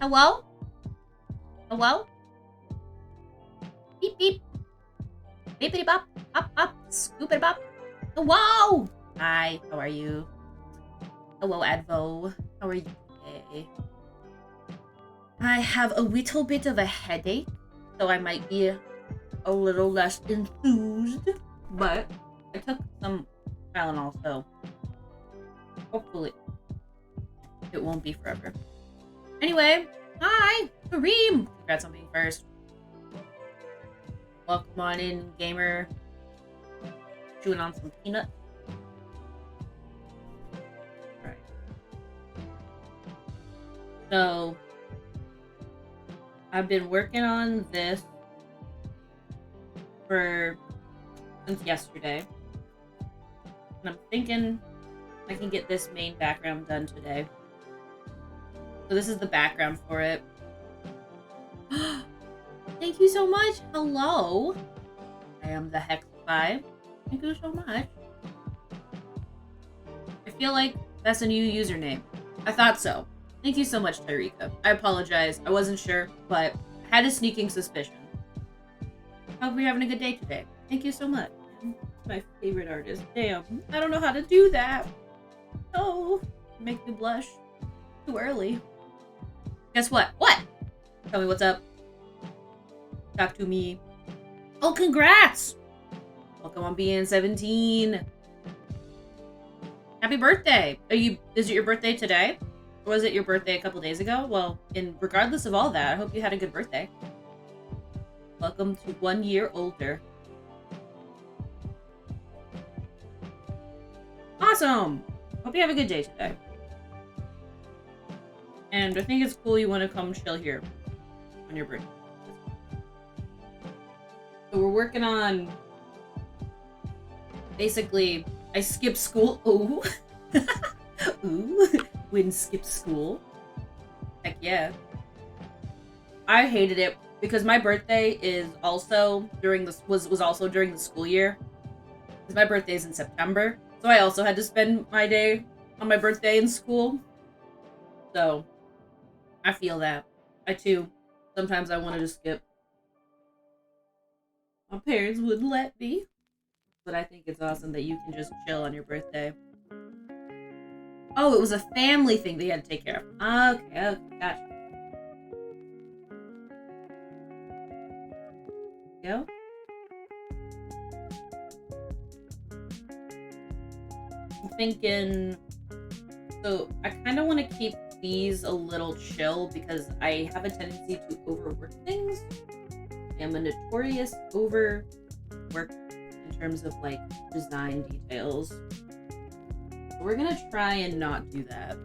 Hello? Hello? Beep beep. Beepity bop. Bop bop. Scoopity bop. Hello! Hi, how are you? Hello, Advo. How are you today? I have a little bit of a headache, so I might be a little less enthused, but I took some Tylenol, so hopefully it won't be forever. Anyway, hi, Kareem! Congrats on being first. Welcome on in, gamer. Chewing on some peanuts. Alright. So, I've been working on this since yesterday. And I'm thinking I can get this main background done today. So this is the background for it. Thank you so much. Hello. I am the P.5. Thank you so much. I feel like that's a new username. I thought so. Thank you so much, Tyrika. I apologize. I wasn't sure, but I had a sneaking suspicion. Hope you're having a good day today. Thank you so much. My favorite artist. Damn. I don't know how to do that. Oh, make me blush. Too early. Guess what? What? Tell me what's up. Talk to me. Oh, congrats! Welcome on being 17. Happy birthday! Is it your birthday today? Or was it your birthday a couple days ago? Well, regardless of all that, I hope you had a good birthday. Welcome to 1 year older. Awesome! Hope you have a good day today. And I think it's cool you want to come chill here on your birthday. So we're working on... Basically, I skipped school. Ooh. Ooh. Win skip school. Heck yeah. I hated it because my birthday is also during the was also during the school year. Because my birthday is in September. So I also had to spend my day on my birthday in school. So I feel that. I too. Sometimes I wanted to skip. My parents wouldn't let me. But I think it's awesome that you can just chill on your birthday. Oh, it was a family thing that you had to take care of. Okay, gotcha. Go. I'm thinking... So, I kind of want to keep these a little chill because I have a tendency to overwork things. I'm a notorious overworker in terms of, like, design details. So we're gonna try and not do that.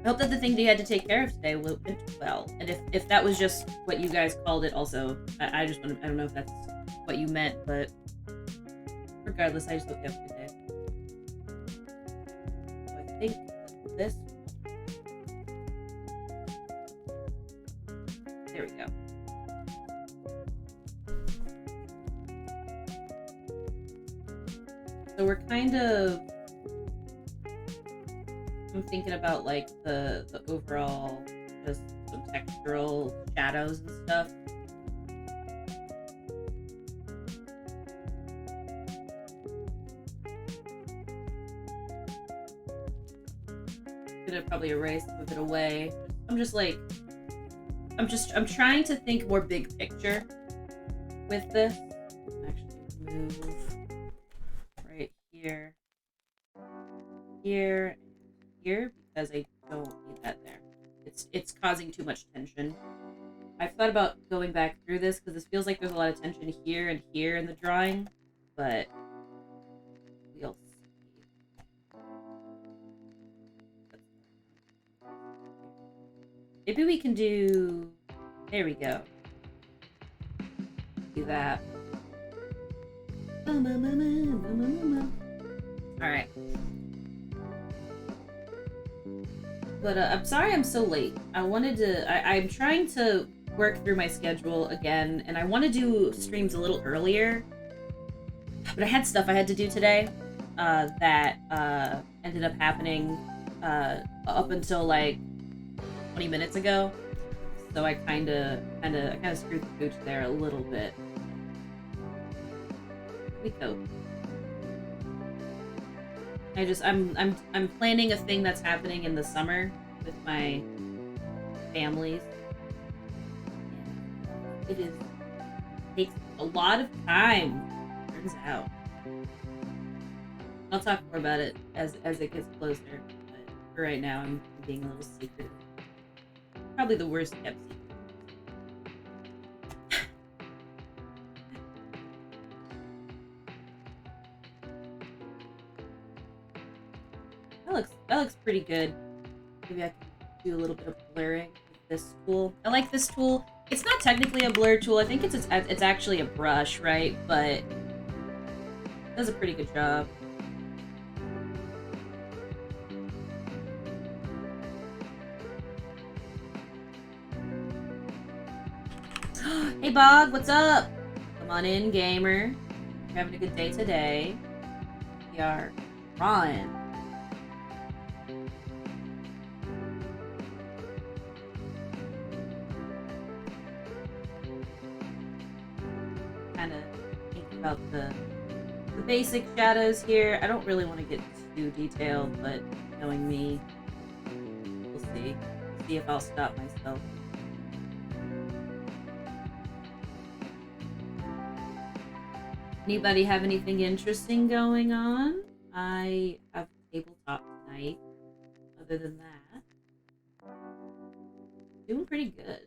I hope that the thing that you had to take care of today went well. And if that was just what you guys called it also, I don't know if that's what you meant, but regardless, I just hope you have a good day. So I think this... There we go. So we're kind of... I'm thinking about, like, the overall, just some textural shadows and stuff. I'm gonna probably erase some of it away. I'm just like... I'm trying to think more big picture with this. Actually, move right here. Here. Here because I don't need that there. It's causing too much tension. I've thought about going back through this because this feels like there's a lot of tension here and here in the drawing, but we'll see. Maybe we can do... There we go. Do that. Alright. But I'm sorry I'm so late. I'm trying to work through my schedule again, and I want to do streams a little earlier. But I had stuff I had to do today that ended up happening up until like 20 minutes ago. So I kind of screwed the pooch there a little bit. We go. I'm planning a thing that's happening in the summer with my families. It takes a lot of time, turns out. I'll talk more about it as it gets closer, but for right now I'm being a little secretive. Probably the worst kept secret. That looks pretty good. Maybe I can do a little bit of blurring with this tool. I like this tool. It's not technically a blur tool. I think it's actually a brush, right? But it does a pretty good job. Hey Bog, what's up? Come on in, gamer. You're having a good day today. We are Drawin. Kind of think about the basic shadows here. I don't really want to get too detailed, but knowing me, we'll see. See if I'll stop myself. Anybody have anything interesting going on? I have tabletop tonight. Other than that, doing pretty good.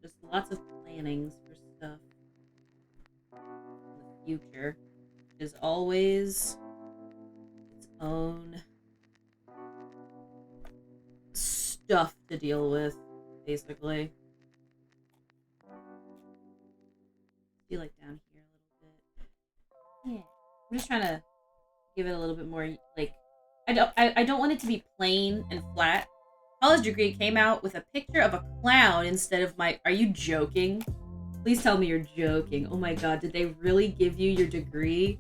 Just lots of plannings for stuff in the future. Is always its own stuff to deal with, basically. I feel like down here. Yeah, I'm just trying to give it a little bit more, like, I don't want it to be plain and flat. College degree came out with a picture of a clown instead of my, are you joking? Please tell me you're joking. Oh my god, did they really give you your degree?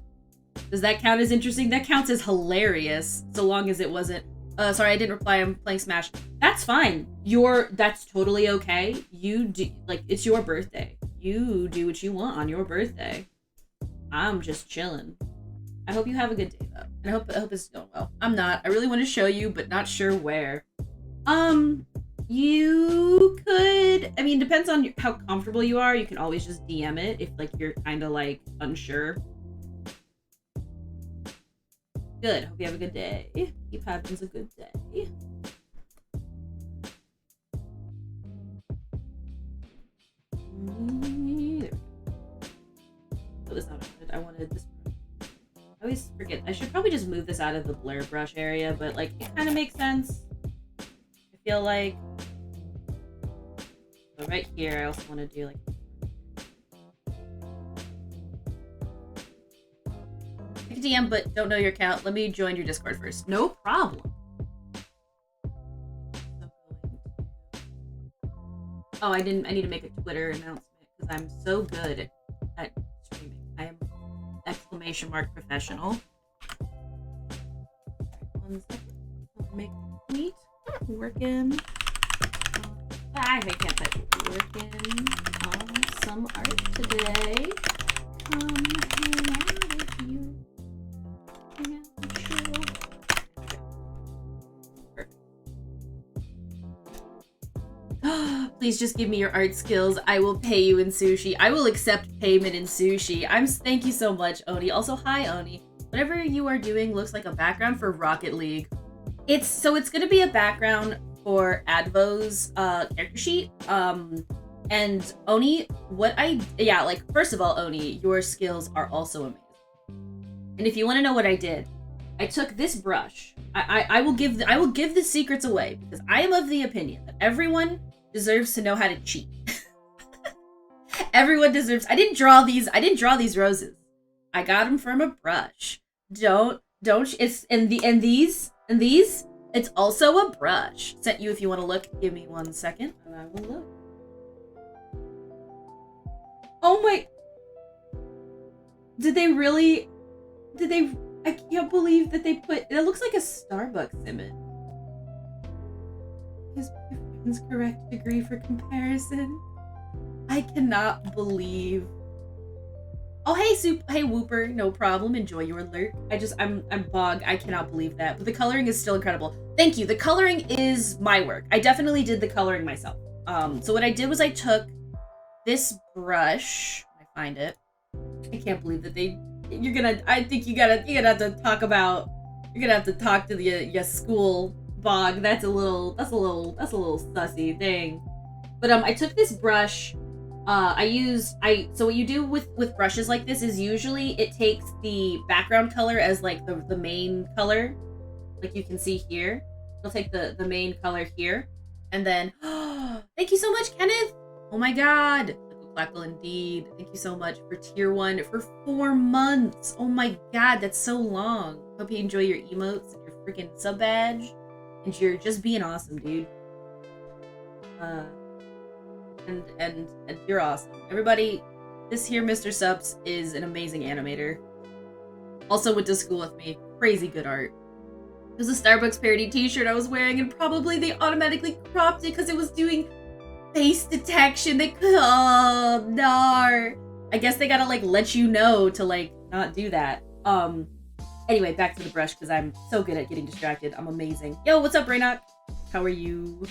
Does that count as interesting? That counts as hilarious, so long as it wasn't, sorry, I didn't reply, I'm playing Smash. That's fine. That's totally okay. You do, like, it's your birthday. You do what you want on your birthday. I'm just chilling. I hope you have a good day though. And I hope it's going well. I'm not. I really want to show you, but not sure where. You could, I mean, depends on how comfortable you are. You can always just DM it if like you're kind of like unsure. Good. Hope you have a good day. Keep having a good day. There we go. Put this out. I wanted this. I always forget. I should probably just move this out of the blur brush area, but like it kind of makes sense. I feel like. So right here, I also want to do like. I can DM, but don't know your account. Let me join your Discord first. No problem. Oh, I need to make a Twitter announcement because I'm so good at streaming. I am exclamation mark professional. One second. I'll make a tweet. Working. I can't type. Working on some art today. Come hang out with you. Hang out, chill. Perfect. Please just give me your art skills. I will pay you in sushi. I will accept payment in sushi. Thank you so much, Oni. Also, hi, Oni. Whatever you are doing looks like a background for Rocket League. It's gonna be a background for Advo's character sheet. And Oni, first of all, Oni, your skills are also amazing. And if you want to know what I did, I took this brush. I will give the secrets away because I am of the opinion that everyone deserves to know how to cheat. Everyone deserves. I didn't draw these roses. I got them from a brush. Don't. It's in these. It's also a brush. Sent you if you want to look. Give me 1 second and I will look. Oh my. I can't believe that they put, it looks like a Starbucks image. American's correct degree for comparison. I cannot believe. Oh, hey, hey, Whooper, no problem. Enjoy your lurk. I'm bog. I cannot believe that. But the coloring is still incredible. Thank you. The coloring is my work. I definitely did the coloring myself. So what I did was I took this brush. I find it. I can't believe that I think you're gonna have to talk about. You're gonna have to talk to your school, bog. That's a little sussy thing. But I took this brush. So what you do with brushes like this is usually it takes the background color as like the main color, like you can see here. It'll take the main color here, and then thank you so much, Kenneth. Oh my god, Clackle indeed. Thank you so much for tier 1 for 4 months. Oh my god, that's so long. Hope you enjoy your emotes and your freaking sub badge, and you're just being awesome, dude. And you're awesome. Everybody, this here Mr. Subs is an amazing animator. Also went to school with me. Crazy good art. It was a Starbucks parody t-shirt I was wearing, and probably they automatically cropped it because it was doing face detection. They could, oh, no. I guess they gotta, like, let you know to, like, not do that. Anyway, back to the brush, because I'm so good at getting distracted. I'm amazing. Yo, what's up, Raynock? How are you?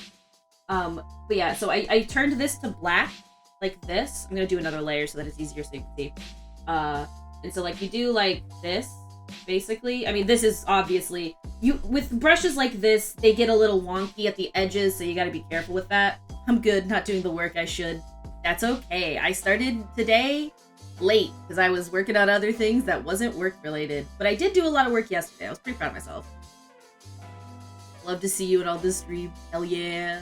But yeah, so I turned this to black, like this. I'm gonna do another layer so that it's easier so you can see. And so, like, you do, like, this, basically. I mean, this is obviously... with brushes like this, they get a little wonky at the edges, so you gotta be careful with that. I'm good, not doing the work I should. That's okay. I started today late, because I was working on other things that wasn't work-related. But I did do a lot of work yesterday. I was pretty proud of myself. Love to see you in all this stream. Hell yeah.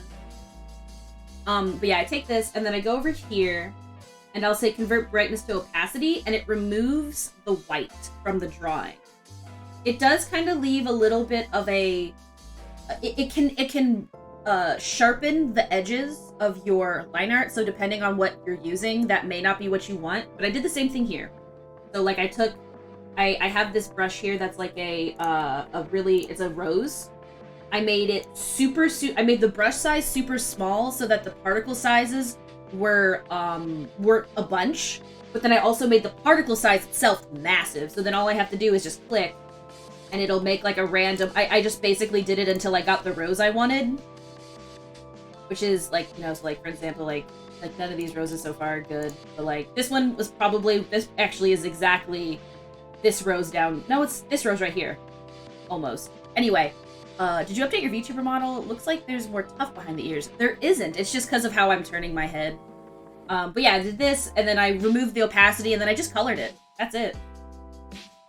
But yeah, I take this, and then I go over here, and I'll say convert brightness to opacity, and it removes the white from the drawing. It does kind of leave a little bit of a... It can sharpen the edges of your line art, so depending on what you're using, that may not be what you want. But I did the same thing here. So, like, I have this brush here that's like it's a rose. I made it I made the brush size super small so that the particle sizes were a bunch, but then I also made the particle size itself massive, so then all I have to do is just click, and it'll make like a random, I just basically did it until I got the rose I wanted, which is like, you know, so like, for example, like none of these roses so far are good, but like, this one was probably, this actually is exactly this rose down, no, it's this rose right here, almost. Anyway, did you update your VTuber model? It looks like there's more tuft behind the ears. There isn't. It's just because of how I'm turning my head. But yeah, I did this, and then I removed the opacity, and then I just colored it. That's it.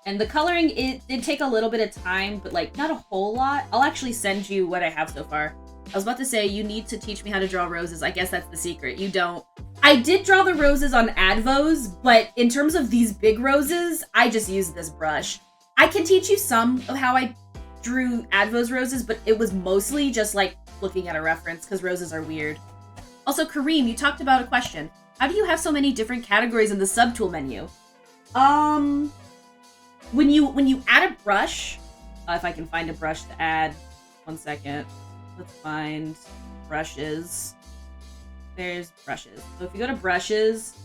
And the coloring, it did take a little bit of time, but like, not a whole lot. I'll actually send you what I have so far. I was about to say, you need to teach me how to draw roses. I guess that's the secret. You don't. I did draw the roses on Advos, but in terms of these big roses, I just used this brush. I can teach you some of how I drew Advo's roses, but it was mostly just like looking at a reference because roses are weird. Also, Kareem, you talked about a question. How do you have so many different categories in the subtool menu? When you add a brush, if I can find a brush to add, 1 second. Let's find brushes. There's brushes. So if you go to brushes,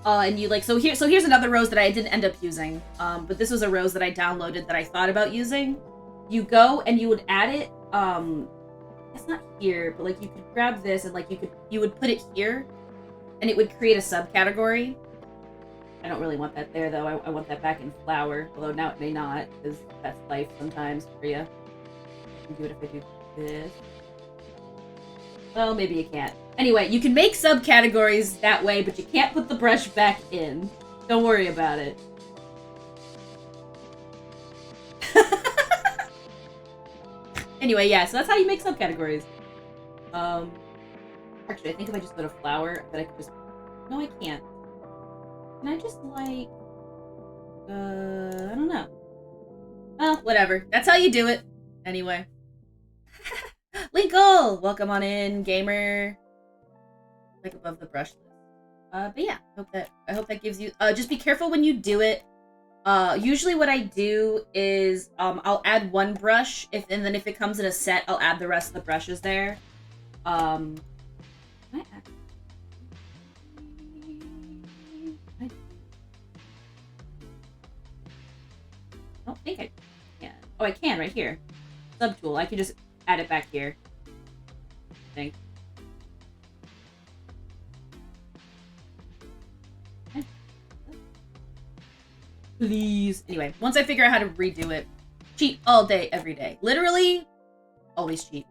and you like, so here's another rose that I didn't end up using. But this was a rose that I downloaded that I thought about using. You go and you would add it, it's not here, but like you could grab this and like you would put it here and it would create a subcategory. I don't really want that there though. I want that back in flower, although now it may not, because that's life sometimes for you. I can do it if I do this. Well, maybe you can't. Anyway, you can make subcategories that way, but you can't put the brush back in. Don't worry about it. Anyway, yeah, so that's how you make subcategories. Actually, I think if I just go to flower, that I could just... No, I can't. Can I just, like... I don't know. Well, whatever. That's how you do it. Anyway. Linkle! Welcome on in, gamer. Like above the brush list. But yeah, I hope that gives you... just be careful when you do it. Usually what I do is, I'll add one brush, and then if it comes in a set, I'll add the rest of the brushes there. can I don't think I can. Oh, I can right here. Subtool. I can just add it back here. I think. Please. Anyway, once I figure out how to redo it, cheat all day, every day. Literally, always cheat.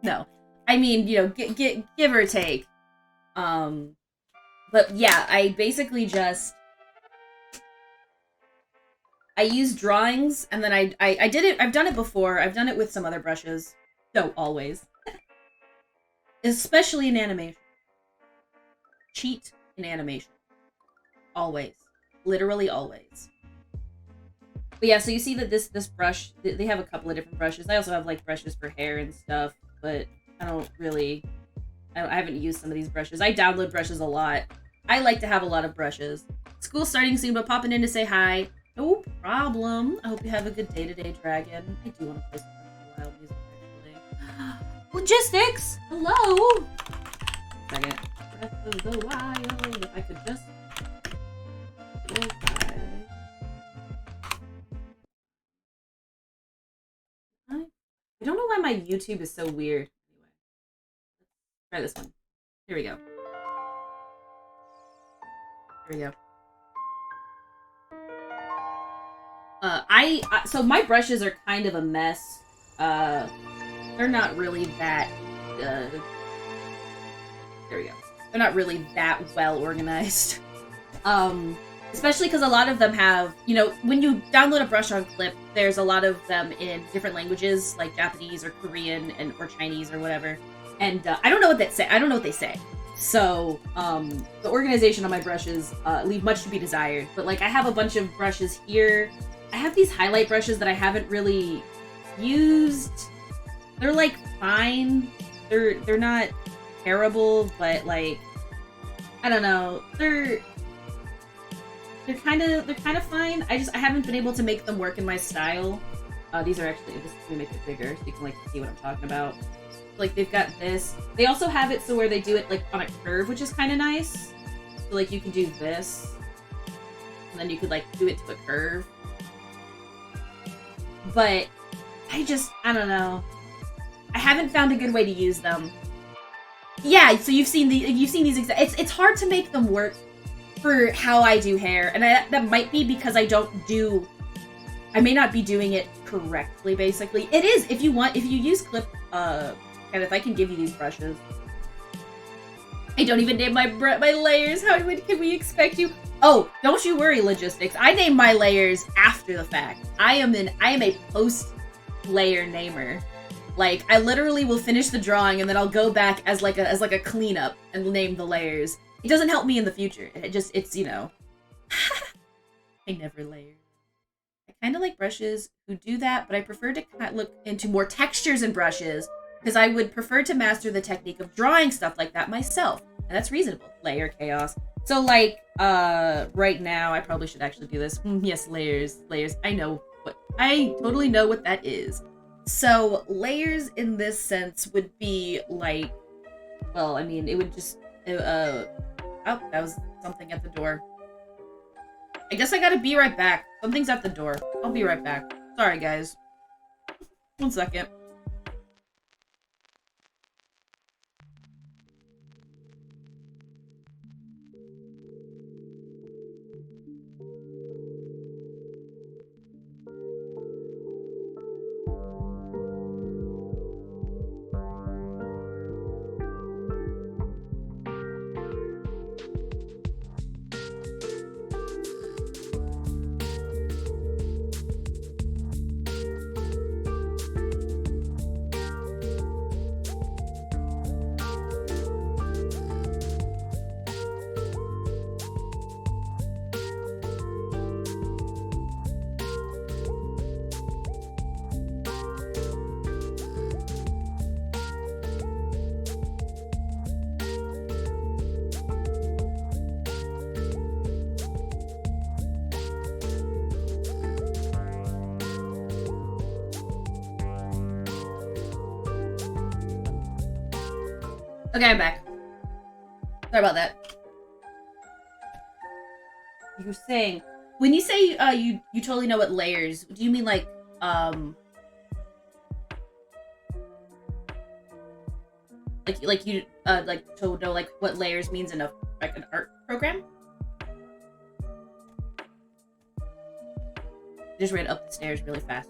No. I mean, you know, give or take. But yeah, I basically just... I use drawings, and then I did it... I've done it before. I've done it with some other brushes. No, always. Especially in animation. Cheat in animation. Always. Literally always. But yeah, so you see that this brush, they have a couple of different brushes. I also have like brushes for hair and stuff, but I haven't used some of these brushes. I download brushes a lot. I like to have a lot of brushes. School's starting soon, but popping in to say hi. No problem. I hope you have a good day today, Dragon. I do want to play some wild music, actually. Logistics! Hello! Second. Breath of the Wild. If I could just... I don't know why my YouTube is so weird. Anyway, let's try this one. Here we go. Here we go. So my brushes are kind of a mess. They're not really that, there we go. They're not really that well organized. Especially because a lot of them have, you know, when you download a brush on Clip, there's a lot of them in different languages, like Japanese or Korean or Chinese or whatever. And I don't know what that say. I don't know what they say. So the organization on my brushes leave much to be desired. But like I have a bunch of brushes here. I have these highlight brushes that I haven't really used. They're like fine. They're not terrible, but like I don't know. They're kind of fine. I haven't been able to make them work in my style. These are actually, this is gonna make it bigger so you can like see what I'm talking about. Like they've got this. They also have it so where they do it like on a curve, which is kind of nice. So like you can do this, and then you could like do it to a curve. But I don't know. I haven't found a good way to use them. Yeah, so you've seen these. It's hard to make them work for how I do hair, and that might be because I may not be doing it correctly, basically. It is, if you use Clip, Kenneth, I can give you these brushes. I don't even name my layers. How can we expect you? Oh, don't you worry, Logistics. I name my layers after the fact. I am a post-layer namer. Like, I literally will finish the drawing and then I'll go back as like a cleanup and name the layers. It doesn't help me in the future. It's, you know. I never layer. I kind of like brushes who do that, but I prefer to look into more textures in brushes because I would prefer to master the technique of drawing stuff like that myself. And that's reasonable. Layer chaos. So, like, right now, I probably should actually do this. Yes, layers. I totally know what that is. So, layers in this sense would be like, well, I mean, it would just, oh, that was something at the door. I guess I gotta be right back. Something's at the door. I'll be right back. Sorry, guys. 1 second. Okay, I'm back. Sorry about that. You were saying, when you say you totally know what layers, do you mean like you like to know like what layers means in a like an art program? I just ran up the stairs really fast.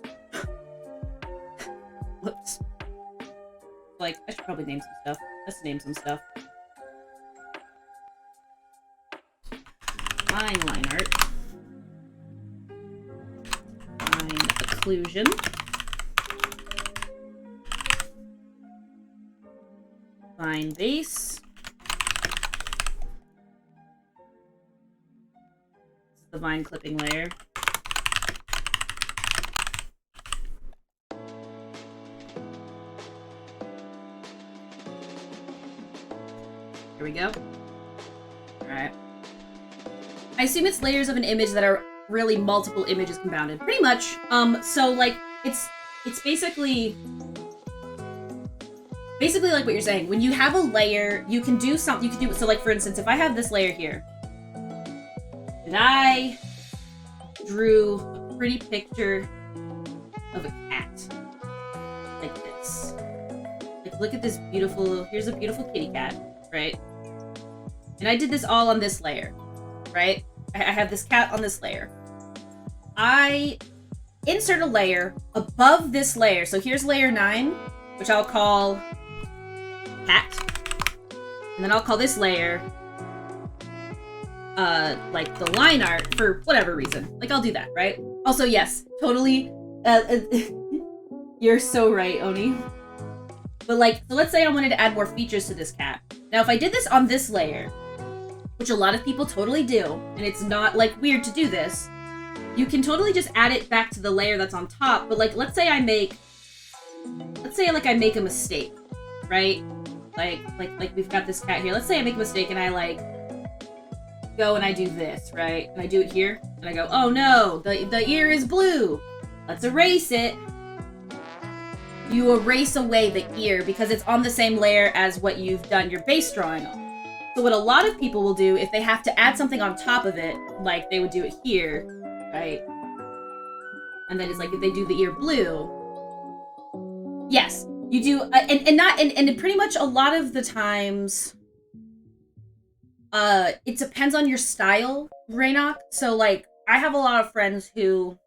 Whoops. Like, I should probably name some stuff. Let's name some stuff. Fine line art. Fine occlusion. Fine base. This is the vine clipping layer. Here we go. Alright. I assume it's layers of an image that are really multiple images compounded. Pretty much. So like it's basically like what you're saying. When you have a layer, you can do something. You can do so. Like for instance, if I have this layer here, and I drew a pretty picture of a cat, like this. Like look at this beautiful. Here's a beautiful kitty cat, right? And I did this all on this layer, right? I have this cat on this layer. I insert a layer above this layer. So here's layer 9, which I'll call cat. And then I'll call this layer like the line art for whatever reason. Like I'll do that, right? Also, yes, totally. You're so right, Oni. But like, so let's say I wanted to add more features to this cat. Now, if I did this on this layer, which a lot of people totally do, and it's not like weird to do this, you can totally just add it back to the layer that's on top. But like, let's say I make a mistake, right? Like we've got this cat here. Let's say I make a mistake and I like go and I do this, right? And I do it here and I go, oh no, the ear is blue. Let's erase it. You erase away the ear because it's on the same layer as what you've done your base drawing on. So what a lot of people will do, if they have to add something on top of it, like they would do it here, right? And then it's like if they do the ear blue, yes, you do, and pretty much a lot of the times, it depends on your style, Raynok. So like, I have a lot of friends who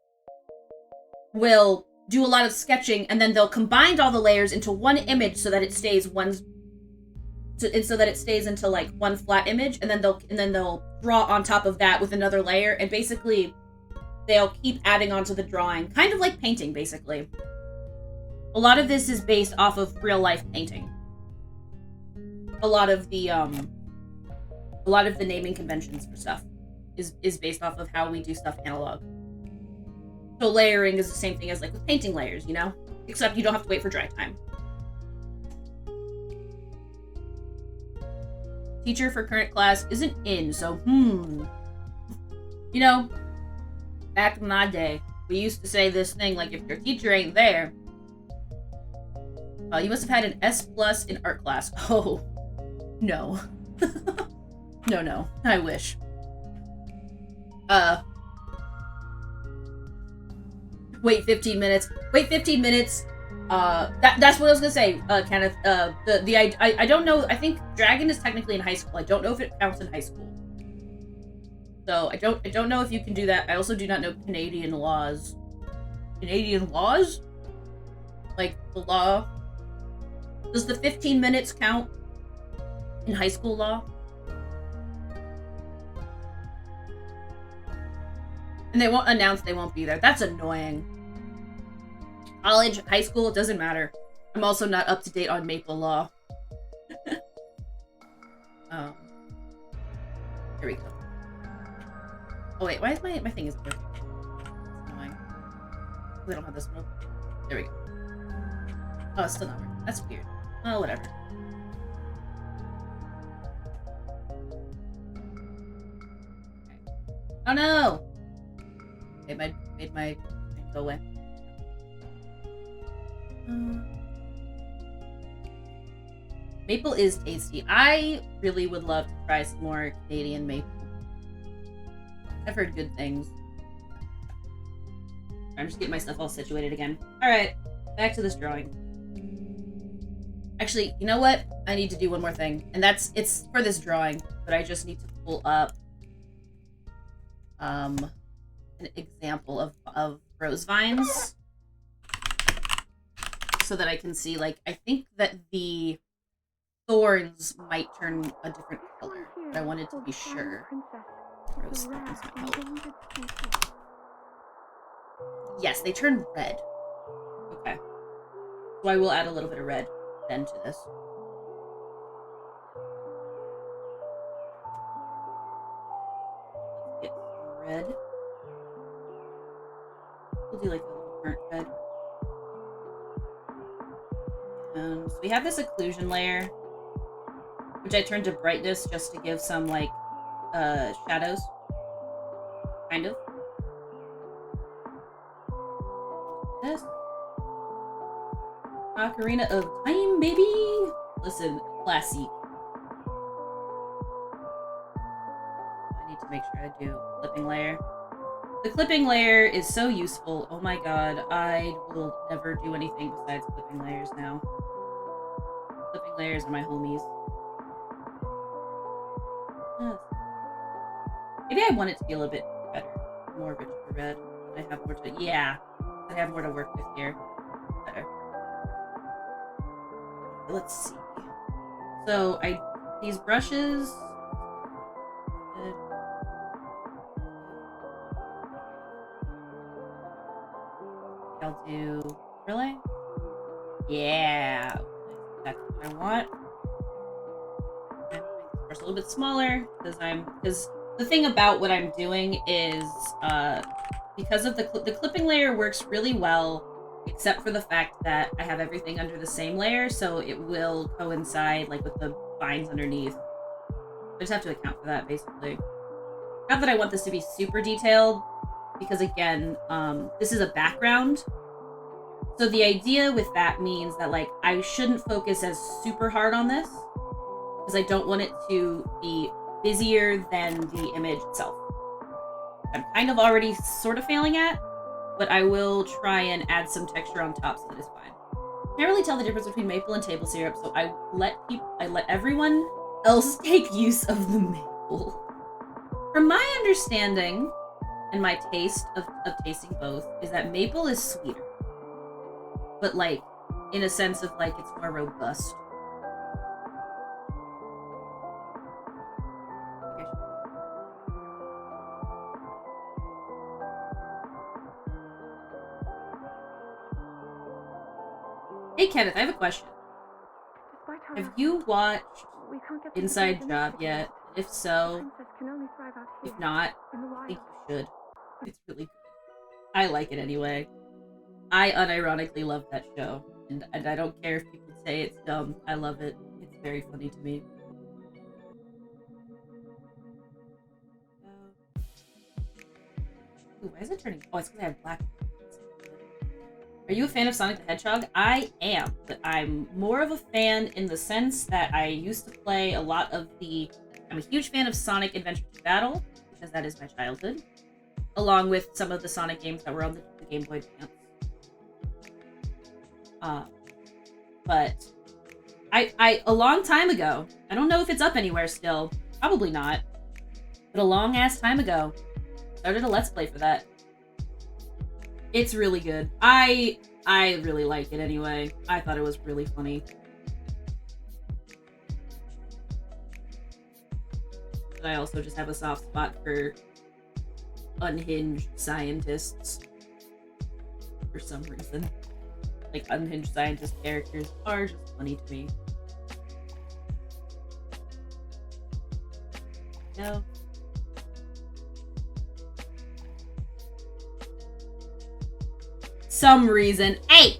will do a lot of sketching and then they'll combine all the layers into one image so that it stays into like one flat image, and then they'll draw on top of that with another layer, and basically they'll keep adding onto the drawing, kind of like painting. Basically, a lot of this is based off of real life painting. A lot of the naming conventions for stuff is based off of how we do stuff analog. So layering is the same thing as like with painting layers, you know, except you don't have to wait for dry time. Teacher for current class isn't in, so You know, back in my day, we used to say this thing like, if your teacher ain't there, you must have had an S+ in art class. Oh, no. No, I wish. Wait 15 minutes. That's what I was gonna say, Kenneth. I don't know. I think Dragon is technically in high school. I don't know if it counts in high school. So I don't know if you can do that. I also do not know Canadian laws. Canadian laws? Like the law? Does the 15 minutes count in high school law? And they won't announce they won't be there. That's annoying. College, high school, it doesn't matter. I'm also not up to date on Maple law. Here we go. Oh wait, why is my thing is working? It's annoying. We don't have this one. There we go. Oh, it's still not working. That's weird. Oh, whatever. Okay. Oh no! Made my thing go away. Maple is tasty. I really would love to try some more Canadian maple. I've heard good things. I'm just getting myself all situated again. Alright, back to this drawing. Actually, you know what? I need to do one more thing. And it's for this drawing, but I just need to pull up an example of rose vines so that I can see, like, I think that the thorns might turn a different color, but I wanted to be sure. Rose thorns might help. Yes, they turn red. Okay. So I will add a little bit of red then to this. Let's get some red. We'll do like a little burnt red. So we have this occlusion layer, which I turned to brightness just to give some like shadows. Kind of. This. Ocarina of Time, baby! Listen, classy. I need to make sure I do clipping layer. The clipping layer is so useful. Oh my god, I will never do anything besides clipping layers now. Clipping layers are my homies. Yes. Maybe I want it to be a little bit better. More rich for red. I have more to... Yeah. I have more to work with here. Better. Let's see. So, these brushes... I'll do acrylic. Yeah, that's what I want. And make this brush a little bit smaller because the thing about what I'm doing is because of the clipping layer works really well, except for the fact that I have everything under the same layer, so it will coincide like with the vines underneath. I just have to account for that basically. Not that I want this to be super detailed, because again, this is a background. So the idea with that means that like I shouldn't focus as super hard on this because I don't want it to be busier than the image itself. I'm kind of already sort of failing at, but I will try and add some texture on top so that it's fine. Can't really tell the difference between maple and table syrup, so I let everyone else take use of the maple. From my understanding and my taste of tasting both is that maple is sweeter. But like, in a sense of like, it's more robust. Okay. Hey Kenneth, I have a question. Have you watched Inside Job yet? If so, if not, I think you should. It's really good. I like it anyway. I unironically love that show, and I don't care if people say it's dumb. I love it. It's very funny to me. Ooh, why is it turning? Oh, it's because I have black. Are you a fan of Sonic the Hedgehog? I am, but I'm more of a fan in the sense that I used to play a lot of the... I'm a huge fan of Sonic Adventure 2 Battle, because that is my childhood, along with some of the Sonic games that were on the Game Boy Advance. But I a long time ago, I don't know if it's up anywhere still, probably not, but a long ass time ago, started a Let's Play for that. It's really good. I really like it anyway. I thought it was really funny. But I also just have a soft spot for unhinged scientists for some reason. Like, unhinged scientist characters are just funny to me. No. Some reason. Hey!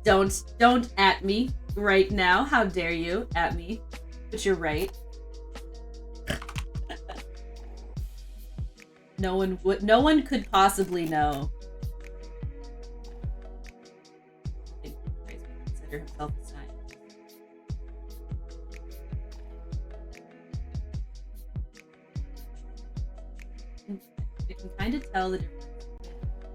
Don't at me right now. How dare you at me? But you're right. No one could possibly know. character himself this time. I can kind of tell the difference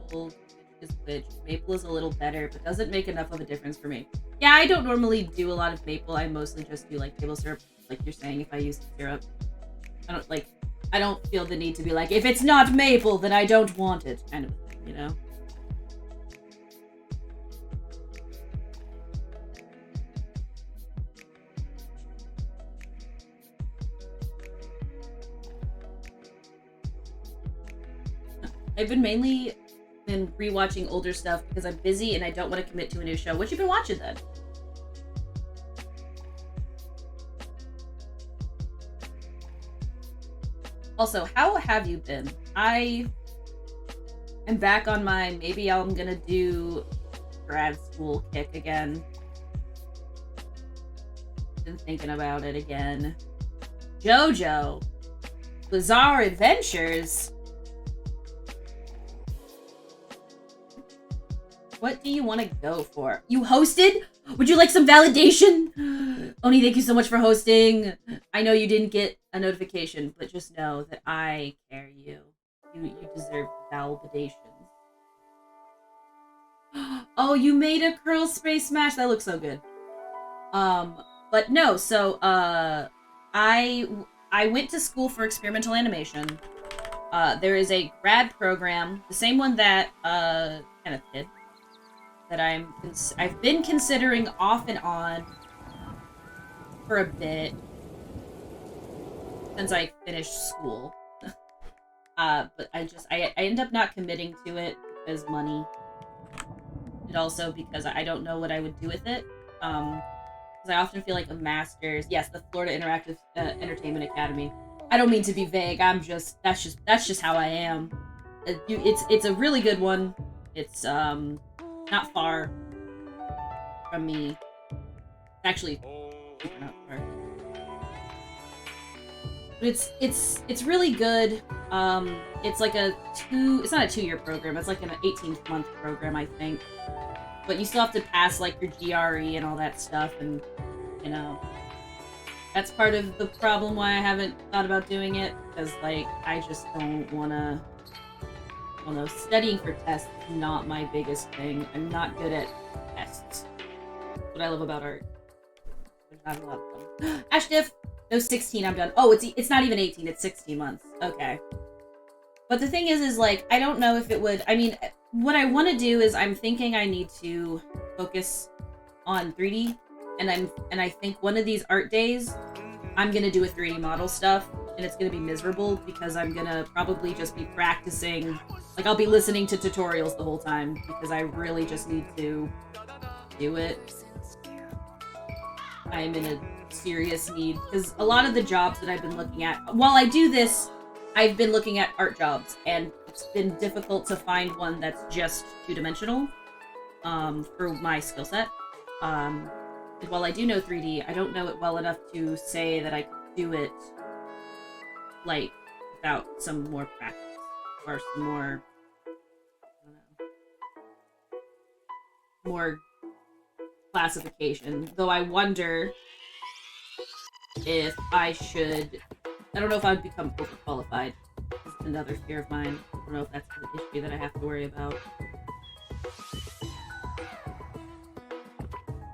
between which is which. Maple is a little better, but doesn't make enough of a difference for me. Yeah, I don't normally do a lot of maple. I mostly just do like table syrup, like you're saying. If I use syrup, I don't feel the need to be like, if it's not maple, then I don't want it, kind of a thing, you know? I've been mainly rewatching older stuff because I'm busy and I don't want to commit to a new show. What you been watching then? Also, how have you been? I am back on my maybe I'm gonna do grad school kick again. Been thinking about it again. JoJo. Bizarre Adventures. What do you want to go for? You hosted? Would you like some validation? Oni, thank you so much for hosting. I know you didn't get a notification, but just know that I care you. You deserve validation. Oh, you made a curl space smash? That looks so good. But no, so, I went to school for experimental animation. There is a grad program, the same one that, Kenneth did, that I've been considering off and on for a bit since I finished school. But I end up not committing to it because money. And also because I don't know what I would do with it. Because I often feel like a master's. Yes, the Florida Interactive Entertainment Academy. I don't mean to be vague. That's just how I am. It's a really good one. It's not far from me. Actually, not far. But it's really good. It's like it's not a 2-year program. It's like an 18-month program, I think. But you still have to pass like your GRE and all that stuff, and you know, that's part of the problem why I haven't thought about doing it, because like I just don't wanna. Well, no, studying for tests is not my biggest thing. I'm not good at tests. That's what I love about art. There's not a lot of them. Ashdiff! No, 16, I'm done. Oh, it's not even 18, it's 16 months. Okay. But the thing is like, I don't know if it would... I mean, what I want to do is I'm thinking I need to focus on 3D. And I think one of these art days, I'm going to do a 3D model stuff. And it's going to be miserable because I'm going to probably just be practicing... Like, I'll be listening to tutorials the whole time because I really just need to do it. I'm in a serious need because a lot of the jobs that I've been looking at, while I do this, I've been looking at art jobs and it's been difficult to find one that's just two-dimensional for my skill set. And while I do know 3D, I don't know it well enough to say that I can do it like without some more practice. Or some more, I don't know, more classification. Though I wonder if I should, I don't know if I would become overqualified. That's another fear of mine. I don't know if that's an issue that I have to worry about.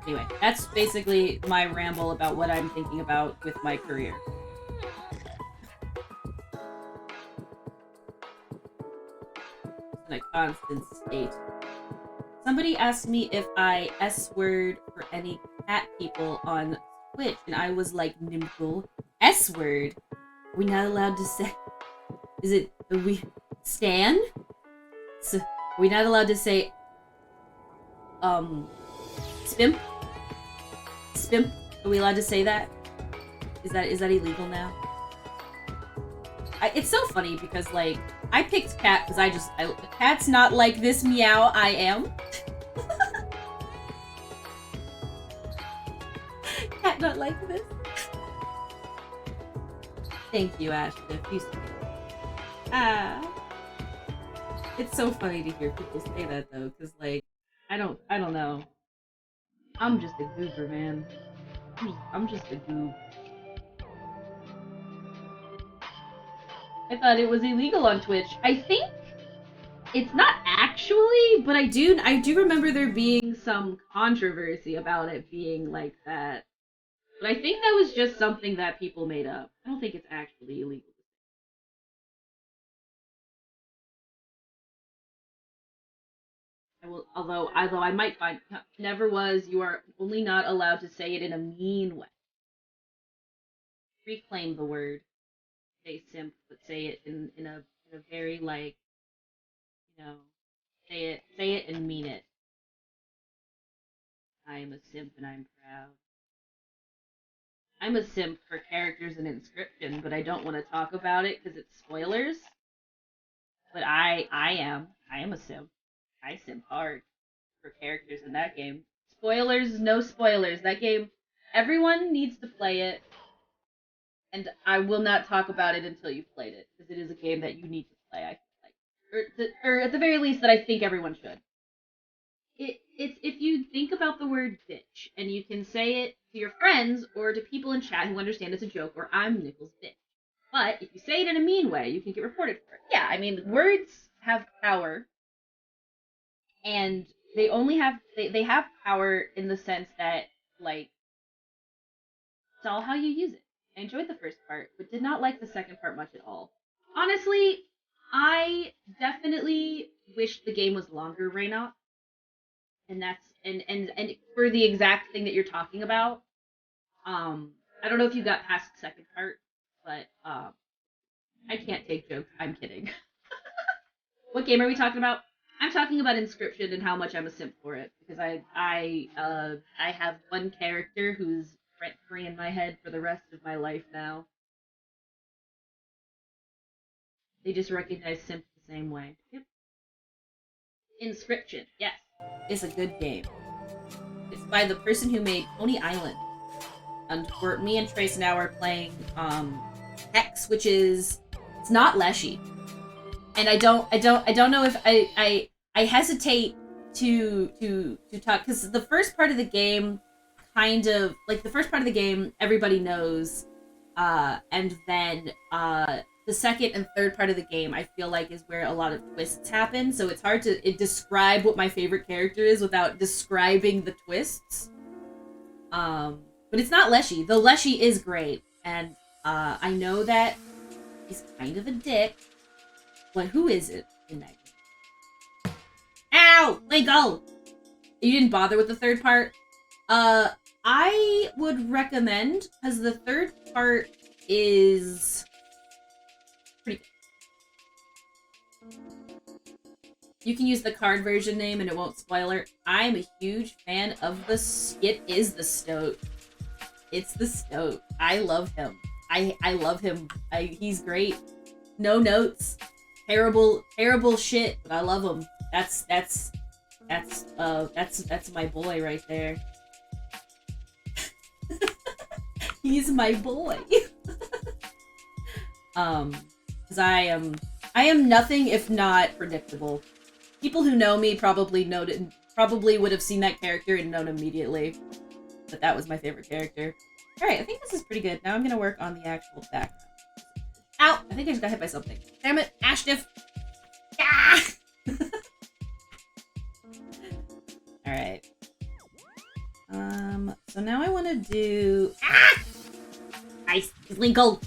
Anyway, that's basically my ramble about what I'm thinking about with my career. A constant state. Somebody asked me if I S-word for any cat people on Twitch, and I was like, Nimble, S-word? Are we not allowed to say... Is it... Are we... Stan? So, are we not allowed to say... Spimp? Spimp? Are we allowed to say that? Is that illegal now? It's so funny because, like, I picked cat because cat's not like this meow, I am. Cat not like this. Thank you, Ashton. It's so funny to hear people say that though, because like, I don't know. I'm just a goober, man. I'm just a goob. I thought it was illegal on Twitch. I think it's not actually, but I do remember there being some controversy about it being like that. But I think that was just something that people made up. I don't think it's actually illegal. Although I might find never was. You are only not allowed to say it in a mean way. Reclaim the word. Say simp, but say it in a very like, you know, say it and mean it. I am a simp and I'm proud. I'm a simp for characters in Inscription, but I don't want to talk about it because it's spoilers. But I am a simp. I simp hard for characters in that game. Spoilers, no spoilers. That game, everyone needs to play it, and I will not talk about it until you've played it because it is a game that you need to play. I feel like, or at the very least, that I think everyone should. It's if you think about the word bitch and you can say it to your friends or to people in chat who understand it's a joke, or I'm Nichols bitch. But if you say it in a mean way, you can get reported for it. Yeah, I mean, words have power, and they only have they have power in the sense that, like, it's all how you use it. I enjoyed the first part, but did not like the second part much at all. Honestly, I definitely wish the game was longer, Reyna. And that's and for the exact thing that you're talking about. I don't know if you got past the second part, but I can't take jokes. I'm kidding. What game are we talking about? I'm talking about Inscription and how much I'm a simp for it because I have one character who's rent free in my head for the rest of my life now. They just recognize simp the same way. Yep. Inscription, yes, it's a good game. It's by the person who made Coney Island. And me and Trace now are playing Hex, which is, it's not Leshy. And I don't know if I hesitate to talk because the first part of the game kind of like the first part of the game everybody knows, and then the second and third part of the game I feel like is where a lot of twists happen, so it's hard to describe what my favorite character is without describing the twists. But it's not Leshy, though Leshy is great, and I know that he's kind of a dick, but who is it in that game? Ow! Let go! You didn't bother with the third part? I would recommend, because the third part is pretty good. You can use the card version name and it won't spoiler. I'm a huge fan of it is the Stoat. It's the Stoat. I love him. I love him. He's great. No notes. Terrible shit, but I love him. That's my boy right there. He's my boy. Because I am nothing if not predictable. People who know me probably would have seen that character and known immediately. But that was my favorite character. Alright, I think this is pretty good. Now I'm gonna work on the actual background. Ow! I think I just got hit by something. Damn it! Ashtiff! Ah! Alright. So now I want to do... Ah! Nice! Wrinkles!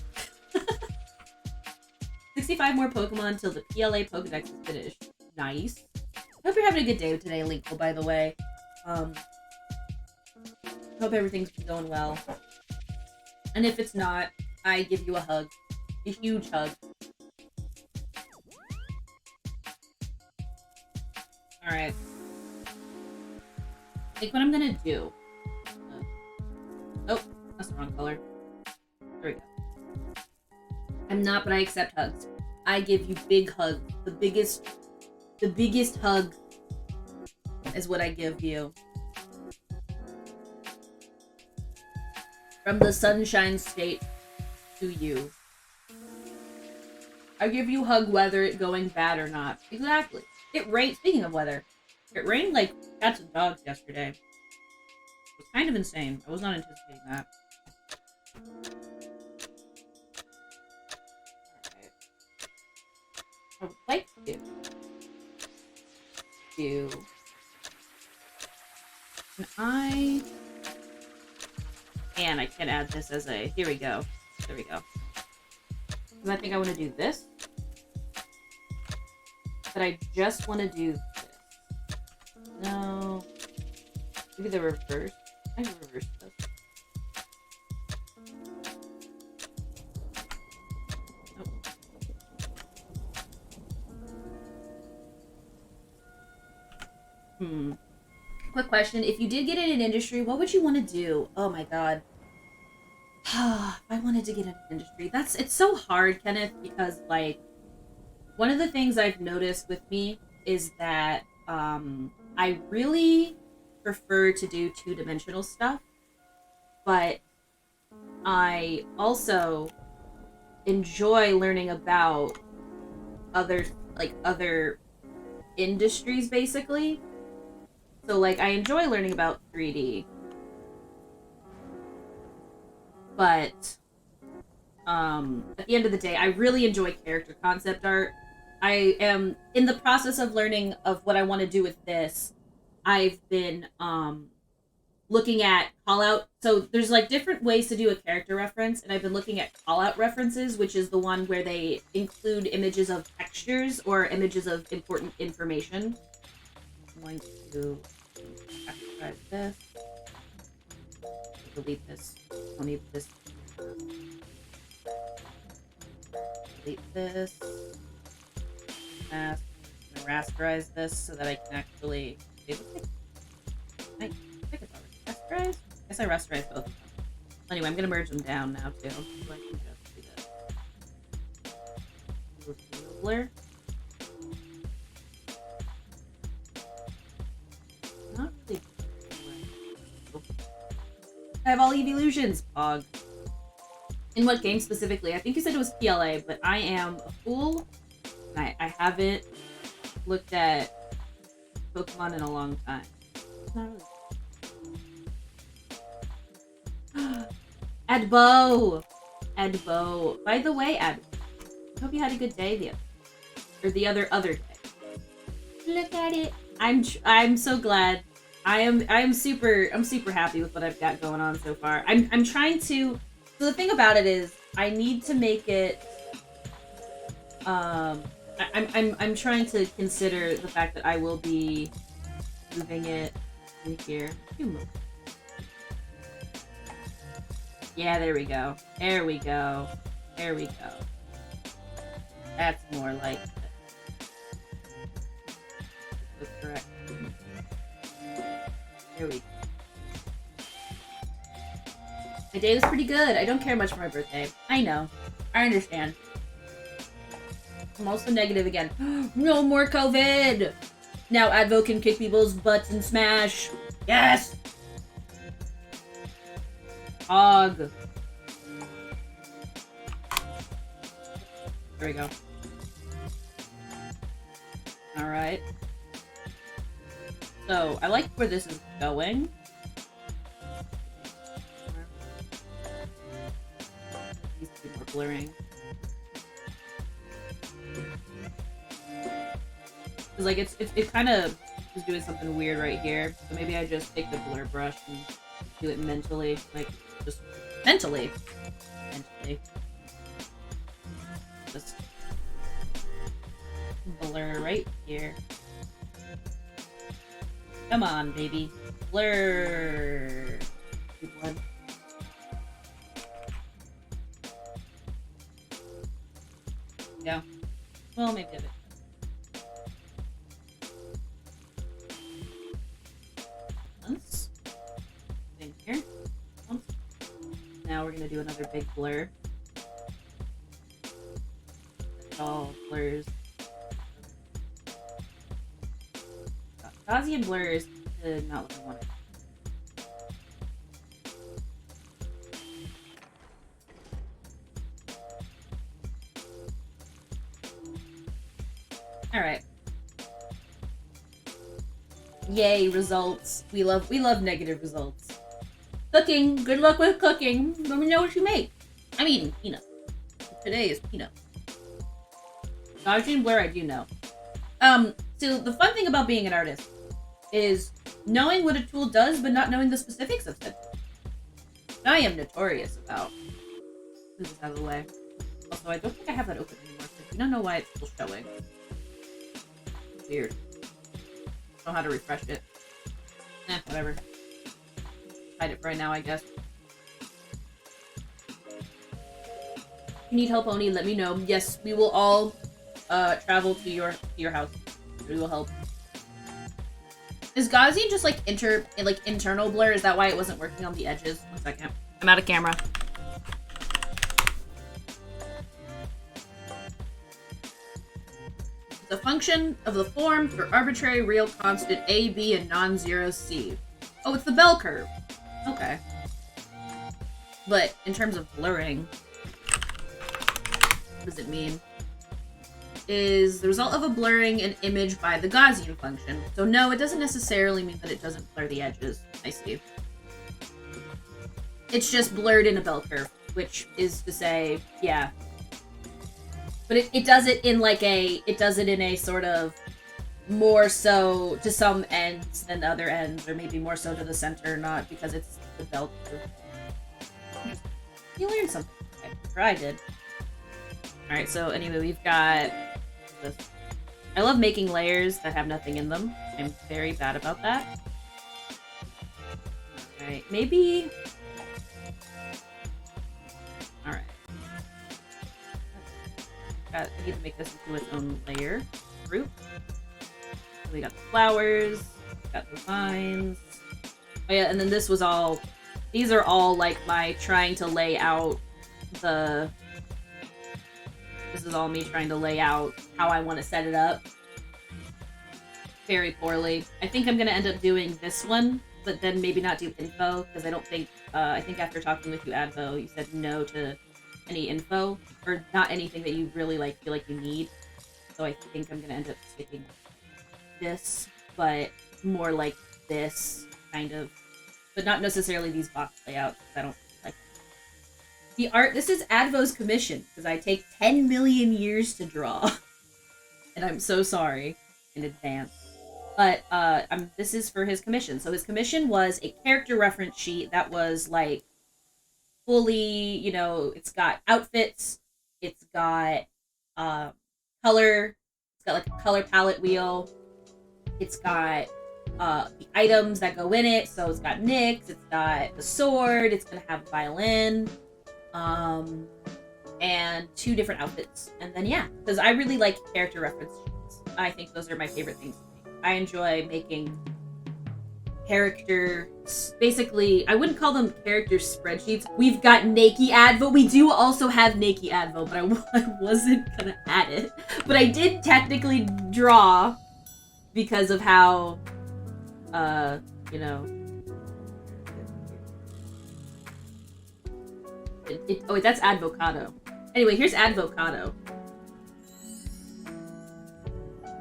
65 more Pokemon until the PLA Pokedex is finished. Nice. Hope you're having a good day today, Linkle, by the way. Hope everything's been going well. And if it's not, I give you a hug. A huge hug. Alright. I think what I'm gonna do... oh, that's the wrong color. There we go. I'm not, but I accept hugs. I give you big hugs. The biggest hug is what I give you. From the Sunshine State to you. I give you hug whether it going bad or not. Exactly. It rained, speaking of weather, it rained like cats and dogs yesterday. was kind of insane. I was not anticipating that. Alright. I would like to do... And I can add this as a... Here we go. There we go. And I think I want to do this. But I just want to do this. No. Maybe the reverse. I can reverse this. Oh. Quick question. If you did get in an industry, what would you want to do? Oh my god. If I wanted to get in an industry. It's so hard, Kenneth, because, like, one of the things I've noticed with me is that, I really prefer to do two-dimensional stuff, but I also enjoy learning about other industries, basically. So, like, I enjoy learning about 3D. But, at the end of the day, I really enjoy character concept art. I am in the process of learning of what I want to do with this. I've been, looking at call-out. So, there's, like, different ways to do a character reference, and I've been looking at call-out references, which is the one where they include images of textures or images of important information. I'm going to extract this. Delete this. Don't need this. Delete this. I'm gonna rasterize this so that I can actually. I think it's already rasterized. I guess I rasterized both of them. Anyway, I'm gonna merge them down now too, so I can just do this. Move the blur. Not really. I have all Eve illusions, Pog. In what game specifically? I think you said it was PLA, but I am a fool. And I haven't looked at Pokemon in a long time. Not really. Adbo! Adbo. By the way, Adbo, I hope you had a good day the other day. Look at it. I'm so glad. I'm super happy with what I've got going on so far. I'm trying to. So the thing about it is, I need to make it. I'm trying to consider the fact that I will be moving it in here. Yeah, there we go. There we go. There we go. That's more like it. That's correct. There we go. My day was pretty good. I don't care much for my birthday. I know. I understand. I'm also negative again. No more COVID! Now Advo can kick people's butts and smash. Yes! Hog. There we go. Alright. So, I like where this is going. These two more blurring. Cause like it kind of is doing something weird right here. So maybe I just take the blur brush and do it mentally, like just mentally. Just blur right here. Come on, baby. Blur. Good one. Yeah. Well, maybe a bit. Once. In here. Once. Now we're gonna do another big blur. That's all blurs. Gaussian blur is not what I wanted. Alright. Yay, results. We love negative results. Cooking. Good luck with cooking. Let me know what you make. I'm eating peanuts. Today is peanuts. I've seen where I do know. So the fun thing about being an artist is knowing what a tool does, but not knowing the specifics of it. I am notorious about. This is out of the way. Also, I don't think I have that open anymore. So I don't know why it's still showing. Weird. I don't know how to refresh it. Whatever. Hide it for right now, I guess. If you need help, Oni, let me know. Yes, we will all travel to your house. We will help. Is Gaussian just like internal blur? Is that why it wasn't working on the edges? 1 second. I'm out of camera. The function of the form for arbitrary real constant A, B, and non-zero C. Oh, it's the bell curve. Okay. But in terms of blurring, what does it mean? Is the result of a blurring an image by the Gaussian function. So no, it doesn't necessarily mean that it doesn't blur the edges. I see. It's just blurred in a bell curve, which is to say, yeah. But it does it in like it does it in a sort of more so to some ends than other ends, or maybe more so to the center, not because it's the bell curve. You learned something. Okay, or I did. Alright, so anyway, we've got this. I love making layers that have nothing in them. I'm very bad about that. Alright, maybe... Alright. I need to make this into its own layer group. So we got the flowers, got the vines. Oh yeah, and then this was all... These are all like my trying to lay out the... This is all me trying to lay out how I want to set it up. Very poorly. I think I'm going to end up doing this one, but then maybe not do info, because I don't think, I think after talking with you, Advo, you said no to any info, or not anything that you really like feel like you need. So I think I'm going to end up skipping this, but more like this, kind of. But not necessarily these box layouts, because I don't like the art. This is Advo's commission, because I take 10 million years to draw. And I'm so sorry in advance. But this is for his commission. So his commission was a character reference sheet that was like fully, you know, it's got outfits, it's got color, it's got like a color palette wheel, it's got the items that go in it. So it's got Nyx, it's got the sword, it's gonna have a violin, and 2 different outfits. And then yeah, because I really like character reference sheets. I think those are my favorite things to make. I enjoy making characters, basically, I wouldn't call them character spreadsheets. We've got Nakey Advo. We do also have Nakey Advo, but I wasn't gonna add it. But I did technically draw because of how, you know, oh wait, that's Advocado. Anyway, here's Advocado.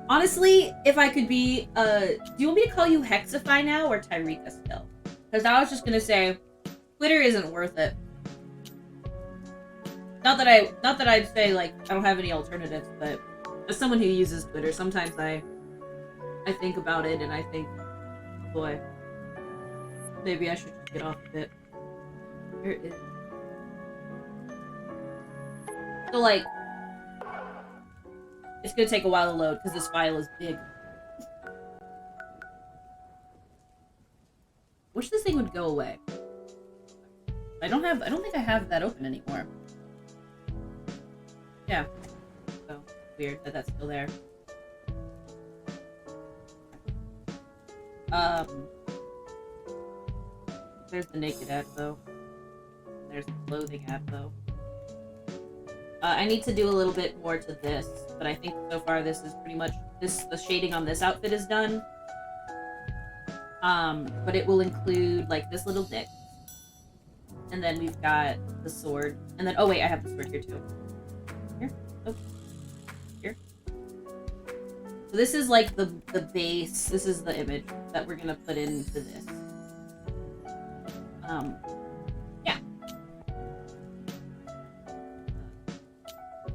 Honestly, if I could be, do you want me to call you Hexify now or Tyreka still? Because I was just gonna say, Twitter isn't worth it. Not that I'd say, like, I don't have any alternatives, but as someone who uses Twitter, sometimes I think about it and I think, boy, maybe I should just get off of it. Where is... So, like, it's gonna take a while to load because this file is big. Wish this thing would go away. I don't think I have that open anymore. Yeah. So weird that that's still there. There's the naked ad though. There's the clothing ad though. I need to do a little bit more to this, but I think so far this is pretty much the shading on this outfit is done. But it will include like this little dick. And then we've got the sword. And then, oh wait, I have the sword here too. Here? Oh. Here. So this is like the base. This is the image that we're gonna put into this. Yeah.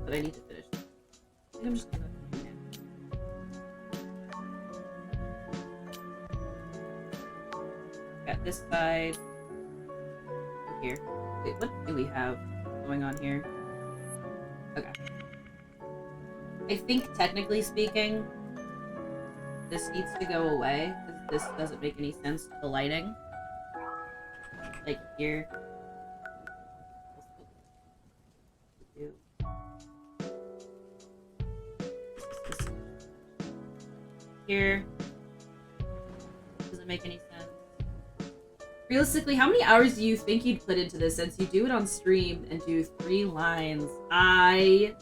But I need to finish. I think I'm just gonna do that. Got this side here. Wait, what do we have going on here? Okay. I think technically speaking, this needs to go away because this doesn't make any sense to the lighting. Like here. Here. Doesn't make any sense. Realistically, how many hours do you think you'd put into this since you do it on stream and do 3 lines? I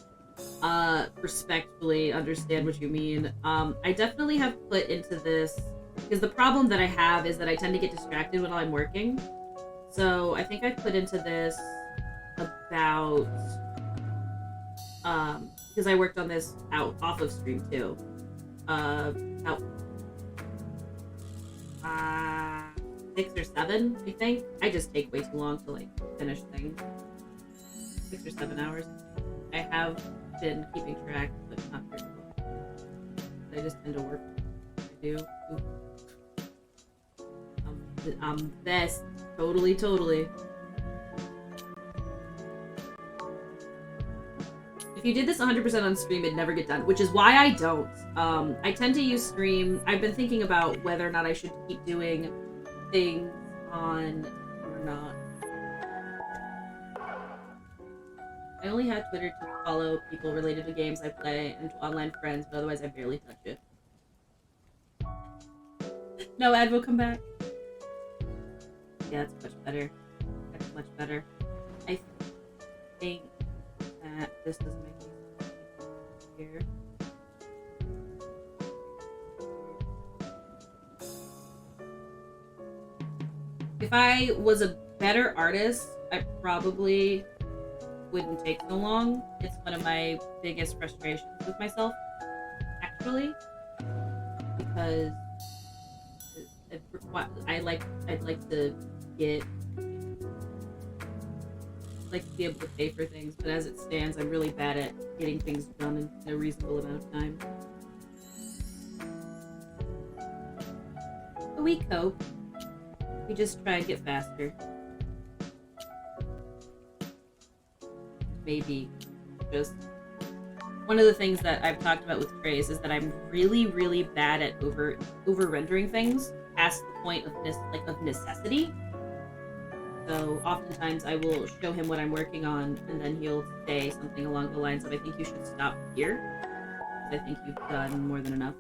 respectfully understand what you mean. I definitely have put into this because the problem that I have is that I tend to get distracted when I'm working. So I think I put into this about because I worked on this off of stream too. About 6 or 7, I think. I just take way too long to like finish things. 6 or 7 hours. I have been keeping track, but not very well. I just tend to work. I do. Best. Totally. If you did this 100% on stream, it'd never get done, which is why I don't. I tend to use stream. I've been thinking about whether or not I should keep doing things on or not. I only have Twitter to follow people related to games I play and to online friends, but otherwise I barely touch it. No, Advo, come back. Yeah, it's much better. That's much better. I think that this doesn't make any sense here. If I was a better artist, I probably wouldn't take so long. It's one of my biggest frustrations with myself, actually, because I'd like to be able to pay for things, but as it stands, I'm really bad at getting things done in a reasonable amount of time. But we cope. We just try and get faster. Maybe just one of the things that I've talked about with Trace is that I'm really bad at over rendering things past the point of necessity. So oftentimes I will show him what I'm working on, and then he'll say something along the lines of, "I think you should stop here. I think you've done more than enough."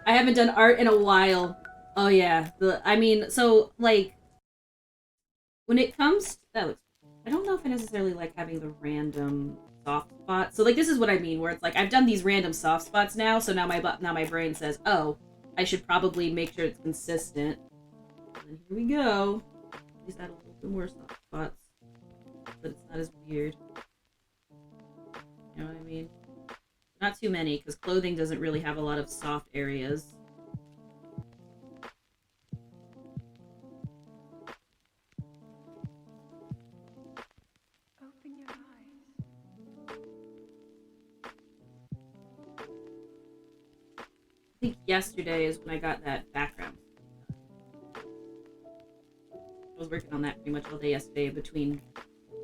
I haven't done art in a while. Oh yeah, so like when it comes to, I don't know if I necessarily like having the random soft spots. So like this is what I mean, where it's like I've done these random soft spots now, so now my brain says, "Oh, I should probably make sure it's consistent." And here we go. At least add a little bit more soft spots, but it's not as weird. You know what I mean? Not too many, because clothing doesn't really have a lot of soft areas. Open your eyes. I think yesterday is when I got that background. I was working on that pretty much all day yesterday between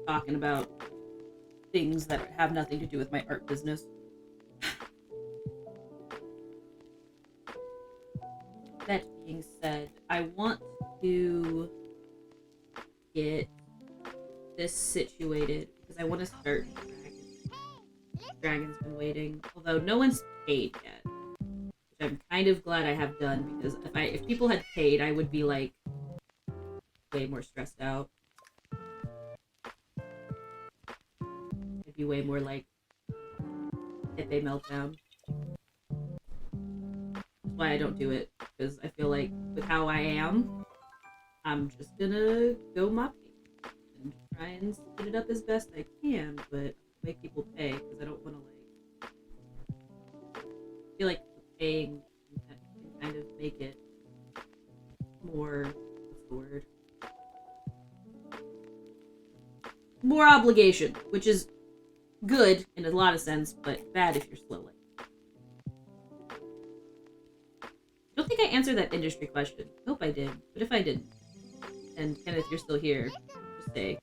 talking about things that have nothing to do with my art business. That being said, I want to get this situated because I want to start Dragons. Dragon's been waiting, although no one's paid yet, which I'm kind of glad I have done, because if people had paid, I would be like way more stressed out. I'd be way more like Pepe meltdown. That's why I don't do it, because I feel like with how I am, I'm just gonna go mopping and try and speed it up as best I can, but make people pay, because I don't want to I feel like paying can kind of make it more, what's obligation, which is good in a lot of sense, but bad if you're slow. I don't think I answered that industry question. I hope I did, but if I didn't, and Kenneth, you're still here, just stay.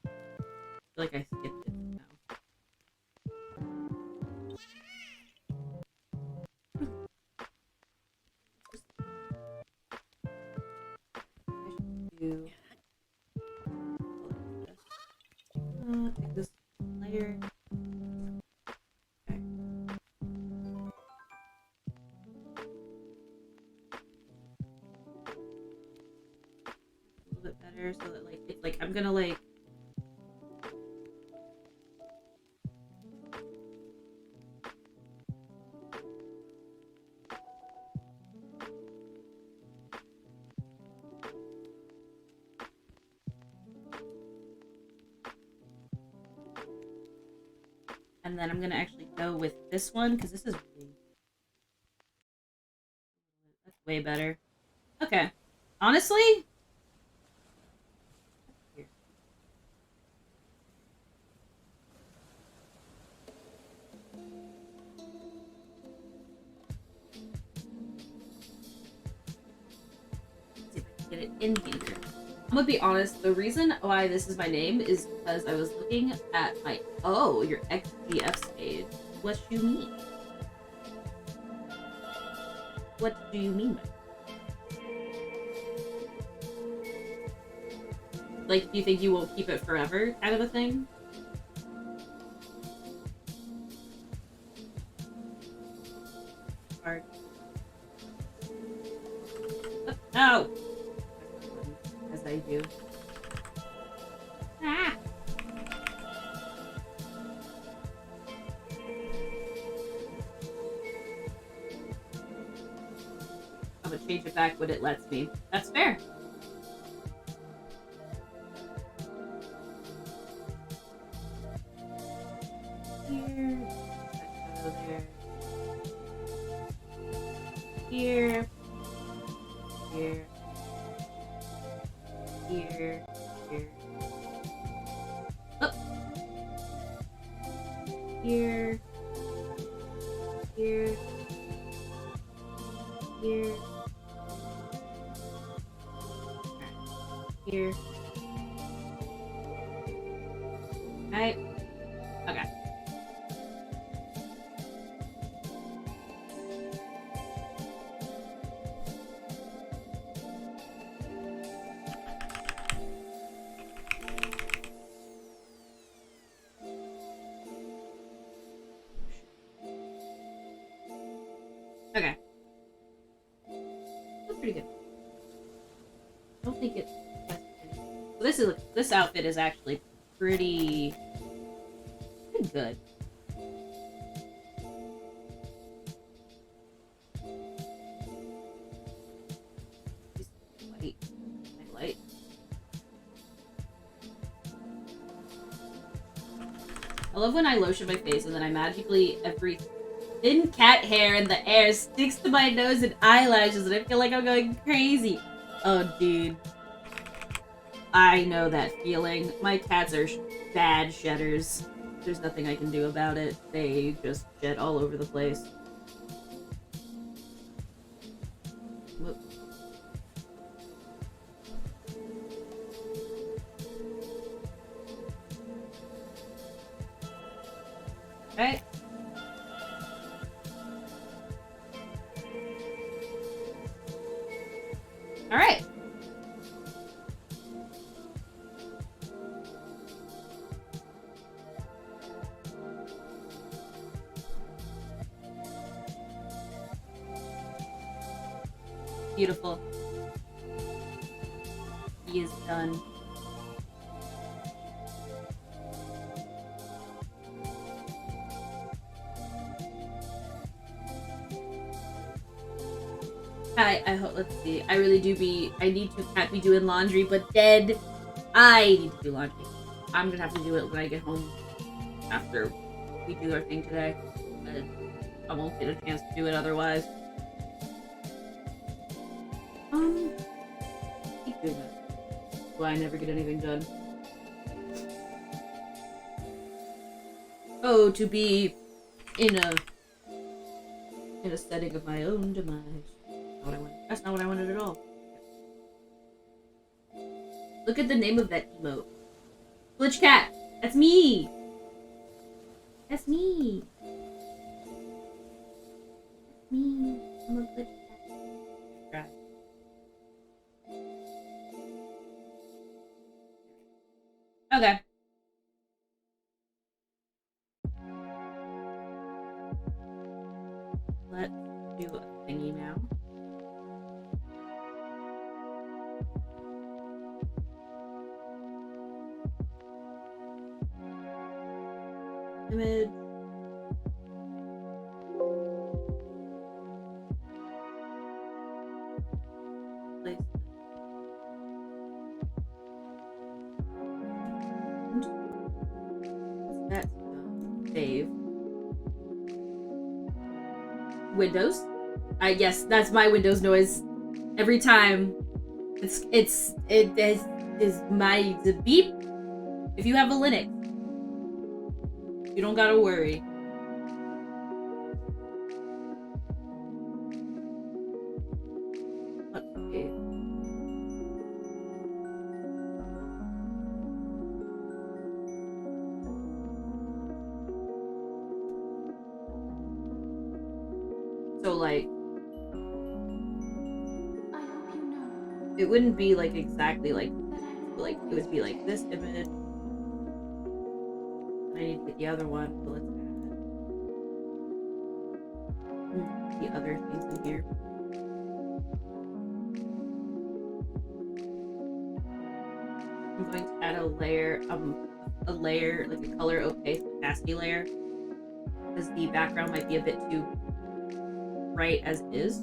I feel like I skipped it now. Take this layer. Okay. A little bit better, so that like it's like I'm gonna like. And then I'm gonna actually go with this one because this is that's way better. Okay, honestly, here. Let's see if I can get it in here. I'm gonna be honest, the reason why this is my name is because I was looking at my your XGF stage. What do you mean? What do you mean by that? Like, do you think you will keep it forever kind of a thing? Hard. Oh, no! As I do. Ah! I'm gonna change it back when it lets me. That's fair. Here. There. Here. Here. Here. Here. Up. Here. Here. Here. Here. Right. Okay. Okay. That's pretty good. I don't think it's this outfit is actually pretty good. Light. Light. I love when I lotion my face and then I magically every thin cat hair in the air sticks to my nose and eyelashes and I feel like I'm going crazy. Oh, dude. I know that feeling. My cats are bad shedders. There's nothing I can do about it. They just shed all over the place. Whoop. Okay. All right. Beautiful. He is done. I hope, let's see. I really do can't be doing laundry, but then I need to do laundry. I'm gonna have to do it when I get home after we do our thing today. But I won't get a chance to do it otherwise. Keep doing that. Why I never get anything done. Oh, to be in a setting of my own demise. Not what I wanted. That's not what I wanted at all. Look at the name of that emote. Glitch Cat! That's me! That's me! That's me. I'm a glitch cat. Try. Okay. Let's do a thingy now. Image. Place. That's save. Windows. Yes, that's my Windows noise. Every time. It is my beep. If you have a Linux, you don't gotta worry. Okay. So like, it wouldn't be like exactly like it would be like this image. I need to get the other one, so let's add the other things in here. I'm going to add a layer, like a color opaque opacity layer, because the background might be a bit too bright as is.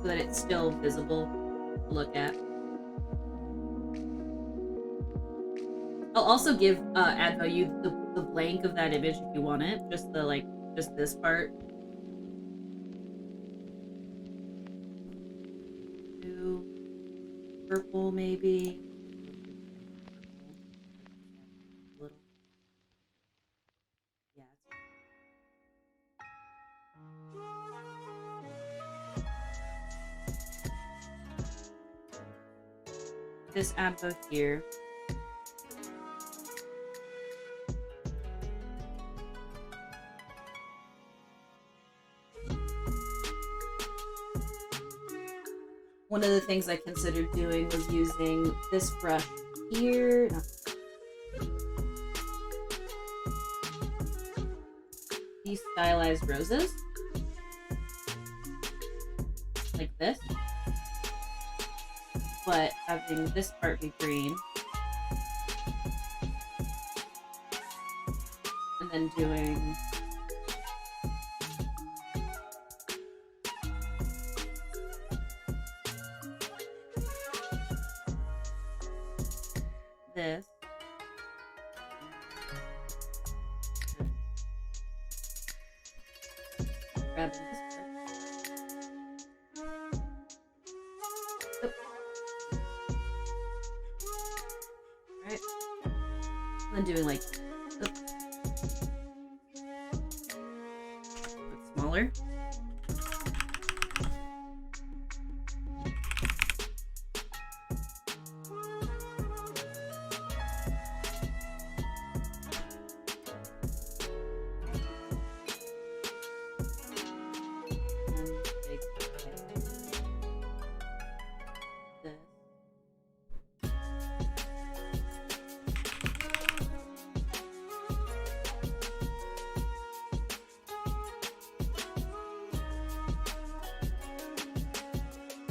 So that it's still visible to look at. I'll also give add value the blank of that image if you want it, just this part. Do purple maybe. A little. Yeah. This add both here. One of the things I considered doing was using this brush here. These stylized roses. Like this. But having this part be green. And then doing this. Grabbing this part. Alright. And then doing like smaller.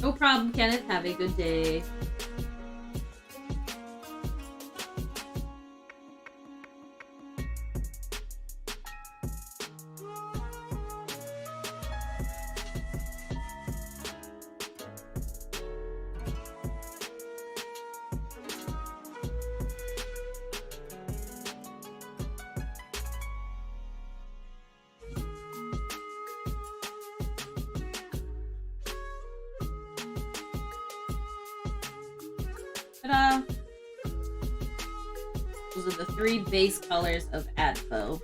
No problem, Kenneth. Have a good day. Those are the 3 base colors of Advo.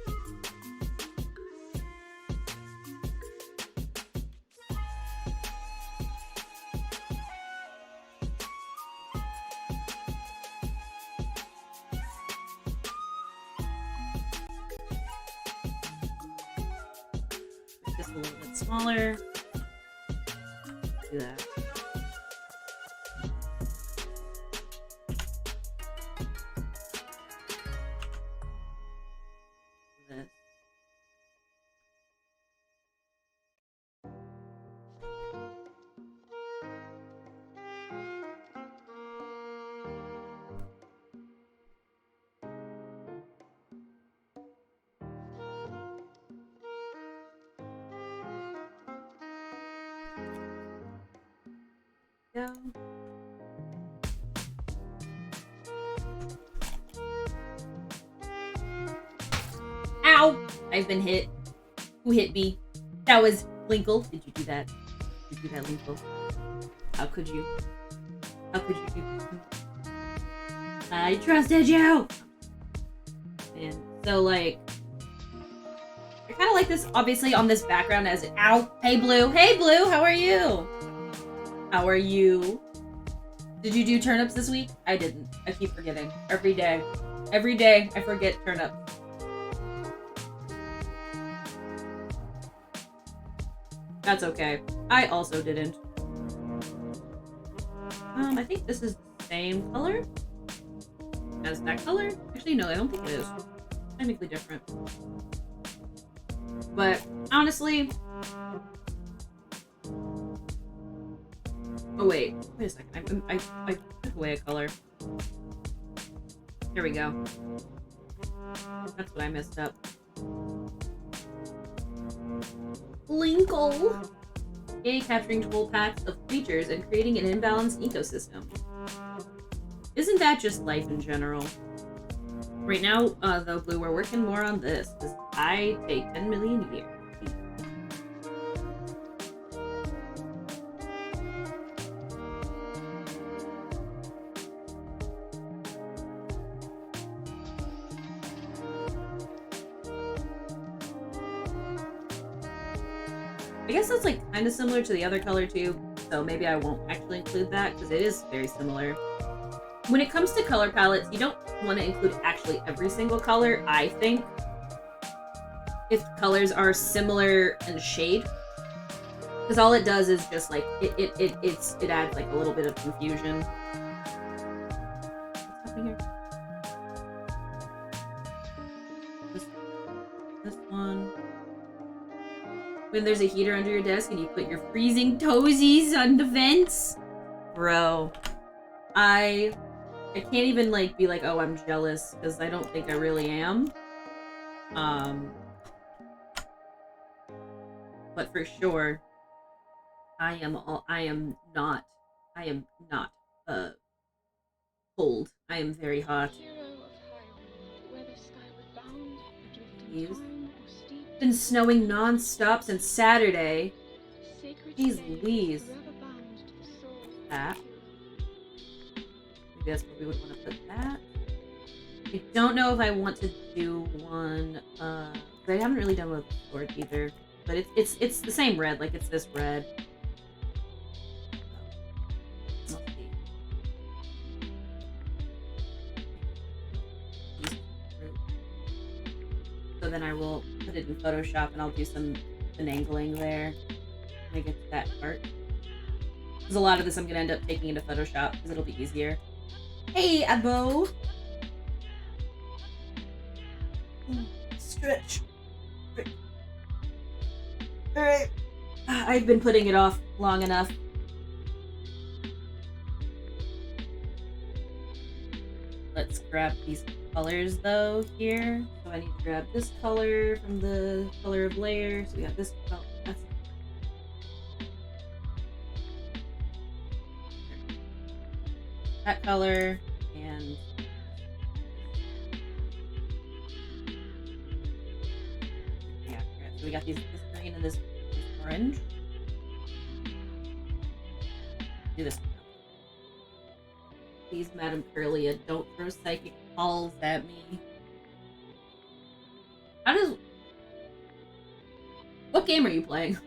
Make this a little bit smaller. Do that. Go. Ow! I've been hit. Who hit me? That was Wrinkles. Did you do that? Did you do that, Wrinkles? How could you? How could you do that? I trusted you! And so, like, I kind of like this, obviously, on this background as, ow! Hey, Blue! Hey, Blue! How are you? How are you? Did you do turnips this week? I didn't. I keep forgetting. Every day. Every day, I forget turnips. That's okay. I also didn't. I think this is the same color as that color. Actually, no, I don't think it is. Technically different. But, honestly... Oh, wait a second. I took away a color. Here we go. That's what I messed up. Wrinkle! Yay, capturing whole packs of creatures and creating an imbalanced ecosystem. Isn't that just life in general? Right now, though, Blue, we're working more on this, because I take 10 million a year. I guess that's like kind of similar to the other color too, so maybe I won't actually include that because it is very similar. When it comes to color palettes, you don't want to include actually every single color, I think. If colors are similar in shade, because all it does is just like it adds like a little bit of confusion. What's happening here? This one. When there's a heater under your desk and you put your freezing toesies on the vents. Bro. I can't even like be like, oh, I'm jealous, because I don't think I really am. But for sure, I am not cold. I am very hot. Jeez. Been snowing non-stop since Saturday. Jeez Louise. That. Maybe that's where we would want to put that. I don't know if I want to do one, but I haven't really done one with the sword either. But it's the same red, like it's this red. Let's see. So then I will put it in Photoshop and I'll do some finagling there when I get to that part. Because a lot of this I'm going to end up taking into Photoshop because it'll be easier. Hey, Abo! Stretch. Alright. I've been putting it off long enough. Let's grab these colors though here. So I need to grab this color from the color of layer. So we got this color. That's that color and yeah, so we got this green and this orange. Do this. Please, Madam Curlia, don't throw psychic calls at me. What game are you playing?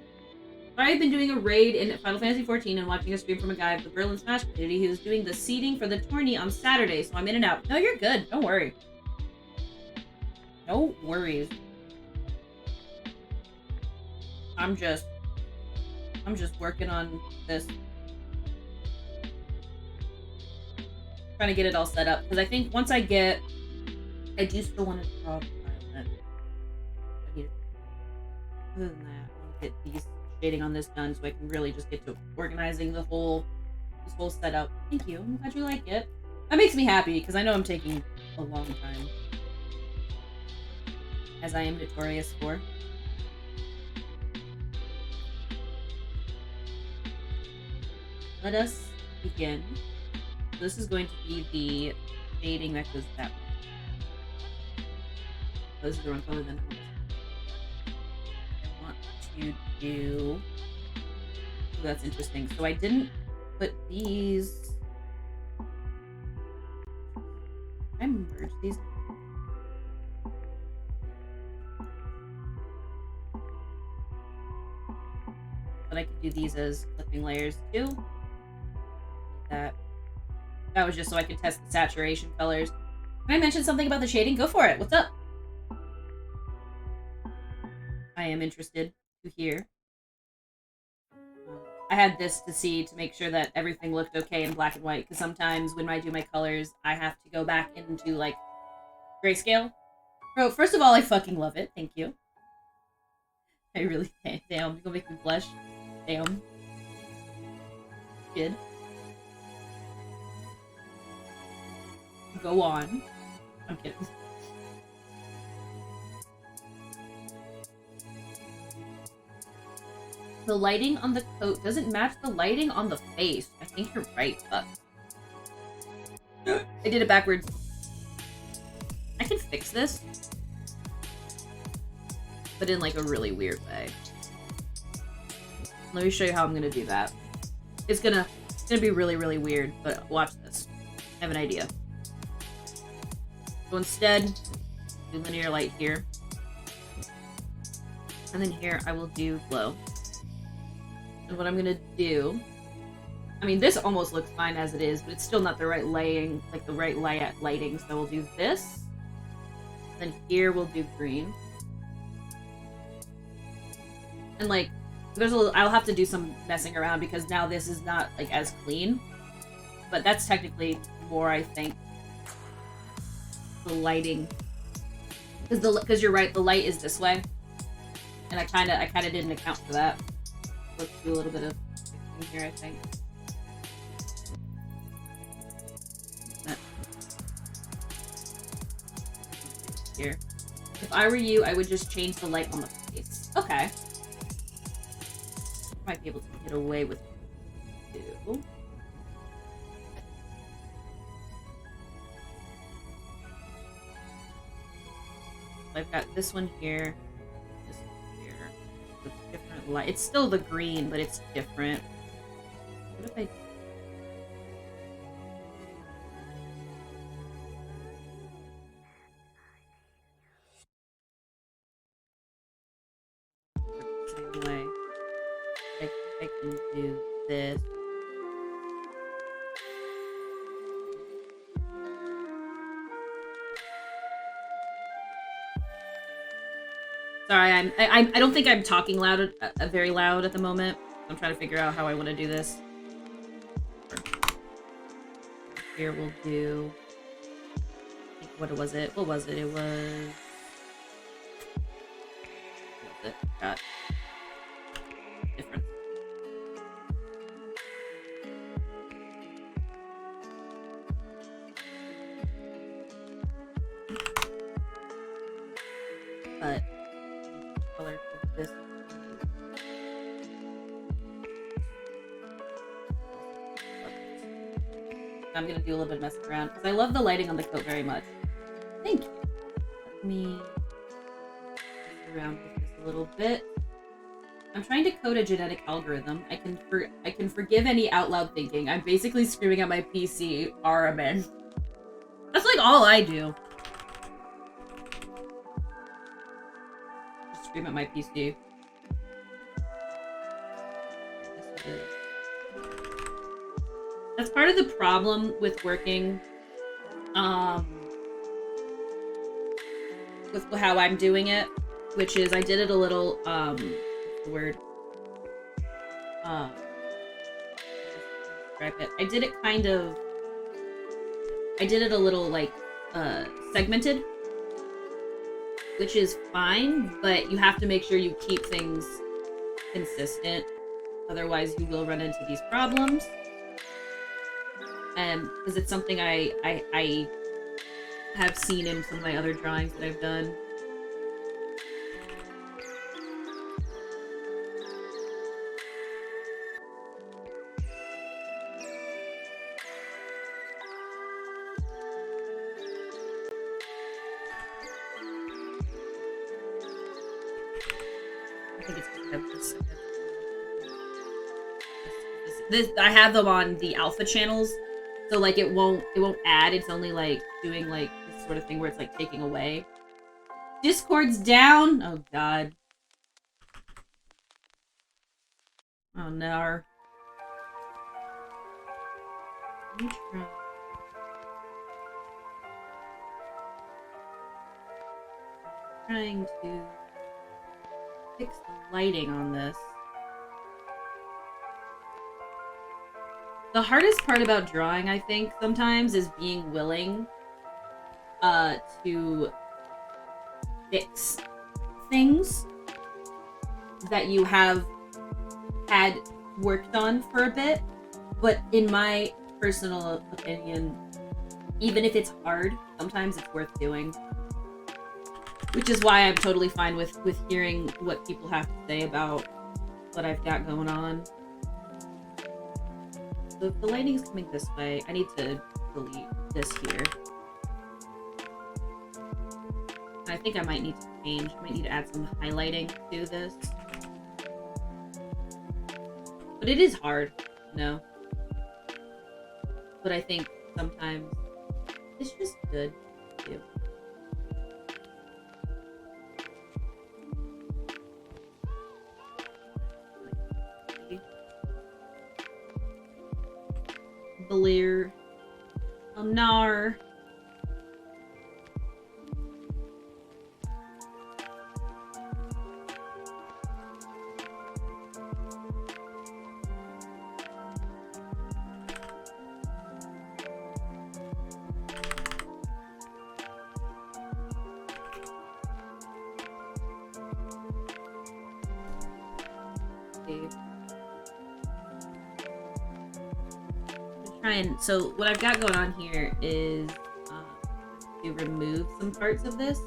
I've been doing a raid in Final Fantasy XIV and watching a stream from a guy of the Berlin Smash community who's doing the seeding for the tourney on Saturday, so I'm in and out. No, you're good. Don't worry. No worries. I'm just working on this. Trying to get it all set up. Because I think once I do still want to draw violent. Other than that, I want to get these shading on this done so I can really just get to organizing this whole setup. Thank you. I'm glad you like it. That makes me happy because I know I'm taking a long time. As I am notorious for. Let us begin. So this is going to be the shading that goes that way. Oh, this is the wrong color then. I want to do... Oh, that's interesting. So I didn't put these... I merged these. But I could do these as clipping layers too. That was just so I could test the saturation colors. Can I mention something about the shading? Go for it. What's up? I am interested to hear. I had this to make sure that everything looked okay in black and white, because sometimes when I do my colors, I have to go back into, like, grayscale. Bro, first of all, I fucking love it. Thank you. I really... Damn, you're gonna make me blush. Damn. Good. Go on. I'm kidding. The lighting on the coat doesn't match the lighting on the face. I think you're right, but... I did it backwards. I can fix this. But in, like, a really weird way. Let me show you how I'm gonna do that. It's gonna be really, really weird, but watch this. I have an idea. So instead, do linear light here. And then here I will do glow. And what I'm gonna do... I mean, this almost looks fine as it is, but it's still not the right laying, like the right lighting. So we'll do this. Then here we'll do green. And like, I'll have to do some messing around because now this is not like as clean. But that's technically more, I think, the lighting. Because you're right, the light is this way. And I kinda didn't account for that. Let's do a little bit of fixing here, I think. Here. If I were you, I would just change the light on the face. Okay. Might be able to get away with it too. I've got this one here, this one here, with different light. It's still the green, but it's different. What if I... Same way. I think I can do this. Sorry, I don't think I'm talking loud, very loud at the moment. I'm trying to figure out how I want to do this. Here we'll do... What was it? What was it? It was... What was it? Got... Different. But... color for this. I'm gonna do a little bit of messing around because I love the lighting on the coat very much. Thank you. Let me mess around with this a little bit. I'm trying to code a genetic algorithm. I can forgive any out loud thinking. I'm basically screaming at my PC, Aramen. That's like all I do. Just scream at my PC. That's part of the problem with working, with how I'm doing it, which is I did it a little, what's the word? Describe it. I did it a little, like, segmented, which is fine, but you have to make sure you keep things consistent. Otherwise, you will run into these problems. And because it's something I have seen in some of my other drawings that I've done. I think it's because this I have them on the alpha channels, so like it won't add. It's only like doing like this sort of thing where it's like taking away. Discord's down. Oh god. Oh no. Let me try. Trying to fix the lighting on this. The hardest part about drawing, I think, sometimes is being willing to fix things that you have had worked on for a bit. But in my personal opinion, even if it's hard, sometimes it's worth doing. Which is why I'm totally fine with hearing what people have to say about what I've got going on. So if the lighting's coming this way, I need to delete this here. I think I might need to change. I might need to add some highlighting to this. But it is hard, you know? But I think sometimes it's just good to do. Belear. Oh, nar. So what I've got going on here is to remove some parts of this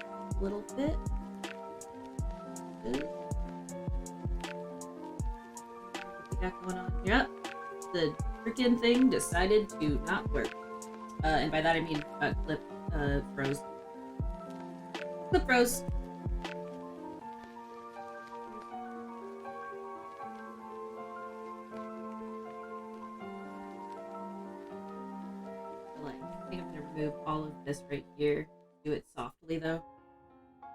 a little bit. What we got going on here? The freaking thing decided to not work, and by that I mean clip froze. Clip froze. Remove all of this right here. Do it softly though.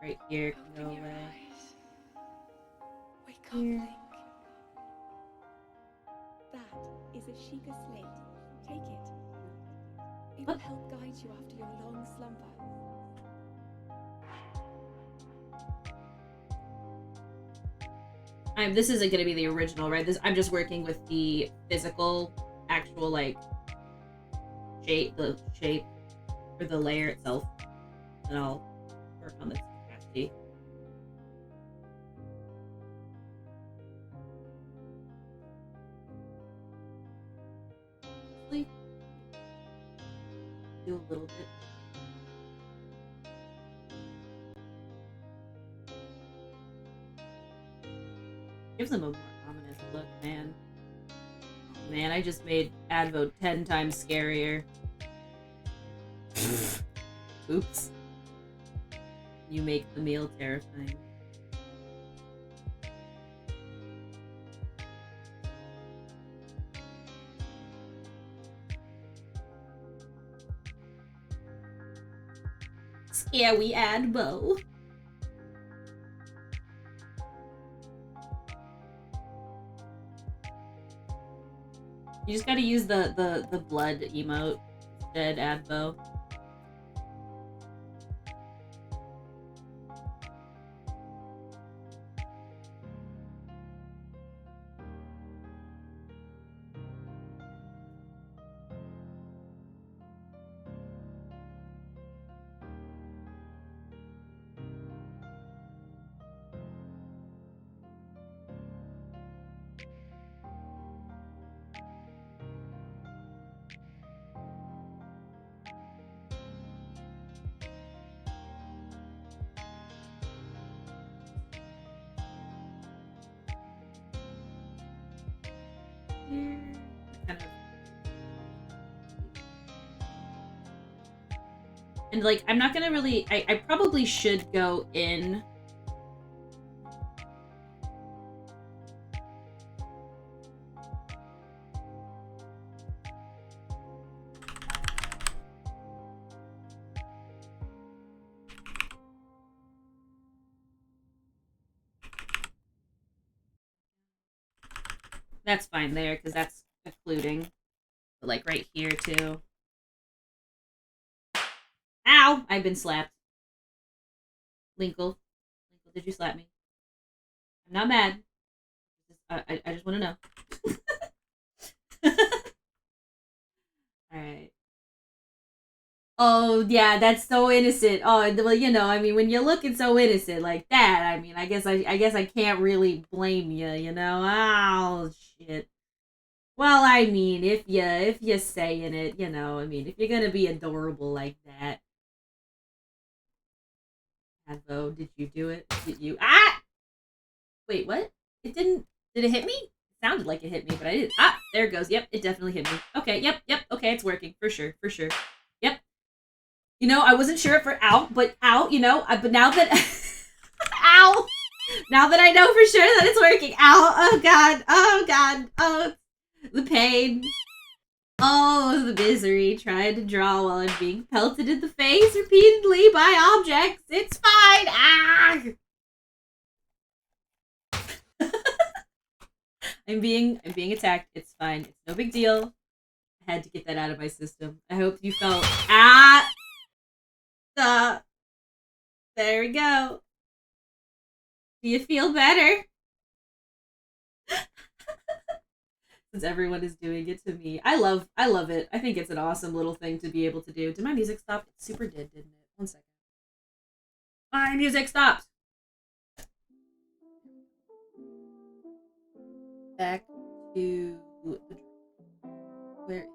Right here can go away. Wake up, Link. That is a Sheikah slate. Take it. It will help guide you after your long slumber. This isn't gonna be the original, right? I'm just working with the physical, actual like the shape. For the layer itself, and I'll work on this capacity. Do a little bit. Gives them a more ominous look, man. Oh, man, I just made Advo 10 times scarier. Oops. You make the meal terrifying. Scary Adbo. You just gotta use the blood emote instead, Adbo. And like, I'm not gonna really, I probably should go in. That's fine there, because that's occluding. But like right here too. Ow! I've been slapped. Linkle, did you slap me? I'm not mad. I just want to know. Alright. Oh, yeah, that's so innocent. Oh, well, you know, I mean, when you're looking so innocent like that, I mean, I guess I can't really blame you, you know? Oh, shit. Well, I mean, if you're saying it, you know, I mean, if you're gonna be adorable like that. Advo, did you do it? Did you? Ah! Wait, what? It didn't. Did it hit me? It sounded like it hit me, but I didn't. Ah! There it goes. Yep, it definitely hit me. Okay, yep. Okay, it's working. For sure. Yep. You know, I wasn't sure for out, but out, you know, but now that. Ow! Now that I know for sure that it's working. Ow! Oh, God. Oh, the pain. Oh, the misery. Trying to draw while I'm being pelted in the face repeatedly by objects. It's fine. Ah! I'm being attacked. It's fine. It's no big deal. I had to get that out of my system. I hope you felt there we go. Do you feel better? Since everyone is doing it to me. I love it. I think it's an awesome little thing to be able to do. Did my music stop? It super did, didn't it? 1 second. My music stopped. Back to the where is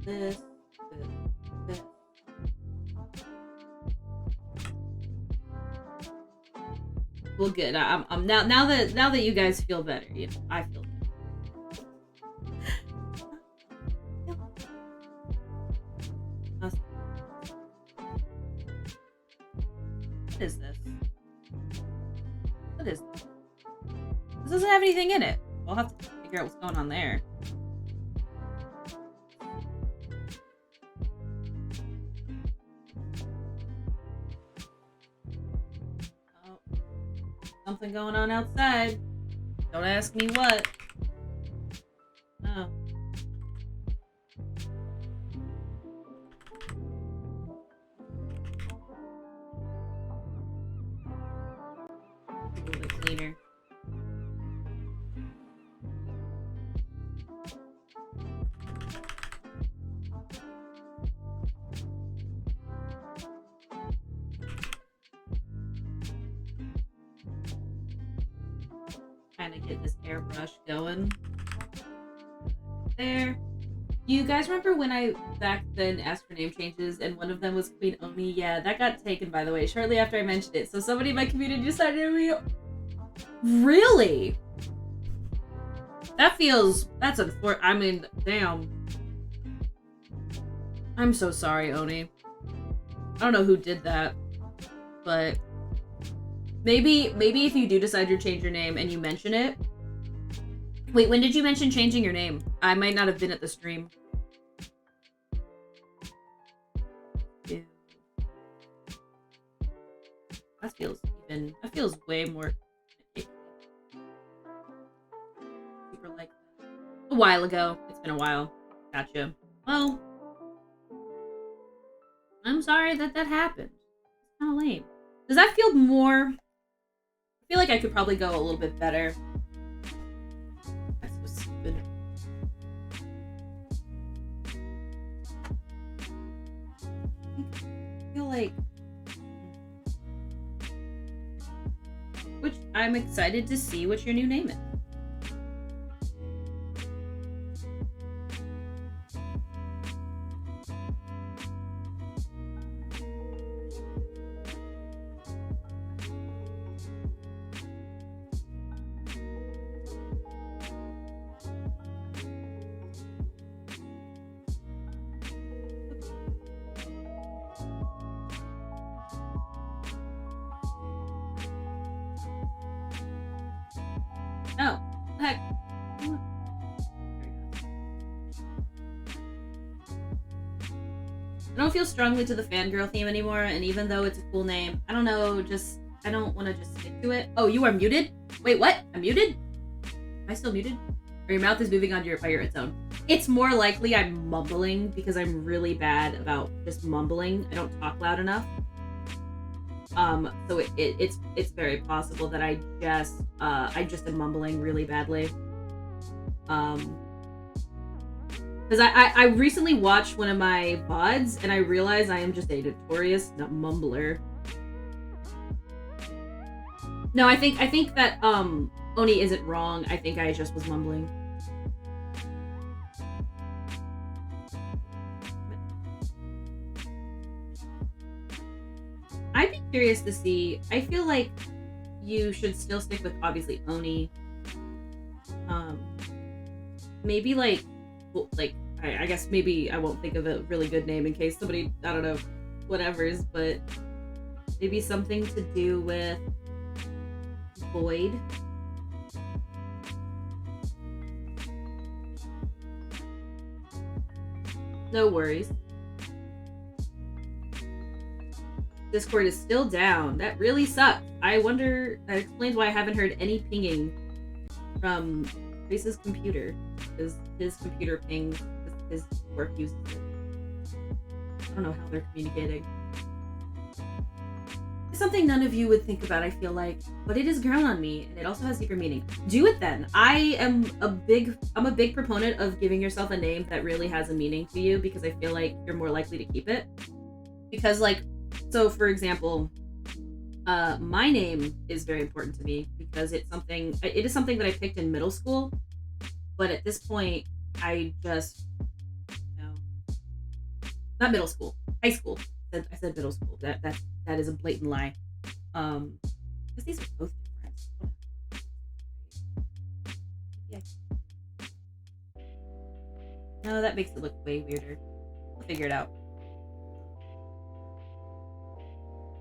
this. Well, good. I'm now that you guys feel better, you know, I feel better. What is this? What is this? This doesn't have anything in it. We'll have to figure out what's going on there. Oh, something going on outside. Don't ask me what. Oh. A little bit cleaner. Trying to get this airbrush going. There. You guys remember when I back then asked for name changes and one of them was Queen Oni? Yeah, that got taken, by the way, shortly after I mentioned it. So somebody in my community decided to be... Really? That's unfortunate. I mean, damn. I'm so sorry, Oni. I don't know who did that, but maybe if you do decide to change your name and you mention it. Wait, when did you mention changing your name? I might not have been at the stream. Ew. That feels way more super like a while ago. It's been a while. Gotcha. Well, I'm sorry that happened. It's kind of lame. Does that feel more? I feel like I could probably go a little bit better. That's so stupid. I feel like, which I'm excited to see what your new name is. Oh, heck. I don't feel strongly to the fangirl theme anymore, and even though it's a cool name, I don't know, I don't want to just stick to it. Oh, you are muted? Wait, what? I'm muted? Am I still muted? Or your mouth is moving on by its own? It's more likely I'm mumbling because I'm really bad about just mumbling. I don't talk loud enough. So it's very possible that I just am mumbling really badly. Because I recently watched one of my VODs and I realized I am just a notorious mumbler. No, I think that Oni isn't wrong. I think I just was mumbling. I'd be curious to see. I feel like you should still stick with obviously Oni. Maybe like I guess maybe I won't think of a really good name in case somebody, I don't know, whatever's, but maybe something to do with Void. No worries. Discord is still down. That really sucks. I wonder, that explains why I haven't heard any pinging from Grace's computer. Because his computer pings, his work uses it. I don't know how they're communicating. It's something none of you would think about, I feel like. But it has grown on me, and it also has deeper meaning. Do it then. I'm a big proponent of giving yourself a name that really has a meaning to you, because I feel like you're more likely to keep it. Because like, so for example, my name is very important to me because it is something that I picked in middle school, but at this point I just, not middle school, high school. I said middle school. That is a blatant lie. Because these are both different. Yeah. No, that makes it look way weirder. I'll figure it out.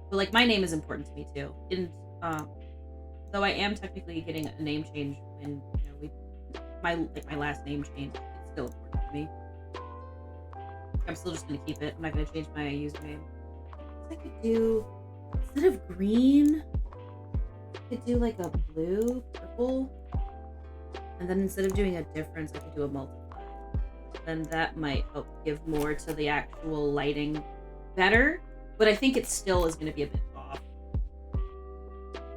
But like, my name is important to me too. And though I am technically getting a name change when my last name changed, it's still important to me. I'm still just gonna keep it. I'm not gonna change my username. I could do, instead of green, I could do like a blue, purple, and then instead of doing a difference, I could do a multiply. Then that might help give more to the actual lighting better. But I think it still is going to be a bit off.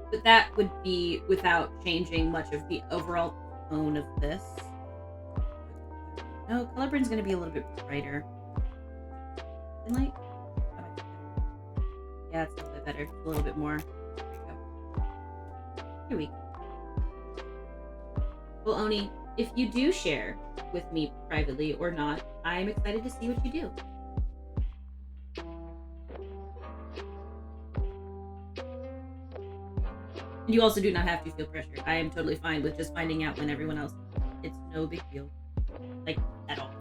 But that would be without changing much of the overall tone of this. No, Colorbrain's going to be a little bit brighter. And light? Yeah, it's a little bit better. A little bit more. There we go. Here we go. Well, Oni, if you do share with me privately or not, I'm excited to see what you do. You also do not have to feel pressured. I am totally fine with just finding out when everyone else knows. It's no big deal. Like, at all.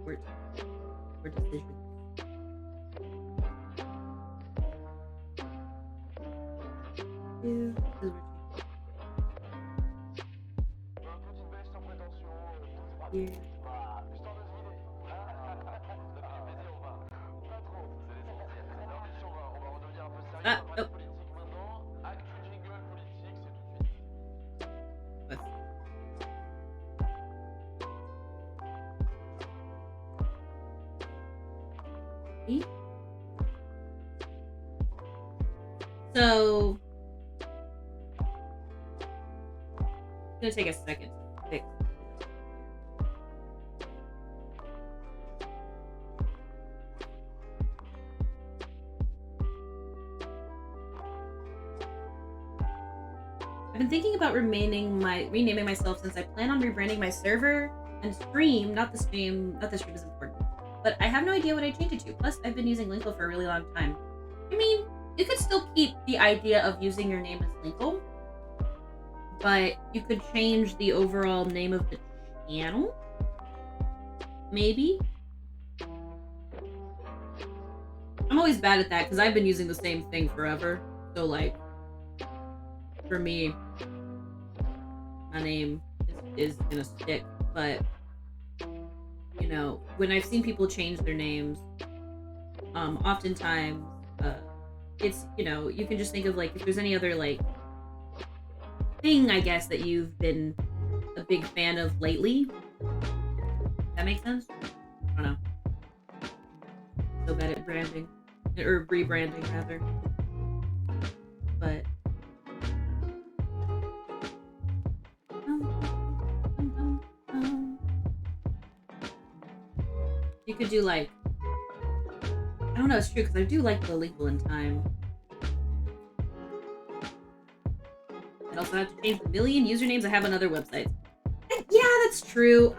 Or decisions. here. Oh. So, it's gonna take a second to fix. I've been thinking about renaming myself since I plan on rebranding my server and stream. Not the stream is important, but I have no idea what I change it to. Plus, I've been using Linkle for a really long time. I mean, you could still keep the idea of using your name as Linkle, but you could change the overall name of the channel. Maybe. I'm always bad at that because I've been using the same thing forever. So like, for me, my name is gonna stick. But you know, when I've seen people change their names, oftentimes it's, you know, you can just think of like if there's any other like thing, I guess, that you've been a big fan of lately. That makes sense? I don't know. So bad at branding. Or rebranding, rather. But... you could do like... I don't know, it's true, because I do like the Linkle in time. I also have to change the million usernames I have on other websites. Yeah, that's true.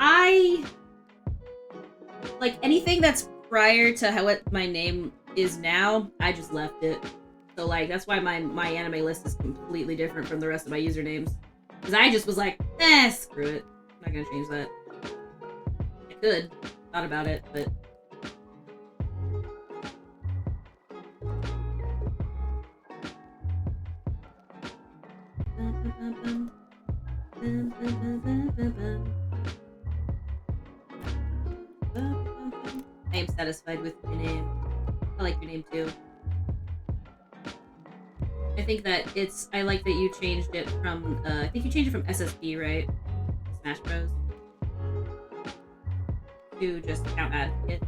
Like, anything that's prior to what my name is now, I just left it. So, like, that's why my anime list is completely different from the rest of my usernames. Because I just was like, screw it. I'm not gonna change that. I could. Thought about it, but... I am satisfied with your name. I like your name too. I think that I like that you changed it from, I think you changed it from SSB, right? Smash Bros. To just Account Advocate.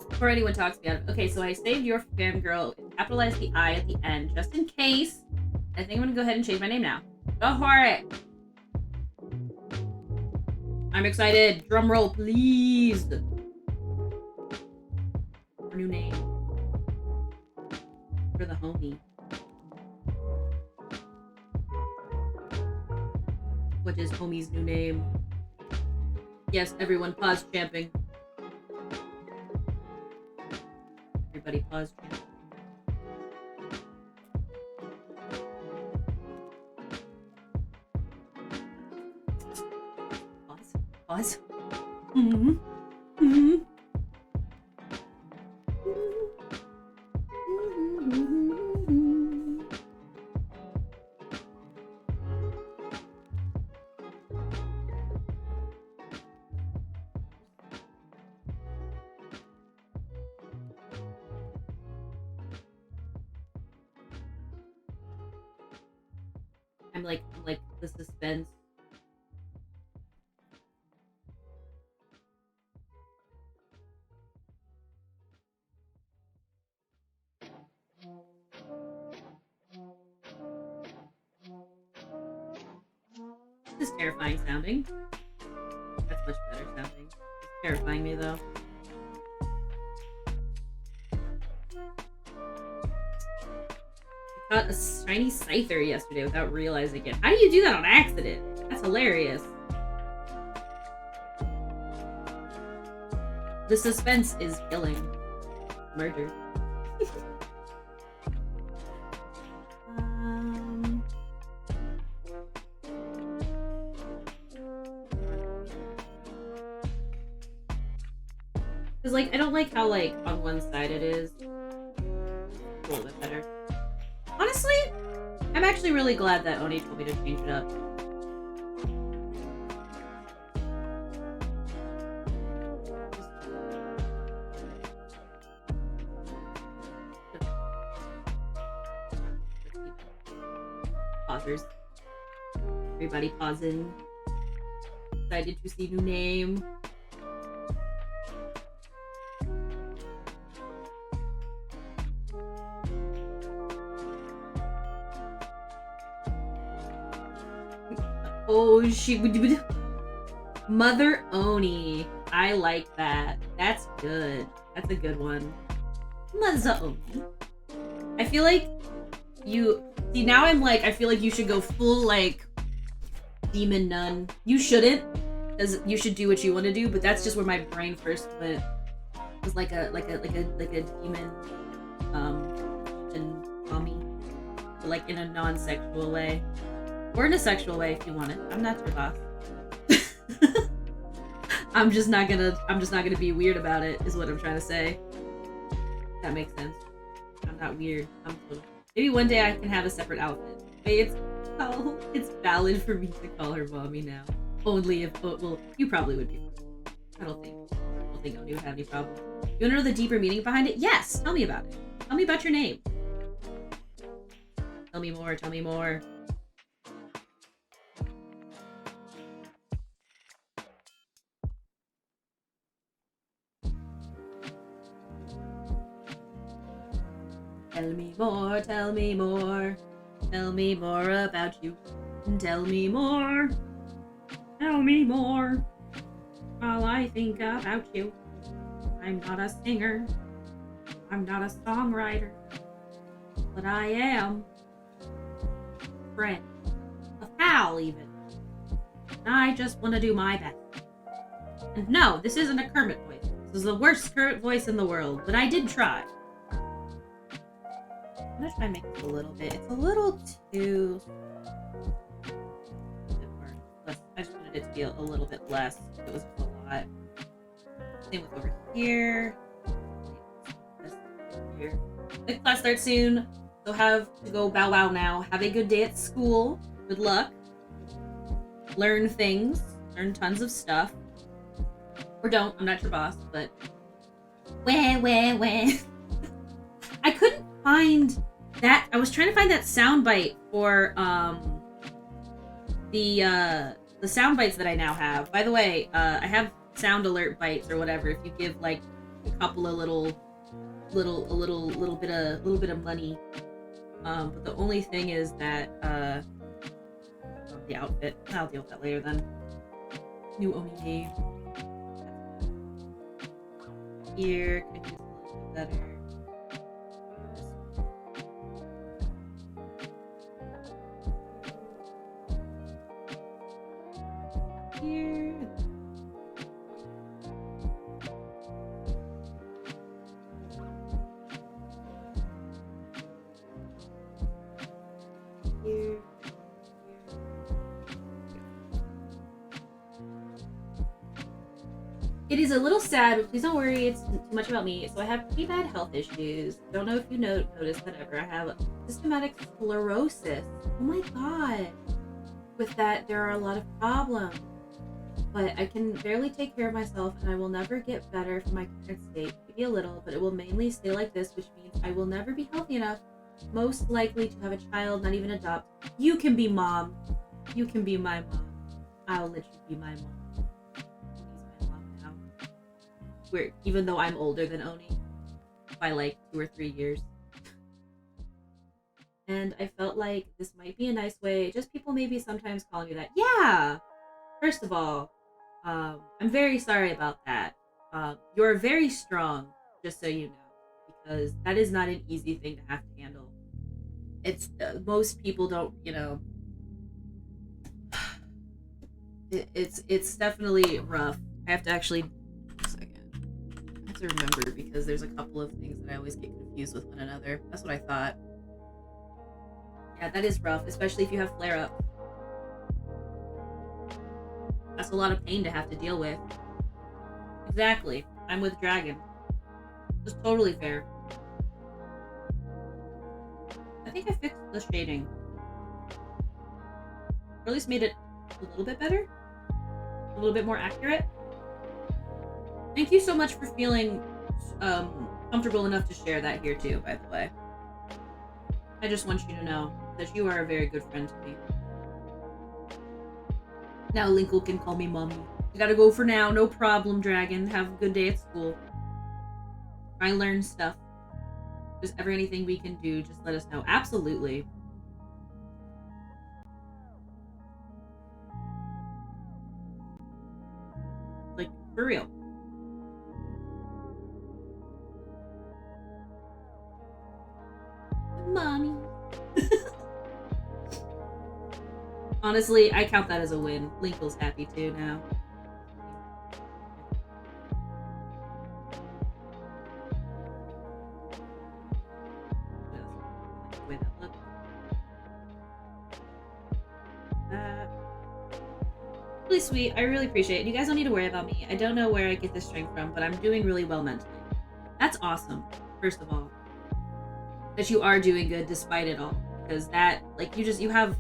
Before anyone talks me out of it. Okay, so I saved your fangirl, capitalized the I at the end, just in case. I think I'm gonna go ahead and change my name now. Go for it! I'm excited. Drum roll, please. Our new name. For the homie. What is homie's new name? Yes, everyone pause champing. Everybody pause champing. Pause. Mm-hmm. Mm-hmm. I'm like the suspense. This is terrifying sounding. That's much better sounding. It's terrifying me though. I caught a shiny Scyther yesterday without realizing it. How do you do that on accident? That's hilarious. The suspense is killing. Murder. Because, like, I don't like how, like, on one side it is. A little bit better. Honestly, I'm actually really glad that Oni told me to change it up. Pausers. Everybody pausing. Excited to see new name. Oh, she would. Mother Oni. I like that. That's good. That's a good one. Mother Oni. I feel like you. See, now I'm like, I feel like you should go full, like, demon nun. You shouldn't, because you should do what you want to do, but that's just where my brain first went. It was like a demon, and mommy. But, like, in a non-sexual way. Or in a sexual way if you want it. I'm not your boss. I'm just not gonna be weird about it, is what I'm trying to say. That makes sense. I'm not weird. Maybe one day I can have a separate outfit. It's valid for me to call her mommy now. Only if, well, you probably would be. I don't think Oni would have any problem. You wanna know the deeper meaning behind it? Yes! Tell me about it. Tell me about your name. Tell me more, tell me more. Tell me more, tell me more. Tell me more about you. Tell me more. Tell me more. While I think about you. I'm not a singer. I'm not a songwriter. But I am a friend. A pal, even. And I just want to do my best. And no, this isn't a Kermit voice. This is the worst Kermit voice in the world. But I did try. I'm gonna try and make it a little bit. It's a little too... I just wanted it to be a little bit less. It was a lot. Same with over here. Here. The class starts soon, so have to go bow wow now. Have a good day at school. Good luck. Learn things. Learn tons of stuff. Or don't. I'm not your boss, but... Wah. I couldn't find that. I was trying to find that soundbite for the sound bites that I now have. By the way, I have sound alert bites or whatever if you give like a couple of little bit of money. But the only thing is that the outfit. I'll deal with that later then. New Oni name. Here could use a little bit better. Here. Here. It is a little sad, but please don't worry, it's too much about me. So I have pretty bad health issues. Don't know if you noticed, whatever. I have systematic sclerosis. Oh my god. With that, there are a lot of problems. But I can barely take care of myself, and I will never get better from my current state. Maybe a little, but it will mainly stay like this, which means I will never be healthy enough, most likely to have a child, not even adopt. You can be mom. You can be my mom. I'll let you be my mom. Oni's my mom now. Even though I'm older than Oni by like 2 or 3 years. And I felt like this might be a nice way, just people maybe sometimes calling me that. Yeah! First of all, I'm very sorry about that. You're very strong, just so you know, because that is not an easy thing to have to handle. It's, most people don't, you know, it's definitely rough. I have to actually, a second, I have to remember because there's a couple of things that I always get confused with one another. That's what I thought. Yeah, that is rough, especially if you have flare-up. That's a lot of pain to have to deal with. Exactly. I'm with Dragon. It's totally fair. I think I fixed the shading. Or at least made it a little bit better. A little bit more accurate. Thank you so much for feeling comfortable enough to share that here too, by the way. I just want you to know that you are a very good friend to me. Now Linkle can call me mommy. I gotta go for now. No problem, Dragon. Have a good day at school. Try and learn stuff. If there's ever anything we can do, just let us know. Absolutely. Like, for real. Mommy. Honestly, I count that as a win. Linkle's happy too now. Really sweet. I really appreciate it. You guys don't need to worry about me. I don't know where I get this strength from, but I'm doing really well mentally. That's awesome, first of all. That you are doing good despite it all. Because that, like, you have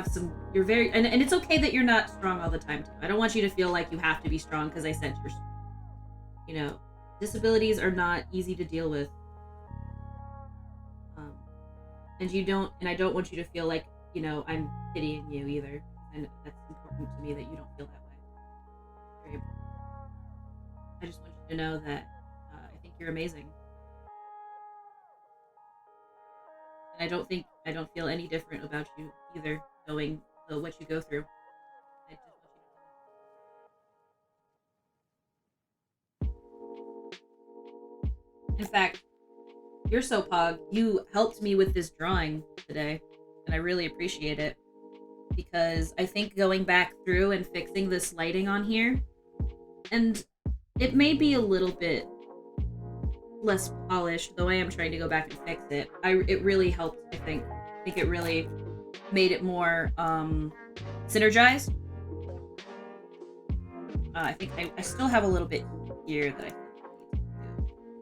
some, you're very, and it's okay that you're not strong all the time too. I don't want you to feel like you have to be strong because I sense you're strong. You know, disabilities are not easy to deal with. And I don't want you to feel like, you know, I'm pitying you either. And that's important to me that you don't feel that way. Very important. I just want you to know that I think you're amazing. And I don't feel any different about you either, knowing what you go through. I just want you to know. In fact, you're so pog. You helped me with this drawing today, and I really appreciate it. Because I think going back through and fixing this lighting on here, and it may be a little bit less polished, though I am trying to go back and fix it. It really helped, I think. I think it really made it more synergized. I think I still have a little bit here that I think I need to do.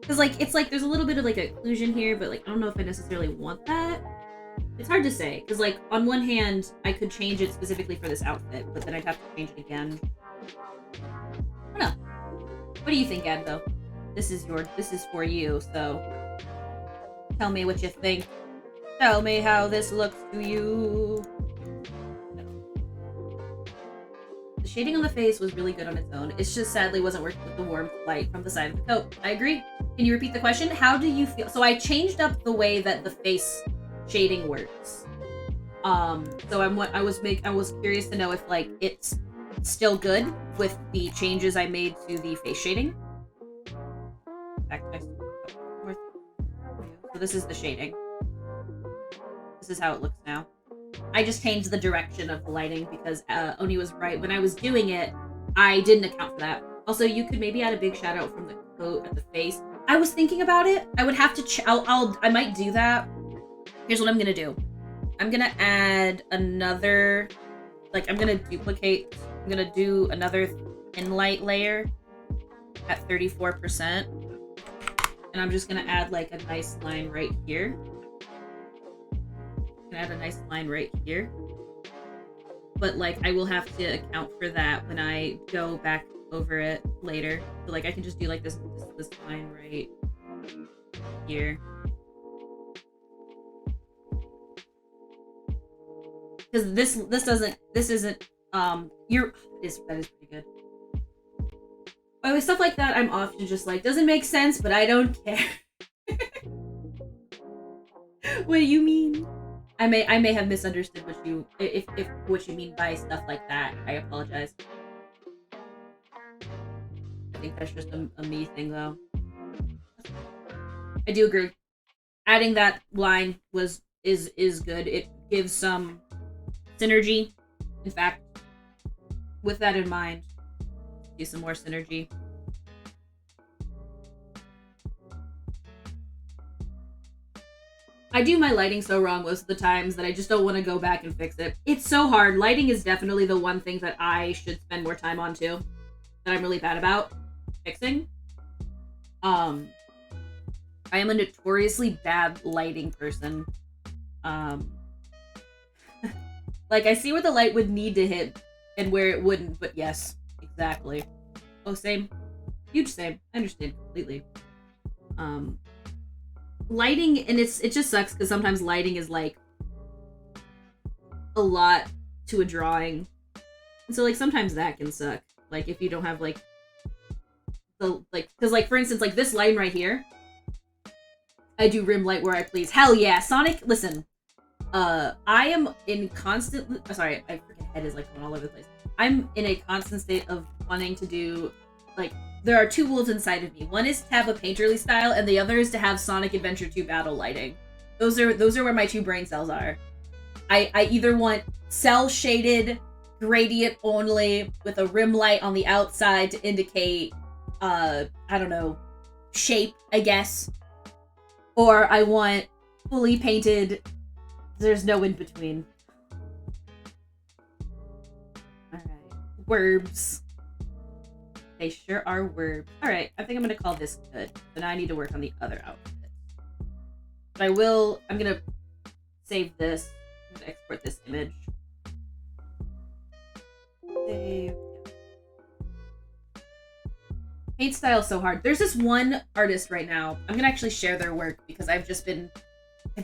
Because, like, it's like there's a little bit of, like, occlusion here, but, like, I don't know if I necessarily want that. It's hard to say, because, like, on one hand, I could change it specifically for this outfit, but then I'd have to change it again. I don't know. What do you think, Ed, though? This is for you, so tell me what you think. Tell me how this looks to you. The shading on the face was really good on its own. It just sadly wasn't working with the warm light from the side of the coat. I agree. Can you repeat the question? How do you feel? So I changed up the way that the face shading works. So I was curious to know if, like, it's still good with the changes I made to the face shading. In fact, so this is the shading. This is how it looks now. I just changed the direction of the lighting because Oni was right. When I was doing it, I didn't account for that. Also, you could maybe add a big shadow from the coat at the face. I was thinking about it. I would have to. I might do that. Here's what I'm gonna do. I'm gonna add another. Like, I'm gonna duplicate. I'm gonna do another thin light layer at 34%, and I'm just gonna add like a nice line right here. Add a nice line right here, but like I will have to account for that when I go back over it later. So like I can just do like this line right here, because this isn't that is pretty good. By the way, stuff like that I'm often just like, doesn't make sense, but I don't care. What do you mean? I may have misunderstood what you if what you mean by stuff like that. I apologize. I think that's just a me thing, though. I do agree. Adding that line is good. It gives some synergy. In fact, with that in mind, do some more synergy. I do my lighting so wrong most of the times that I just don't want to go back and fix it. It's so hard. Lighting is definitely the one thing that I should spend more time on too. That I'm really bad about fixing. I am a notoriously bad lighting person. Like, I see where the light would need to hit and where it wouldn't, but yes, exactly. Oh, same. Huge same. I understand completely. Lighting, and it just sucks because sometimes lighting is, like, a lot to a drawing. And so, like, sometimes that can suck. Like, if you don't have, like, because, like, for instance, like, this line right here, I do rim light where I please. Hell yeah, Sonic, listen. I am in constant... Sorry, my freaking head is, like, going all over the place. I'm in a constant state of wanting to do, like... There are two wolves inside of me. One is to have a painterly style, and the other is to have Sonic Adventure 2 battle lighting. Those are where my two brain cells are. I either want cell-shaded, gradient only, with a rim light on the outside to indicate, I don't know, shape, I guess. Or I want fully painted... There's no in between. Alright. Werbs. They sure are werbs. Alright, I think I'm gonna call this good. So now I need to work on the other outfit. But I'm gonna save this. I'm gonna export this image. Save. Paint style is so hard. There's this one artist right now. I'm gonna actually share their work because I've been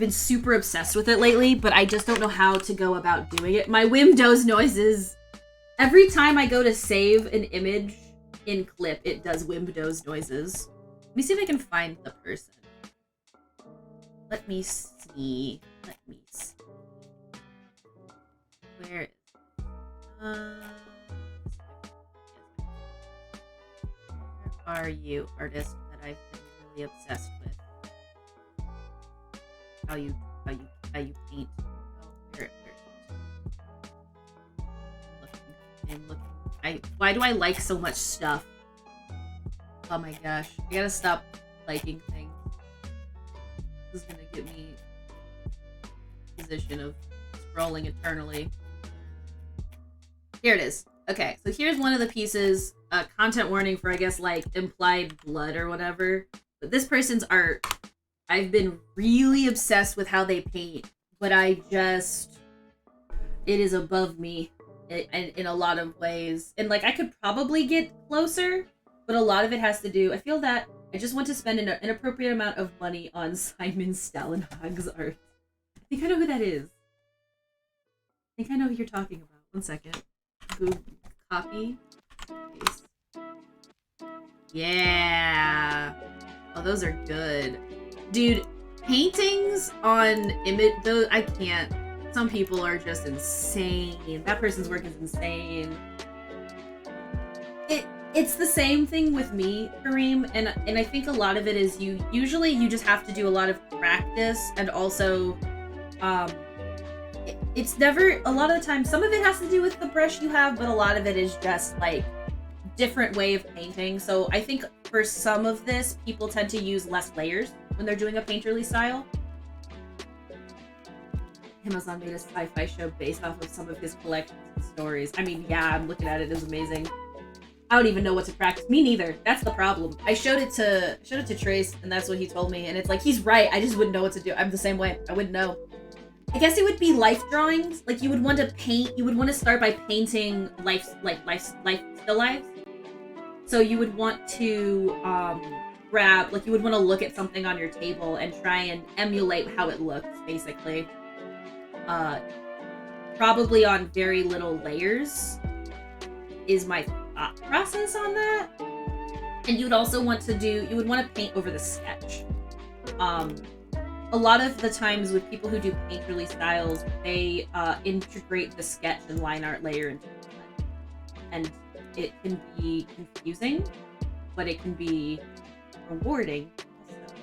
super obsessed with it lately, but I just don't know how to go about doing it. My Windows noises. Every time I go to save an image in clip, it does Windows noises. Let me see if I can find the person. Let me see. Where is where are you, artist that I've been really obsessed with? How you paint. Oh, where looking. Why do I like so much stuff? Oh my gosh. I gotta stop liking things. This is gonna get me in a position of scrolling eternally. Here it is. Okay, so here's one of the pieces. Content warning for, I guess, like, implied blood or whatever. But this person's art, I've been really obsessed with how they paint, but it is above me in a lot of ways. And, like, I could probably get closer, but a lot of it has to do, I feel that I just want to spend an inappropriate amount of money on Simon Stallenhag's art. I think I know who that is. I think I know who you're talking about. One second. Google, copy, paste. Yeah. Oh, those are good. Dude, paintings on image, those, I can't. Some people are just insane. That person's work is insane. It's the same thing with me, Kareem, and I think a lot of it is you just have to do a lot of practice, and also it's never, a lot of the time, some of it has to do with the brush you have, but a lot of it is just like different way of painting. So I think for some of this, people tend to use less layers when they're doing a painterly style. Amazon made a sci-fi show based off of some of his collections and stories. I mean, yeah, I'm looking at it. It's amazing. I don't even know what to practice. Me neither. That's the problem. I showed it to Trace, and that's what he told me. And it's like, he's right. I just wouldn't know what to do. I'm the same way. I wouldn't know. I guess it would be life drawings. Like, you would want to paint. You would want to start by painting life still lives. So you would want to grab, like, you would want to look at something on your table and try and emulate how it looks, basically. Probably on very little layers is my thought process on that. And you would also want to paint over the sketch. A lot of the times with people who do painterly styles, they integrate the sketch and line art layer into it. And it can be confusing, but it can be rewarding. Also.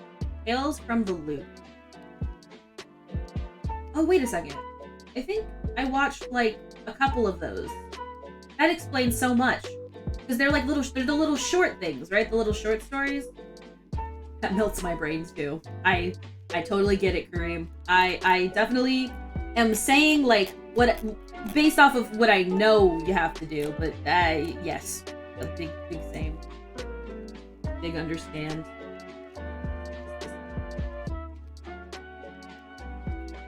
Tales from the Loop. Oh, wait a second. I think I watched, like, a couple of those. That explains so much. Because they're like they're the little short things, right? The little short stories. That melts my brains too. I totally get it, Kareem. I definitely am saying, like, what, based off of what I know you have to do, but yes. A big same. Big understand.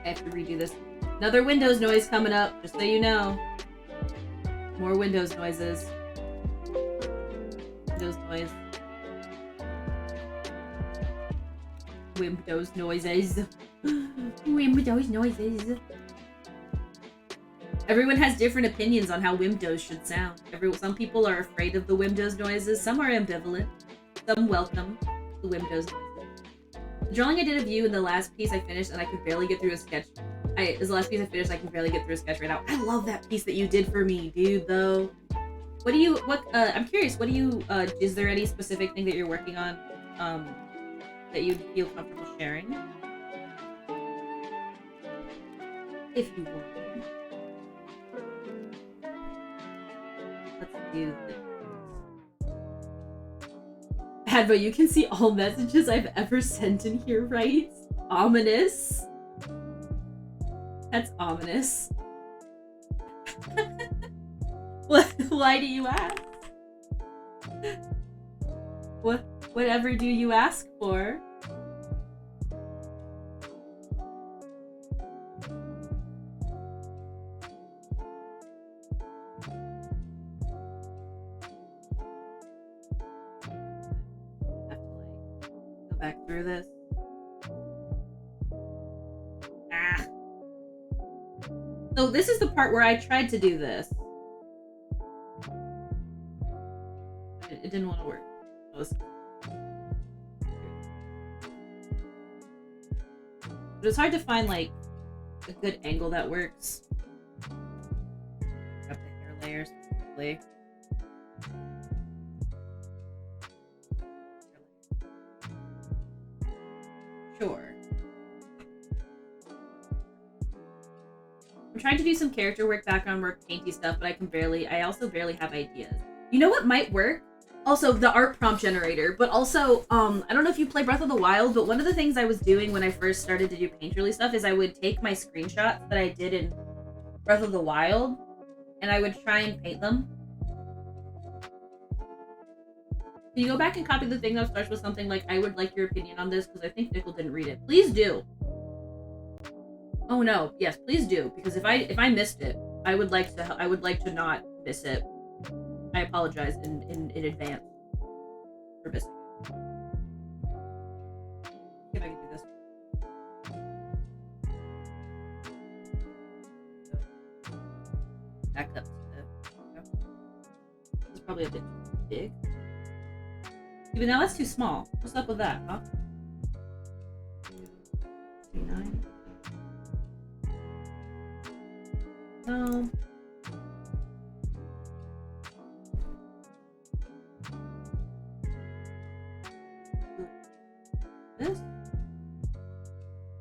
I have to redo this. Another Windows noise coming up, just so you know. More Windows noises. Windows noise. Windows noises. Windows noises. Everyone has different opinions on how Windows should sound. Some people are afraid of the Windows noises. Some are ambivalent. Some welcome the Windows noises. The drawing I did of you in the last piece I finished, and I could barely get through a sketch. Is the last piece I finished, I can barely get through a sketch right now. I love that piece that you did for me, dude, though. I'm curious, is there any specific thing that you're working on, that you'd feel comfortable sharing? If you want. Let's do this. Advo, you can see all messages I've ever sent in here, right? Ominous. That's ominous. Why do you ask? Whatever do you ask for? Back through this. So this is the part where I tried to do this. It didn't want to work. But it's hard to find like a good angle that works. Got the hair layers. Specifically. Sure. I'm trying to do some character work, background work, painty stuff, but I also barely have ideas. You know what might work? Also, the art prompt generator, but also, I don't know if you play Breath of the Wild, but one of the things I was doing when I first started to do Painterly stuff is I would take my screenshots that I did in Breath of the Wild, and I would try and paint them. Can you go back and copy the thing that starts with something like, I would like your opinion on this, because I think Nickel didn't read it. Please do. Oh no, yes, please do, because if I missed it, I would like to not miss it. I apologize in advance for missing it. See if I can do this. Back up to the... This is probably a bit too big. Even now that's too small. What's up with that, huh? 9. No. This?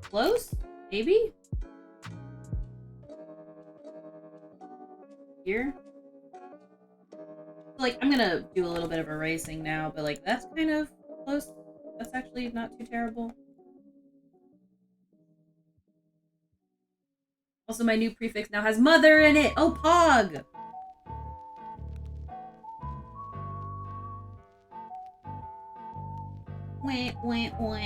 Close? Maybe? Here? Like, I'm gonna do a little bit of erasing now, but like, that's kind of close. That's actually not too terrible. Also, my new prefix now has mother in it! Oh, Pog! Wah, wah, wah.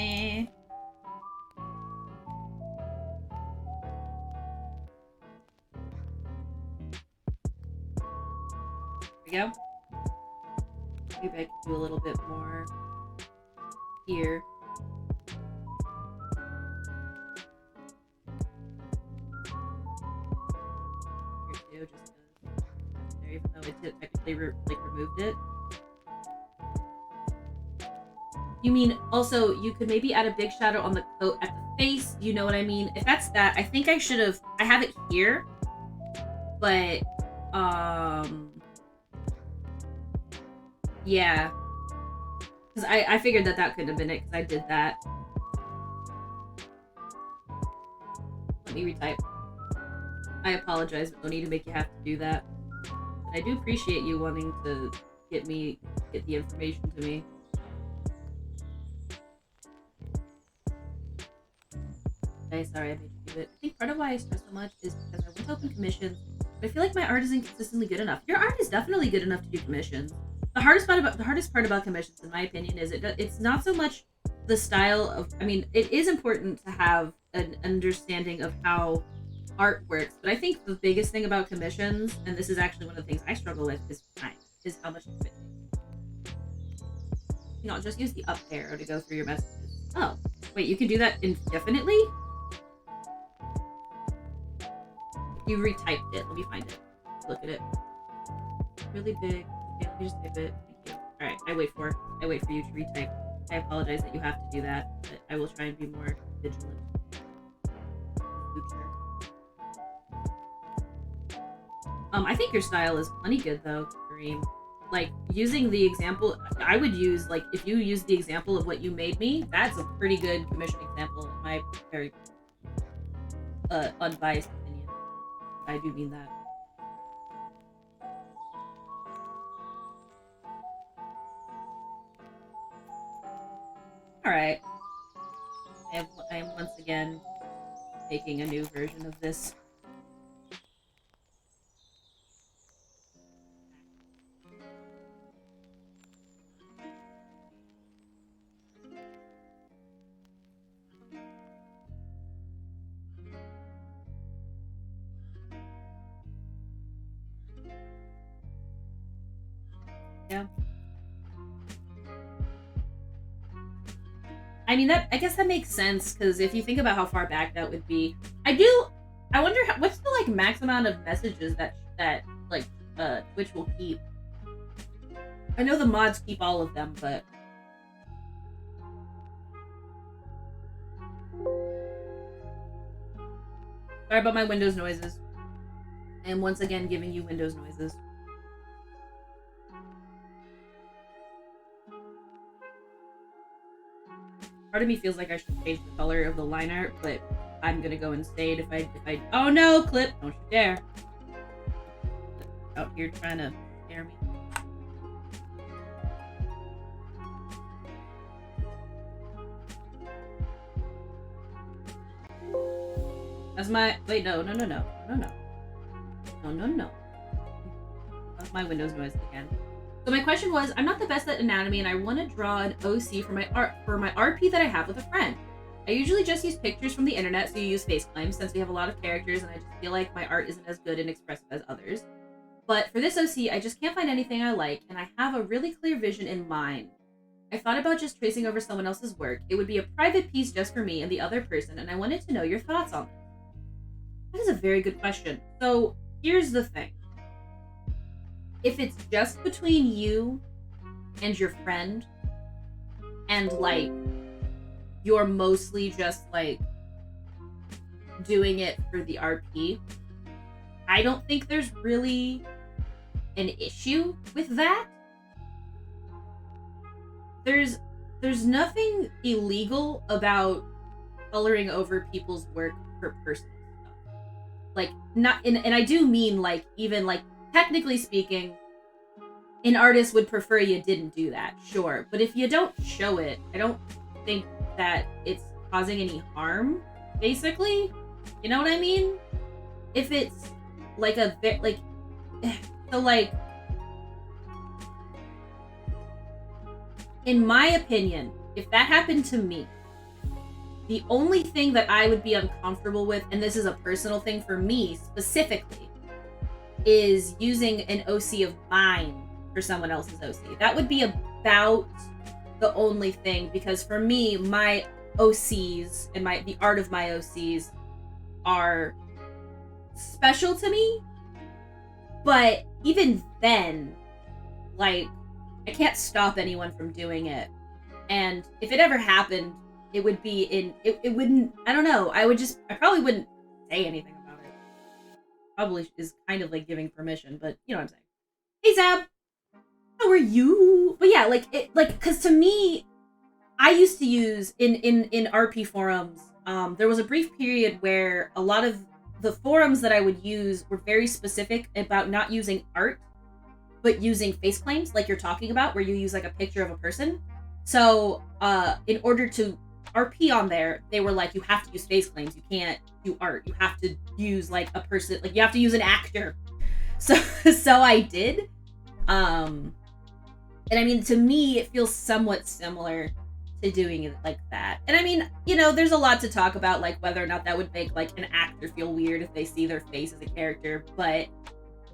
There we go. Maybe I can do a little bit more here. Here too, just there, even though it technically removed it. You mean also you could maybe add a big shadow on the coat at the face? You know what I mean? If that's that, I think I should have. I have it here, but yeah, because I figured that could have been it because I did that. Let me retype. I apologize, but no need to make you have to do that. But I do appreciate you wanting to get the information to me. Okay, sorry I made you do it. I think part of why I stress so much is because I want to open commissions, but I feel like my art isn't consistently good enough. Your art is definitely good enough to do commissions. The hardest part about commissions, in my opinion, is it's not so much the style of, I mean, it is important to have an understanding of how art works, but I think the biggest thing about commissions, and this is actually one of the things I struggle with, is time, is how much time it takes. You know, I'll just use the up arrow to go through your messages. Oh, wait, you can do that indefinitely? You retyped it. Let me find it. Look at it. Really big. Yeah, let me just type it. Thank you. Alright, I wait for you to retype. I apologize that you have to do that, but I will try and be more vigilant in the future. I think your style is plenty good though, Kareem. Like, using the example, I would use, like, if you use the example of what you made me, that's a pretty good commission example in my very unbiased opinion. I do mean that. Alright. I am once again making a new version of this. Yeah. I mean, I guess that makes sense, because if you think about how far back that would be, I wonder what's the, like, max amount of messages that Twitch will keep. I know the mods keep all of them, but sorry about my Windows noises. I am once again giving you Windows noises. Part of me feels like I should change the color of the line art, but I'm gonna go insane if I oh no, Clip! Don't you dare. Out here trying to scare me. That's my wait, no. That's my Windows noise again. So my question was, I'm not the best at anatomy and I want to draw an OC for my RP that I have with a friend. I usually just use pictures from the internet, so you use face claims since we have a lot of characters and I just feel like my art isn't as good and expressive as others. But for this OC, I just can't find anything I like and I have a really clear vision in mind. I thought about just tracing over someone else's work. It would be a private piece just for me and the other person, and I wanted to know your thoughts on this. That is a very good question. So here's the thing. If it's just between you and your friend, and, like, you're mostly just, like, doing it for the RP, I don't think there's really an issue with that. There's nothing illegal about coloring over people's work for personal stuff. Like, not, and I do mean, like, even, like, technically speaking, an artist would prefer you didn't do that, sure. But if you don't show it, I don't think that it's causing any harm, basically. You know what I mean? If it's, like, so, like, in my opinion, if that happened to me, the only thing that I would be uncomfortable with, and this is a personal thing for me specifically, is using an OC of mine for someone else's OC. That would be about the only thing, because for me, my OCs and the art of my OCs are special to me. But even then, like, I can't stop anyone from doing it. And if it ever happened, it would be it wouldn't, I don't know, I probably wouldn't say anything about it. Probably is kind of like giving permission, but you know what I'm saying. Hey Zab! How are you? But yeah, cause to me, I used to use in RP forums, there was a brief period where a lot of the forums that I would use were very specific about not using art, but using face claims, like you're talking about, where you use like a picture of a person. So, in order to RP on there, they were like, you have to use face claims. You can't do art. You have to use like a person, like you have to use an actor. So I did. And I mean, to me, it feels somewhat similar to doing it like that. And I mean, you know, there's a lot to talk about, like whether or not that would make like an actor feel weird if they see their face as a character, but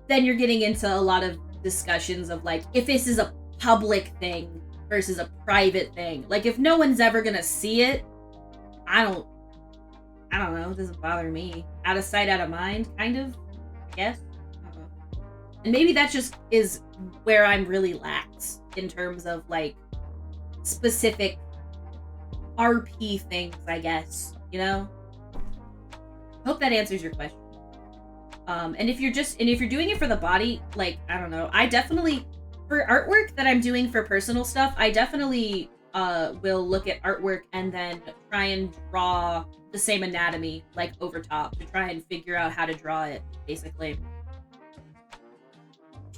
then you're getting into a lot of discussions of like, if this is a public thing versus a private thing. Like if no one's ever gonna see it, I don't know, it doesn't bother me. Out of sight, out of mind, kind of, I guess. I don't know. And maybe that just is where I'm really lax in terms of like specific RP things, I guess, you know? Hope that answers your question. And if you're doing it for the body, like, I don't know, I definitely, for artwork that I'm doing for personal stuff, I definitely will look at artwork and then try and draw the same anatomy, like, over top, to try and figure out how to draw it, basically.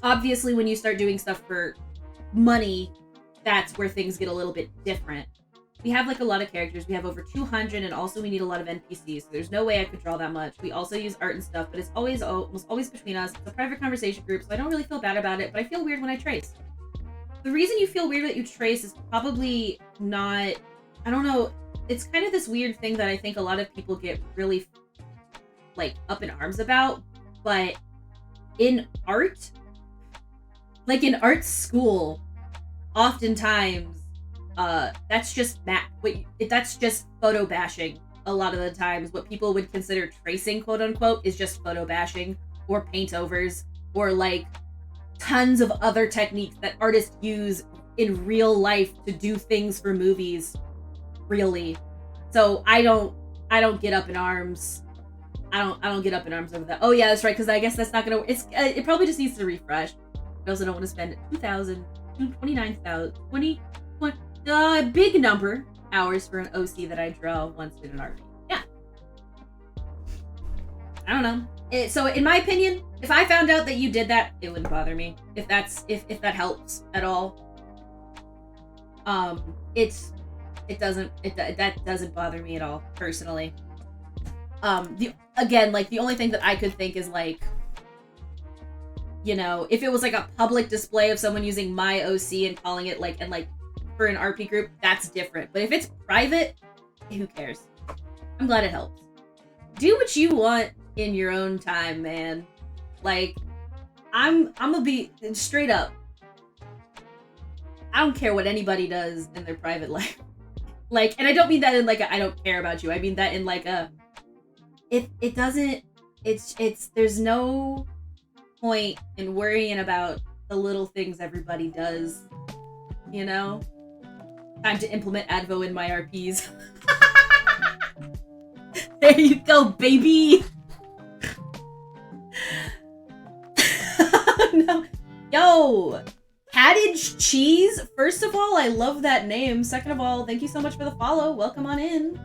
Obviously, when you start doing stuff for money, that's where things get a little bit different. We have like a lot of characters. We have over 200, and also we need a lot of NPCs. So there's no way I could draw that much. We also use art and stuff, but it's almost always between us. It's a private conversation group, so I don't really feel bad about it, but I feel weird when I trace. The reason you feel weird that you trace is probably not, I don't know, it's kind of this weird thing that I think a lot of people get really like up in arms about, but in art, like in art school, oftentimes that's just that's just photo bashing. A lot of the times, what people would consider tracing, quote unquote, is just photo bashing or paint overs or like tons of other techniques that artists use in real life to do things for movies. Really, so I don't get up in arms. I don't get up in arms over that. Oh yeah, that's right, because I guess that's not gonna. It probably just needs to refresh. I also don't want to spend 29,000, 20, big number hours for an OC that I draw once in an RP. Yeah. I don't know. So in my opinion, if I found out that you did that, it wouldn't bother me. If that helps at all. That doesn't bother me at all, personally. The only thing that I could think is like, you know, if it was like a public display of someone using my OC and calling it like, and like for an RP group, that's different. But if it's private, who cares? I'm glad it helps. Do what you want in your own time, man. Like, I'm gonna be straight up. I don't care what anybody does in their private life. Like, and I don't mean that in like a I don't care about you. I mean that in like a there's no point in worrying about the little things everybody does, you know? Time to implement Advo in my RPs. There you go, baby! No. Yo! Cottage Cheese? First of all, I love that name. Second of all, thank you so much for the follow. Welcome on in.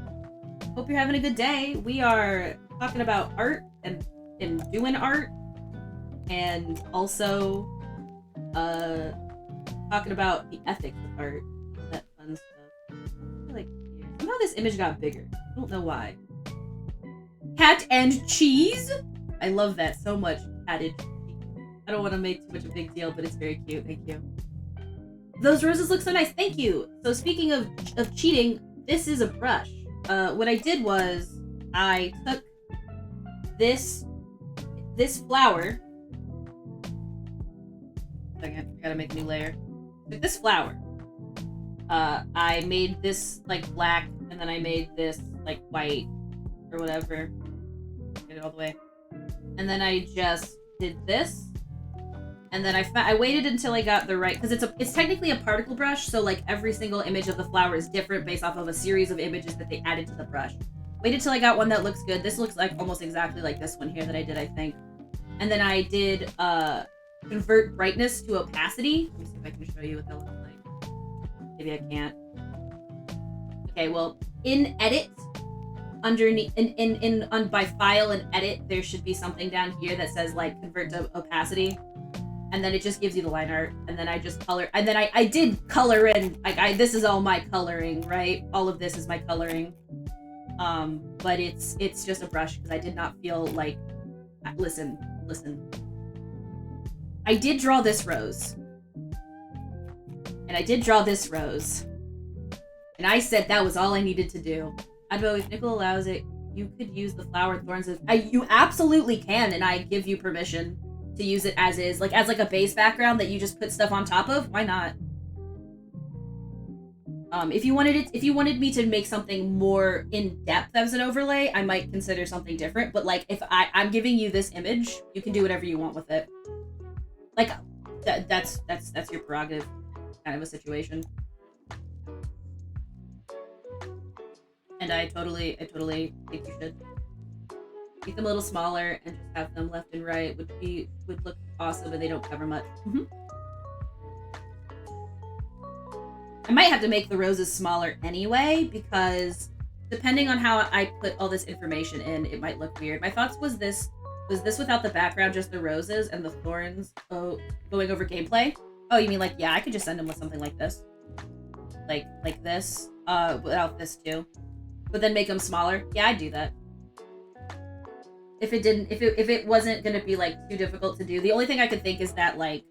Hope you're having a good day. We are talking about art and doing art. And also talking about the ethics of art. All that fun stuff. I feel like somehow this image got bigger. I don't know why. Cat and cheese? I love that so much. Cottage cheese. I don't want to make too much of a big deal, but it's very cute. Thank you. Those roses look so nice. Thank you. So speaking of cheating, this is a brush. What I did was I took this flower. I gotta make a new layer. Took this flower. I made this like black, and then I made this like white or whatever. Get it all the way. And then I just did this. And then I waited until I got the right, because it's technically a particle brush, so like every single image of the flower is different based off of a series of images that they added to the brush. Waited till I got one that looks good. This looks like almost exactly like this one here that I did, I think. And then I did convert brightness to opacity. Let me see if I can show you what that looks like. Maybe I can't. Okay, well, in edit, underneath, by file and edit, there should be something down here that says like convert to opacity. And then it just gives you the line art, and then I just color, and then I did color in, like this is all my coloring, right? All of this is my coloring. But it's just a brush, because I did not feel like, listen. I did draw this rose. And I did draw this rose. And I said that was all I needed to do. Adbo, if Nickel allows it, you could use the flower and thorns. You absolutely can, and I give you permission to use it as is, like as like a base background that you just put stuff on top of. Why not? If you wanted me to make something more in depth as an overlay, I might consider something different. But like, if I'm giving you this image, you can do whatever you want with it. Like, that's your prerogative, kind of a situation. And I totally think you should make them a little smaller and just have them left and right. Would look awesome, and they don't cover much. I might have to make the roses smaller anyway, because depending on how I put all this information in, it might look weird. My thoughts was this without the background, just the roses and the thorns going over gameplay? Oh, you mean like, yeah, I could just send them with something like this. Like this, without this too. But then make them smaller. Yeah, I'd do that. If it wasn't gonna be like too difficult to do. The only thing I could think is that like,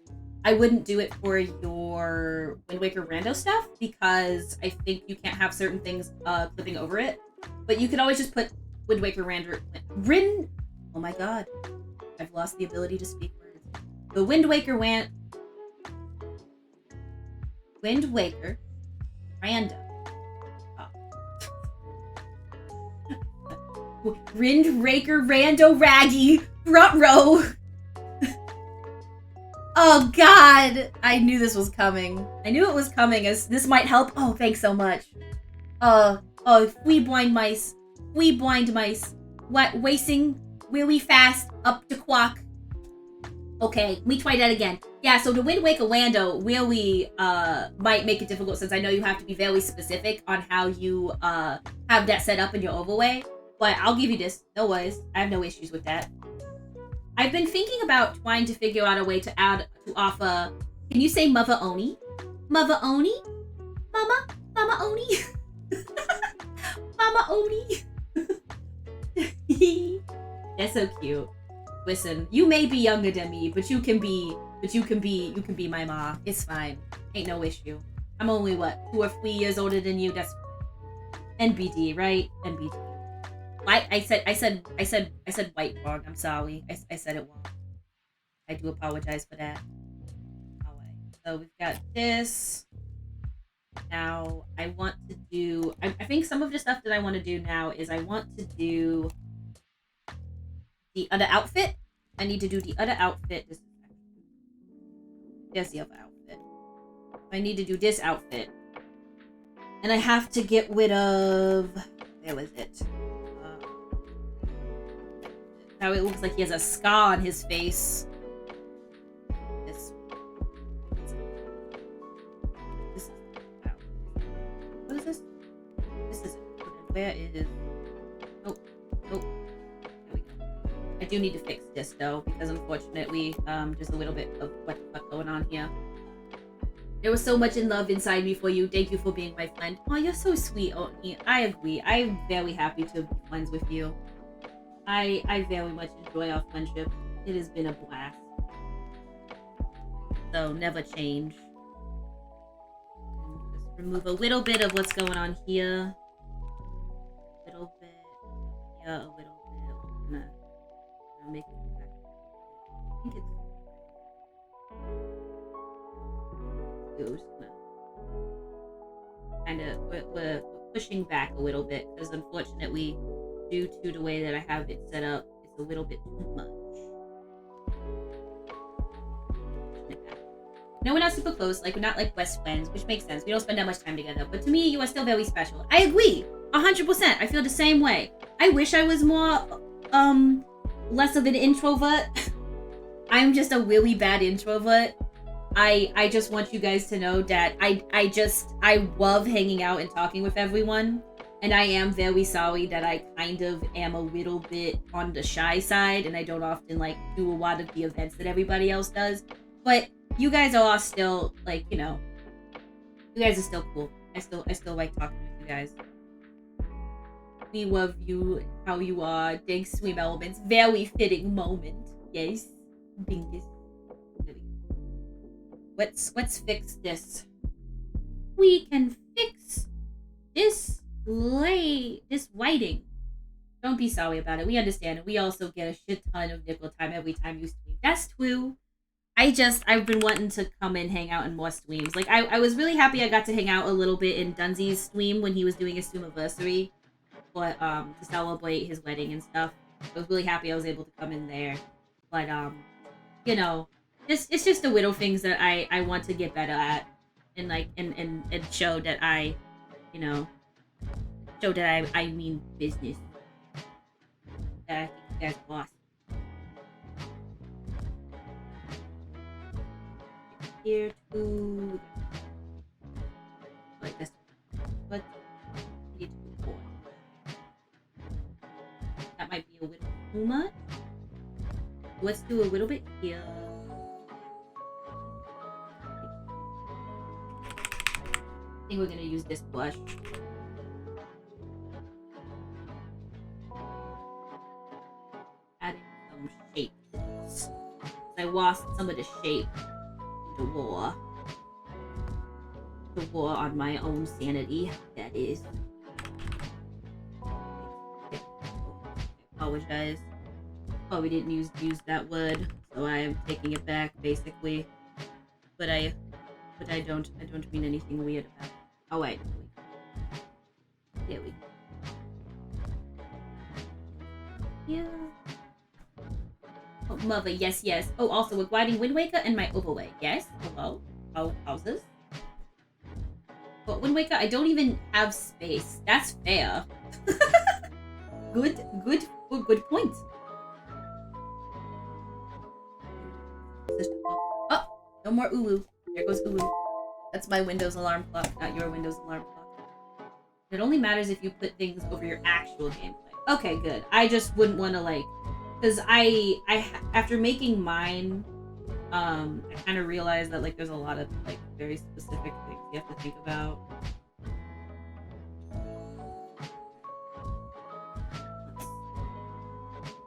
I wouldn't do it for your Wind Waker rando stuff, because I think you can't have certain things clipping over it. But you could always just put Wind Waker oh my god. I've lost the ability to speak words. The Wind Waker Wind Waker rando. Wind Waker rando raggy front row. Oh god! I knew this was coming. I knew it was coming, as this might help. Oh, thanks so much. We blind mice. Wasting really fast up to quack. Okay, we try that again. Yeah, so the Wind Waker Wando really might make it difficult, since I know you have to be very specific on how you have that set up in your overlay. But I'll give you this. No worries. I have no issues with that. I've been thinking about trying to figure out a way to offer. Can you say Mother Oni? Mother Oni? Mama Oni? Mama Oni? That's so cute. Listen, you may be younger than me, but you can be my ma. It's fine. Ain't no issue. I'm only what, 2 or 3 years older than you. That's fine. NBD, right? NBD. I said white wrong. I'm sorry. I said it wrong. I do apologize for that. Alright. So we've got this. Now I want to do. I think some of the stuff that I want to do now is I want to do the other outfit. I need to do the other outfit. There's the other outfit. I need to do this outfit, and I have to get rid of. Where was it? Now it looks like he has a scar on his face. This is what is this? This is where is? Oh, there we go. I do need to fix this though, because unfortunately, there's a little bit of what the fuck going on here. There was so much in love inside me for you. Thank you for being my friend. Oh, you're so sweet, Oni. I agree. I'm very happy to be friends with you. I very much enjoy our friendship. It has been a blast. So never change. Just remove a little bit of what's going on here. A little bit. Yeah, a little bit. I'm gonna make it back. I think it's. We're just gonna kind of we're pushing back a little bit, because unfortunately, due to the way that I have it set up, it's a little bit too much. No, we're not super close. Like, we're not like best friends, which makes sense. We don't spend that much time together. But to me, you are still very special. I agree. 100%. I feel the same way. I wish I was more, less of an introvert. I'm just a really bad introvert. I just want you guys to know that I love hanging out and talking with everyone. And I am very sorry that I kind of am a little bit on the shy side, and I don't often like do a lot of the events that everybody else does. But you guys are all still like, you know, you guys are still cool. I still like talking with you guys. We love you, how you are. Thanks, Sweet Elements. Very fitting moment. Yes. Bingus. There we go. Let's fix this. We can fix this whiting. Don't be sorry about it. We understand it. We also get a shit ton of nickel time every time you stream. That's true. I've been wanting to come and hang out in more streams. Like, I was really happy I got to hang out a little bit in Dunzy's stream when he was doing his streamiversary, but, to celebrate his wedding and stuff. I was really happy I was able to come in there. But, you know, it's just the little things that I want to get better at. And, like, and show that I, you know, show that I mean business. That I think you guys are awesome. Here to like this. What need to do more? That might be a little too much. Let's do a little bit here. I think we're gonna use this blush. Adding some shapes. I lost some of the shape. The war on my own sanity, that is. I apologize. Probably didn't use that word, so I am taking it back basically. But I don't mean anything weird about it. Oh wait. There we go. Yeah. Oh, mother, yes. Oh, also, we're guiding Wind Waker and my overlay. Yes, hello. Oh, houses. But Wind Waker, I don't even have space. That's fair. Good point. Oh, no more Uwu. There goes Uwu. That's my Windows alarm clock, not your Windows alarm clock. It only matters if you put things over your actual gameplay. Okay, good. I just wouldn't want to, like... Because I after making mine, I kind of realized that, like, there's a lot of, like, very specific things you have to think about.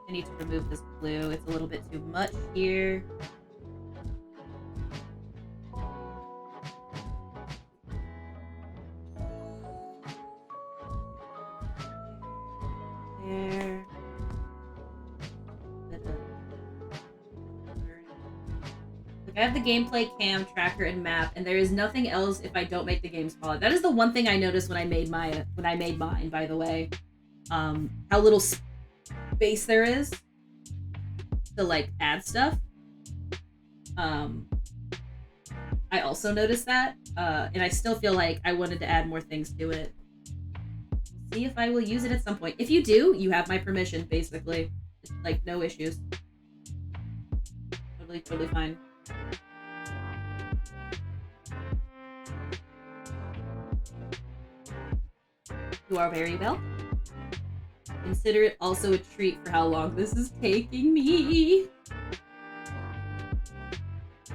I need to remove this blue. It's a little bit too much here. There. I have the gameplay cam, tracker, and map, and there is nothing else if I don't make the game smaller. That is the one thing I noticed when I made mine, by the way. How little space there is to, like, add stuff. I also noticed that, and I still feel like I wanted to add more things to it. See if I will use it at some point. If you do, you have my permission, basically. It's, like, no issues. Totally fine. You are very well. Consider it also a treat for how long this is taking me.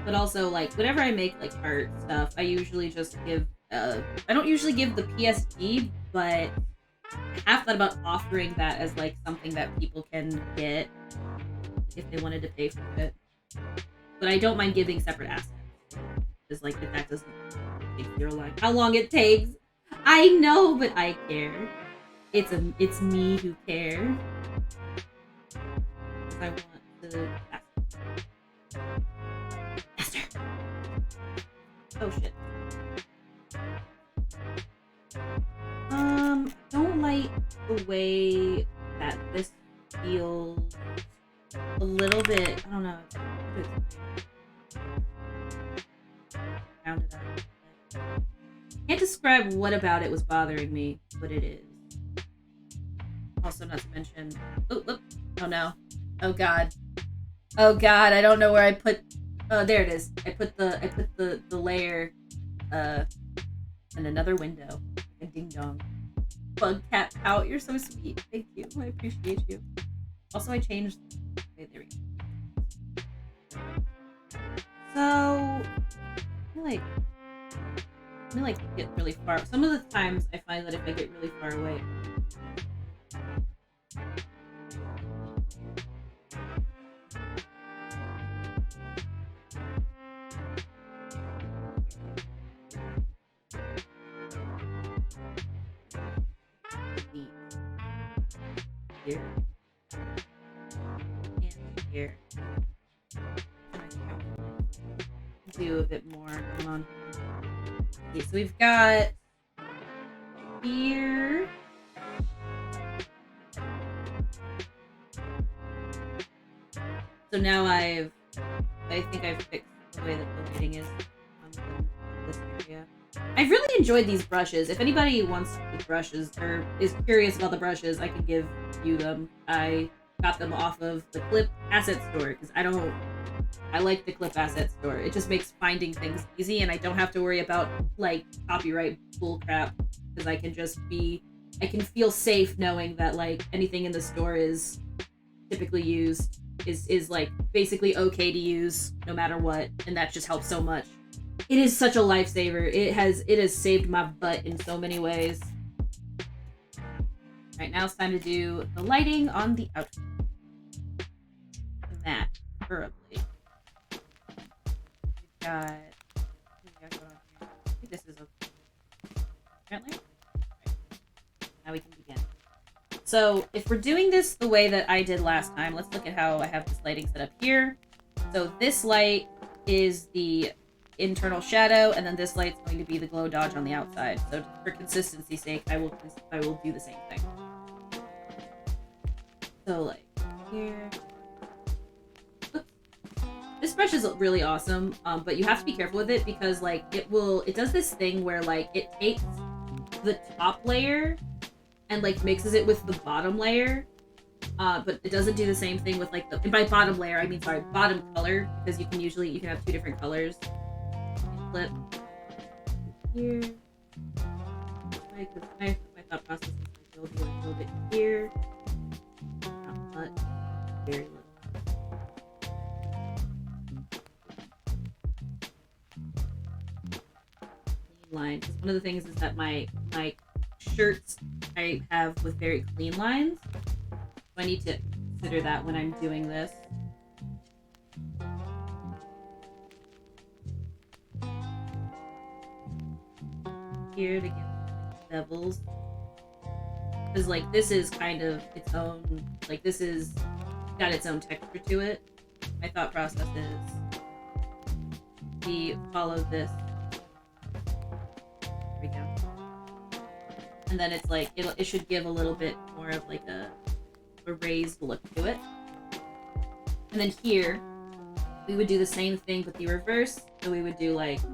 But also, like, whenever I make, like, art stuff, I usually just give, I don't usually give the PSD, but I have thought about offering that as, like, something that people can get if they wanted to pay for it. But I don't mind giving separate assets. Because, like, if that doesn't take your life, how long it takes. I know, but I care. It's me who care. I want to faster. Oh shit. Don't like the way that this feels a little bit. I don't know. Can't describe what about it was bothering me, but it is. Also, not to mention, oh no, oh god, I don't know where I put. Oh, there it is. I put the layer, in another window. A ding dong. Bug cat out. You're so sweet. Thank you. I appreciate you. Also, I changed. Okay, there we go. So, I feel like get really far. Some of the times I find that if I get really far away. here. And here. Do a bit more going on. Okay, so we've got here. So now I think I've fixed the way that the lighting is on this area. I've really enjoyed these brushes. If anybody wants the brushes or is curious about the brushes, I can give you them. I got them off of the Clip Asset Store because I like the Clip Asset Store. It just makes finding things easy, and I don't have to worry about like copyright bullcrap because I can feel safe knowing that like anything in the store is typically used is like basically okay to use no matter what, and that just helps so much. It is such a lifesaver. It has saved my butt in so many ways. Alright, now it's time to do the lighting on the outfit. That, preferably. We've got going on here. I think this is okay. Apparently. Right. Now we can begin. So if we're doing this the way that I did last time, let's look at how I have this lighting set up here. So this light is the internal shadow, and then this light's going to be the glow dodge on the outside. So for consistency's sake, I will do the same thing. So like here. Oops. This brush is really awesome, but you have to be careful with it because like it does this thing where like it takes the top layer and like mixes it with the bottom layer, but it doesn't do the same thing with like and by bottom layer I mean bottom color, because you can have two different colors. Flip here. My thought process is like it'll do a little bit here, not much, very little. Lines. One of the things is that my shirts I have with very clean lines. So I need to consider that when I'm doing this. Here to get bevels. Because like this is kind of its own, like this is got its own texture to it. My thought process is we follow this. There we go. And then it's like it should give a little bit more of like a raised look to it. And then here we would do the same thing but the reverse. So we would do like a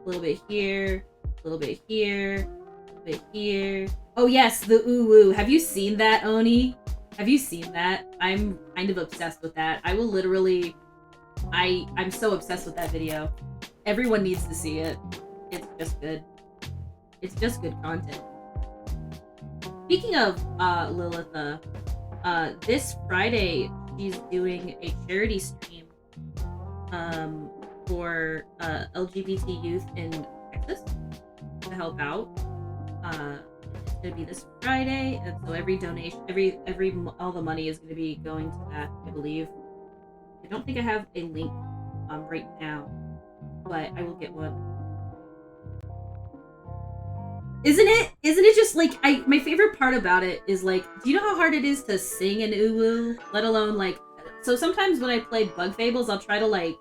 little bit here, a little bit here, a little bit here. Oh yes, the ooh woo. Have you seen that, Oni? Have you seen that? I'm kind of obsessed with that. I will literally I'm so obsessed with that video. Everyone needs to see it. It's just good. It's just good content. Speaking of Lilitha, this Friday she's doing a charity stream for LGBT youth in Texas to help out. It's gonna be this Friday, and so every donation, all the money is gonna be going to that, I believe. I don't think I have a link right now, but I will get one. Isn't it just like my favorite part about it is like, do you know how hard it is to sing an uwu? Let alone like, so sometimes when I play Bug Fables, I'll try to like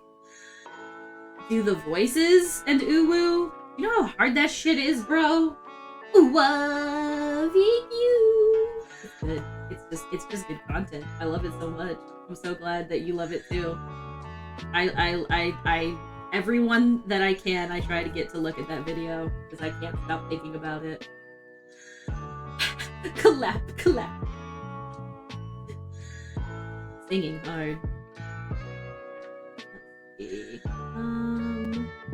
do the voices and uwu. You know how hard that shit is, bro? Loving you. It's good. It's just good content. I love it so much. I'm so glad that you love it too. I everyone that I can, I try to get to look at that video because I can't stop thinking about it. Clap. Singing hard. Let's see.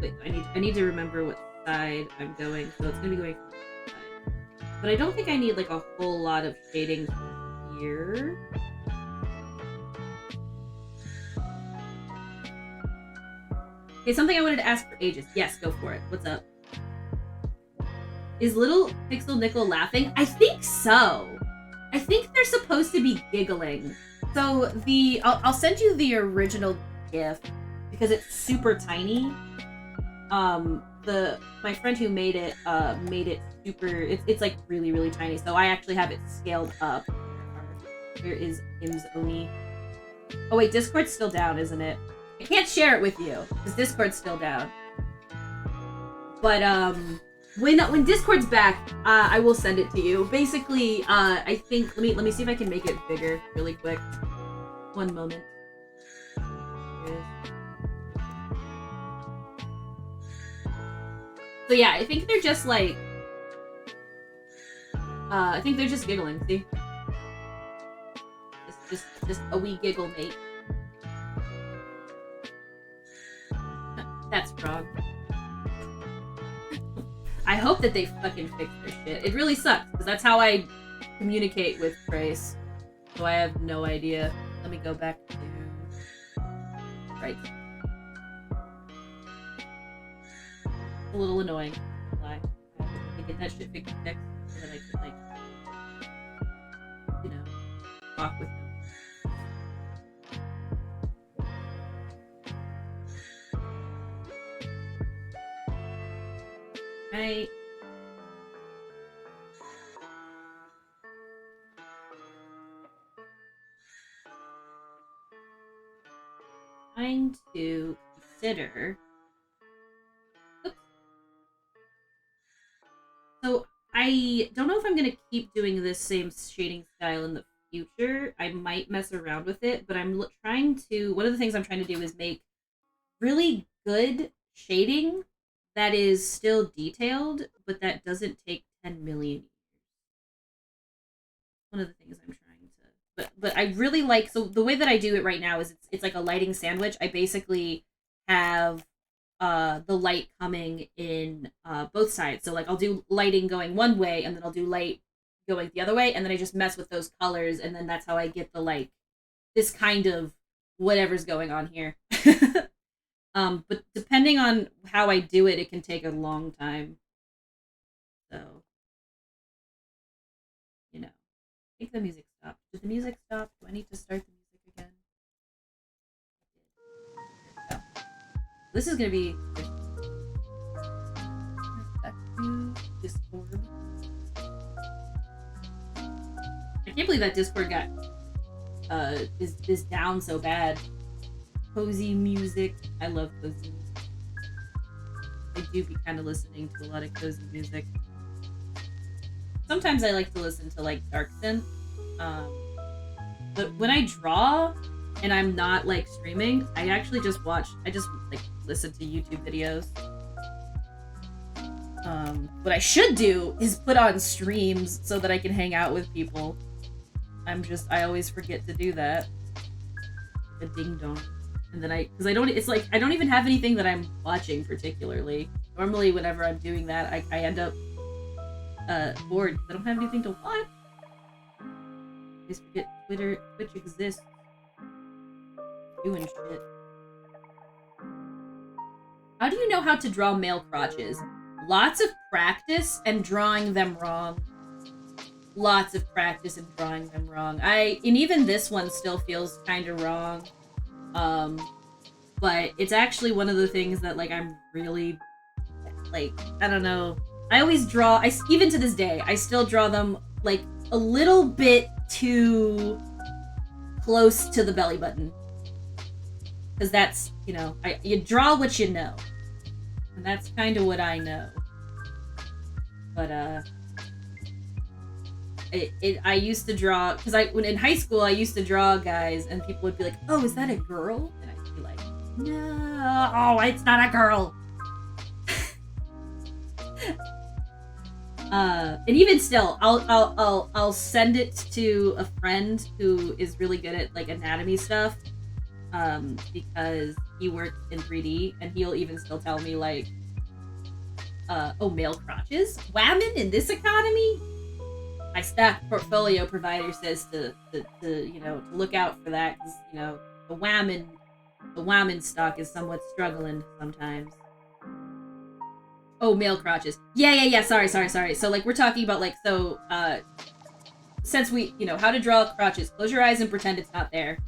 Wait, I need to remember what side I'm going. So it's gonna be going from this side. But I don't think I need like a whole lot of shading here. Okay, something I wanted to ask for ages. Yes, go for it. What's up? Is Little Pixel Nickel laughing? I think so. I think they're supposed to be giggling. So I'll send you the original GIF because it's super tiny. My friend who made it super. It's like really tiny. So I actually have it scaled up. Where is Im's Oni? Oh wait, Discord's still down, isn't it? I can't share it with you because Discord's still down. But when Discord's back, I will send it to you. Basically, I think let me see if I can make it bigger really quick. One moment. So yeah, I think they're just like I think they're just giggling, see? Just a wee giggle, mate. That's wrong. I hope that they fucking fix their shit. It really sucks, because that's how I communicate with Trace. So I have no idea. Let me go back to... Right. A little annoying. Why? I have to get that shit fixed so that I can, like, you know, talk with them. Right. Trying to consider. Oops. So I don't know if I'm gonna keep doing this same shading style in the future. I might mess around with it, but I'm trying to. One of the things I'm trying to do is make really good shading that is still detailed, but that doesn't take 10 million years. One of the things I'm trying to, but I really like, so the way that I do it right now is it's like a lighting sandwich. I basically have the light coming in both sides. So like I'll do lighting going one way, and then I'll do light going the other way, and then I just mess with those colors, and then that's how I get the like this kind of whatever's going on here. But depending on how I do it, it can take a long time. So, you know, I think the music stopped. Did the music stop? Do I need to start the music again? There we go. This is gonna be back to Discord. I can't believe that Discord got is down so bad. Cozy music. I love cozy music. I do be kind of listening to a lot of cozy music. Sometimes I like to listen to like dark synth. But when I draw and I'm not like streaming, I actually just like listen to YouTube videos. What I should do is put on streams so that I can hang out with people. I always forget to do that. A ding dong. And then I don't even have anything that I'm watching particularly. Normally, whenever I'm doing that, I end up bored because I don't have anything to watch. I just forget Twitch exists. Doing shit. How do you know how to draw male crotches? Lots of practice and drawing them wrong. Lots of practice and drawing them wrong. And even this one still feels kind of wrong. But it's actually one of the things that, like, I'm really, like, I don't know. I always draw, even to this day, I still draw them, like, a little bit too close to the belly button. Because that's, you know, you draw what you know. And that's kind of what I know. But, I used to draw, because when in high school, I used to draw guys, and people would be like, oh, is that a girl? And I'd be like, no, it's not a girl. And even still, I'll send it to a friend who is really good at like anatomy stuff, because he works in 3D, and he'll even still tell me like, oh, male crotches, women in this economy. My staff portfolio provider says to you know, to look out for that, because, you know, the whammon stock is somewhat struggling sometimes. Oh, male crotches. Yeah. Sorry. So, like, we're talking about, like, so, since we, you know, how to draw crotches. Close your eyes and pretend it's not there.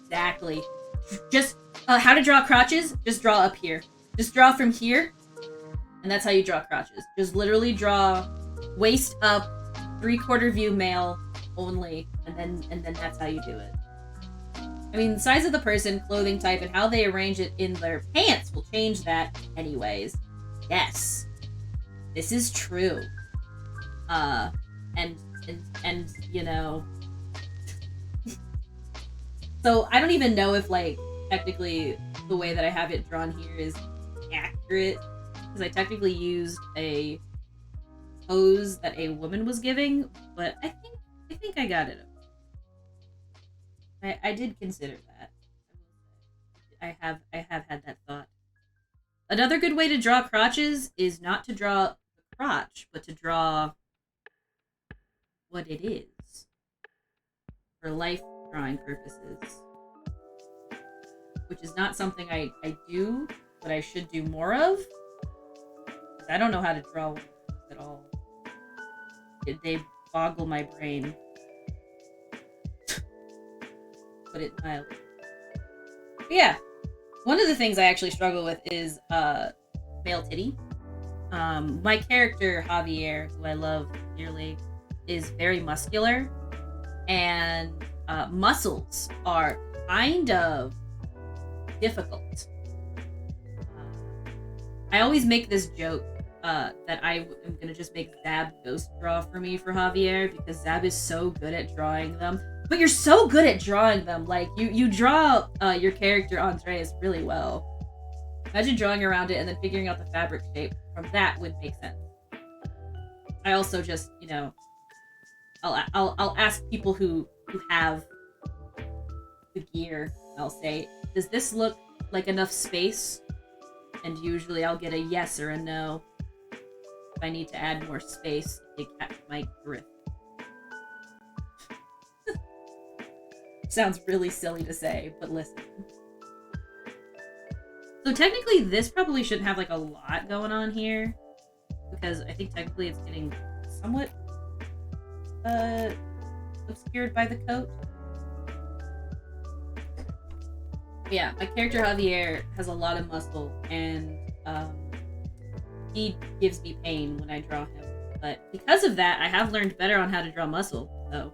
Exactly. Just, how to draw crotches, just draw up here. Just draw from here, and that's how you draw crotches. Just literally draw waist up, 3/4 view male, only, and then that's how you do it. I mean, the size of the person, clothing type, and how they arrange it in their pants will change that anyways. Yes. This is true. And you know. So I don't even know if, like, technically the way that I have it drawn here is accurate, because I technically used a pose that a woman was giving, but I think I got it. I did consider that. I have had that thought. Another good way to draw crotches is not to draw the crotch, but to draw what it is for life drawing purposes. Which is not something I do, but I should do more of. I don't know how to draw at all. They boggle my brain. Put it mildly. But yeah, one of the things I actually struggle with is male titty. My character Javier, who I love dearly, is very muscular, and muscles are kind of difficult. I always make this joke that I am gonna just make Zab ghost draw for me for Javier, because Zab is so good at drawing them. But you're so good at drawing them. Like, you draw your character Andreas really well. Imagine drawing around it and then figuring out the fabric shape from that would make sense. I also just, you know, I'll ask people who have the gear. I'll say, does this look like enough space? And usually I'll get a yes or a no. If I need to add more space, they catch my drift. Sounds really silly to say, but listen. So technically this probably shouldn't have like a lot going on here, because I think technically it's getting somewhat obscured by the coat. But yeah, my character Javier has a lot of muscle, and he gives me pain when I draw him. But because of that, I have learned better on how to draw muscle. So,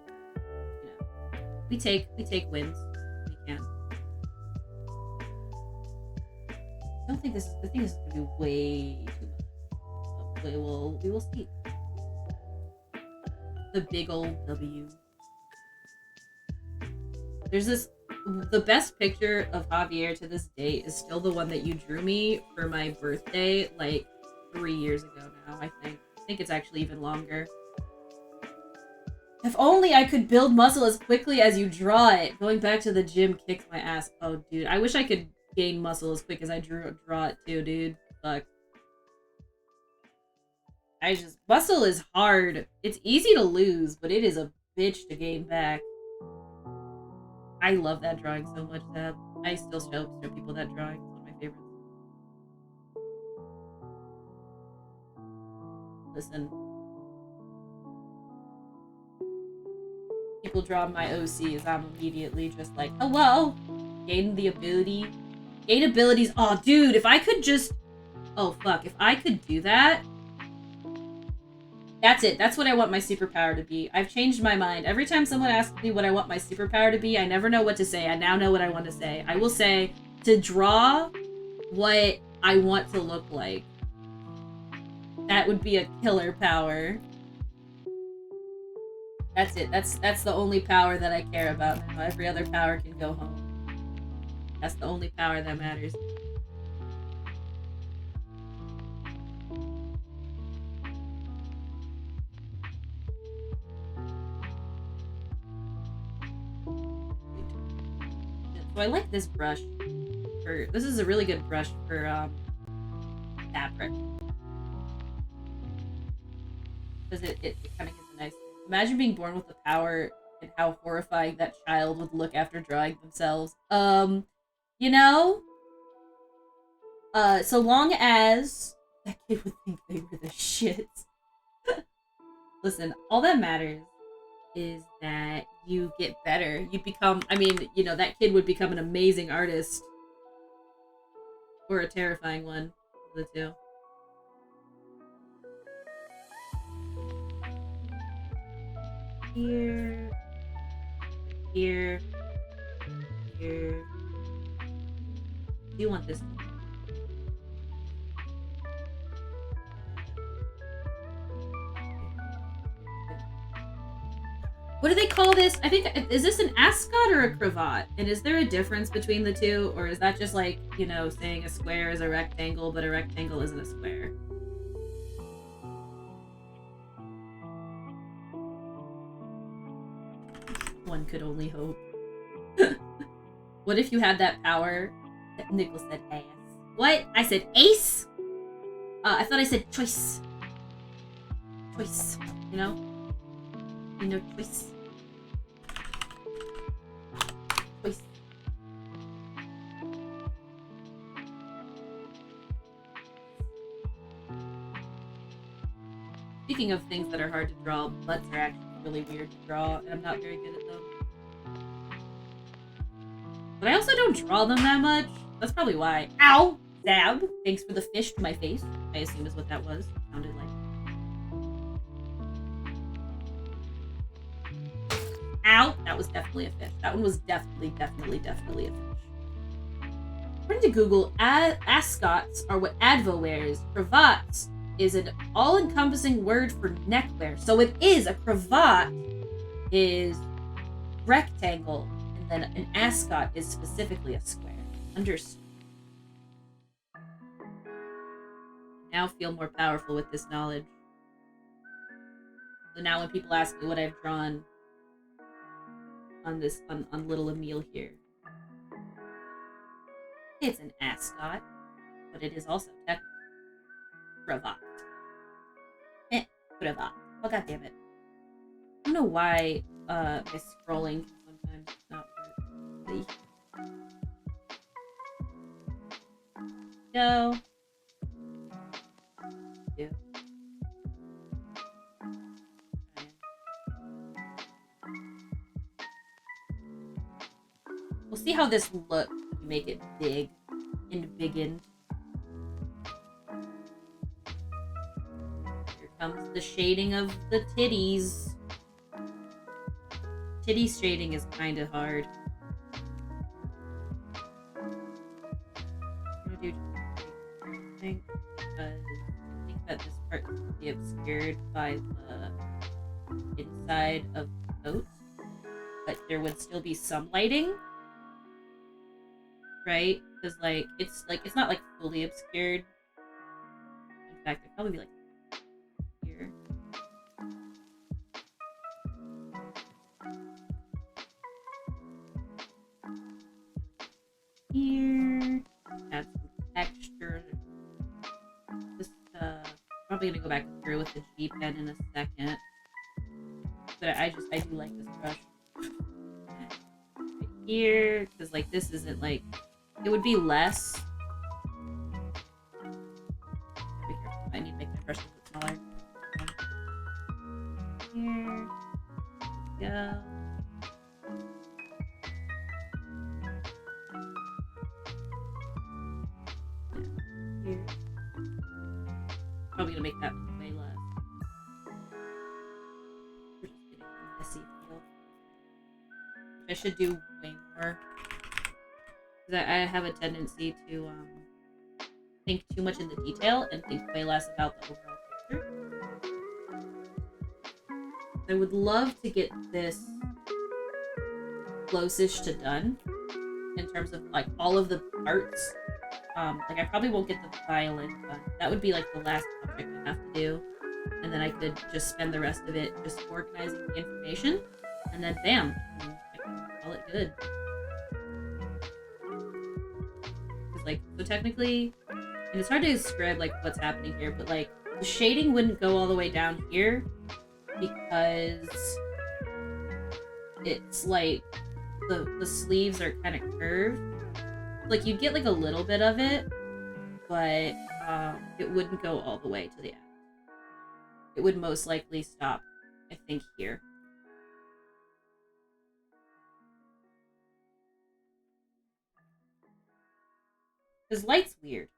you know, we take wins. We can. I don't think this is. I think this is gonna be way too much. But we will see. The big old W. There's this. The best picture of Javier to this day is still the one that you drew me for my birthday, like 3 years ago now, I think. I think it's actually even longer. If only I could build muscle as quickly as you draw it. Going back to the gym kicks my ass. Oh, dude. I wish I could gain muscle as quick as I draw it too, dude. Fuck. Muscle is hard. It's easy to lose, but it is a bitch to gain back. I love that drawing so much, Zeb. I still show people that drawing. It's one of my favorites. Listen. People draw my OCs, I'm immediately just like, hello! Gain the ability. Gain abilities. Oh, dude, if I could just... Oh, fuck. If I could do that... That's it. That's what I want my superpower to be. I've changed my mind. Every time someone asks me what I want my superpower to be, I never know what to say. I now know what I want to say. I will say to draw what I want to look like. That would be a killer power. That's it. That's the only power that I care about now. Every other power can go home. That's the only power that matters. So I like this brush. This is a really good brush for fabric. Because it kind of gives a nice... Imagine being born with the power and how horrifying that child would look after drawing themselves. You know? So long as that kid would think they were the shit. Listen, all that matters is that you get better. You become, I mean, you know, that kid would become an amazing artist. Or a terrifying one. The two. here, here, here. Do you want this? What do they call this? I think, is this an ascot or a cravat? And is there a difference between the two? Or is that just like, you know, saying a square is a rectangle, but a rectangle isn't a square? One could only hope. What if you had that power? Nickel said ass. What? I said ace? I thought I said choice. Choice. You know? You know, choice. Choice. Speaking of things that are hard to draw, butts are actually really weird to draw, and I'm not very good at them. But I also don't draw them that much. That's probably why. Ow! Zab! Thanks for the fish to my face. I assume is what that was. Sounded like. Ow! That was definitely a fish. That one was definitely a fish. According to Google, ascots are what Advo wears. Cravats is an all-encompassing word for neckwear. So it is. A cravat is rectangle, and then an ascot is specifically a square. Understood. Now feel more powerful with this knowledge. So now when people ask me what I've drawn on this on little Emil here, it's an ascot, but it is also technically cravat. Cravat. Oh, god damn it. I don't know why my scrolling can sometimes not work. Go. Yeah. We'll see how this looks if you make it big and biggin. Here comes the shading of the titties. Titty shading is kind of hard. I'm gonna do just thing because I think that this part can be obscured by the inside of the coat, but there would still be some lighting, right? Because it's not like fully obscured. In fact, it'd probably be like here. Here, add some texture. Just probably gonna go back through with the G pen in a second, but I do like this brush right here because like this isn't like it would be less. Be careful. I need to make my brush a bit smaller. Here we go. Here. Probably gonna make that way less. We're just getting a messy feel. I should do way more. Because I have a tendency to think too much in the detail and think way less about the overall picture. I would love to get this close-ish to done in terms of like all of the parts. Like I probably won't get the violin done. That would be like the last project I have to do. And then I could just spend the rest of it just organizing the information. And then bam, I can call it good. Because like, so technically, and it's hard to describe like what's happening here, but like the shading wouldn't go all the way down here because it's like the sleeves are kind of curved. Like you'd get like a little bit of it, but it wouldn't go all the way to the end. It would most likely stop, I think, here. Because light's weird.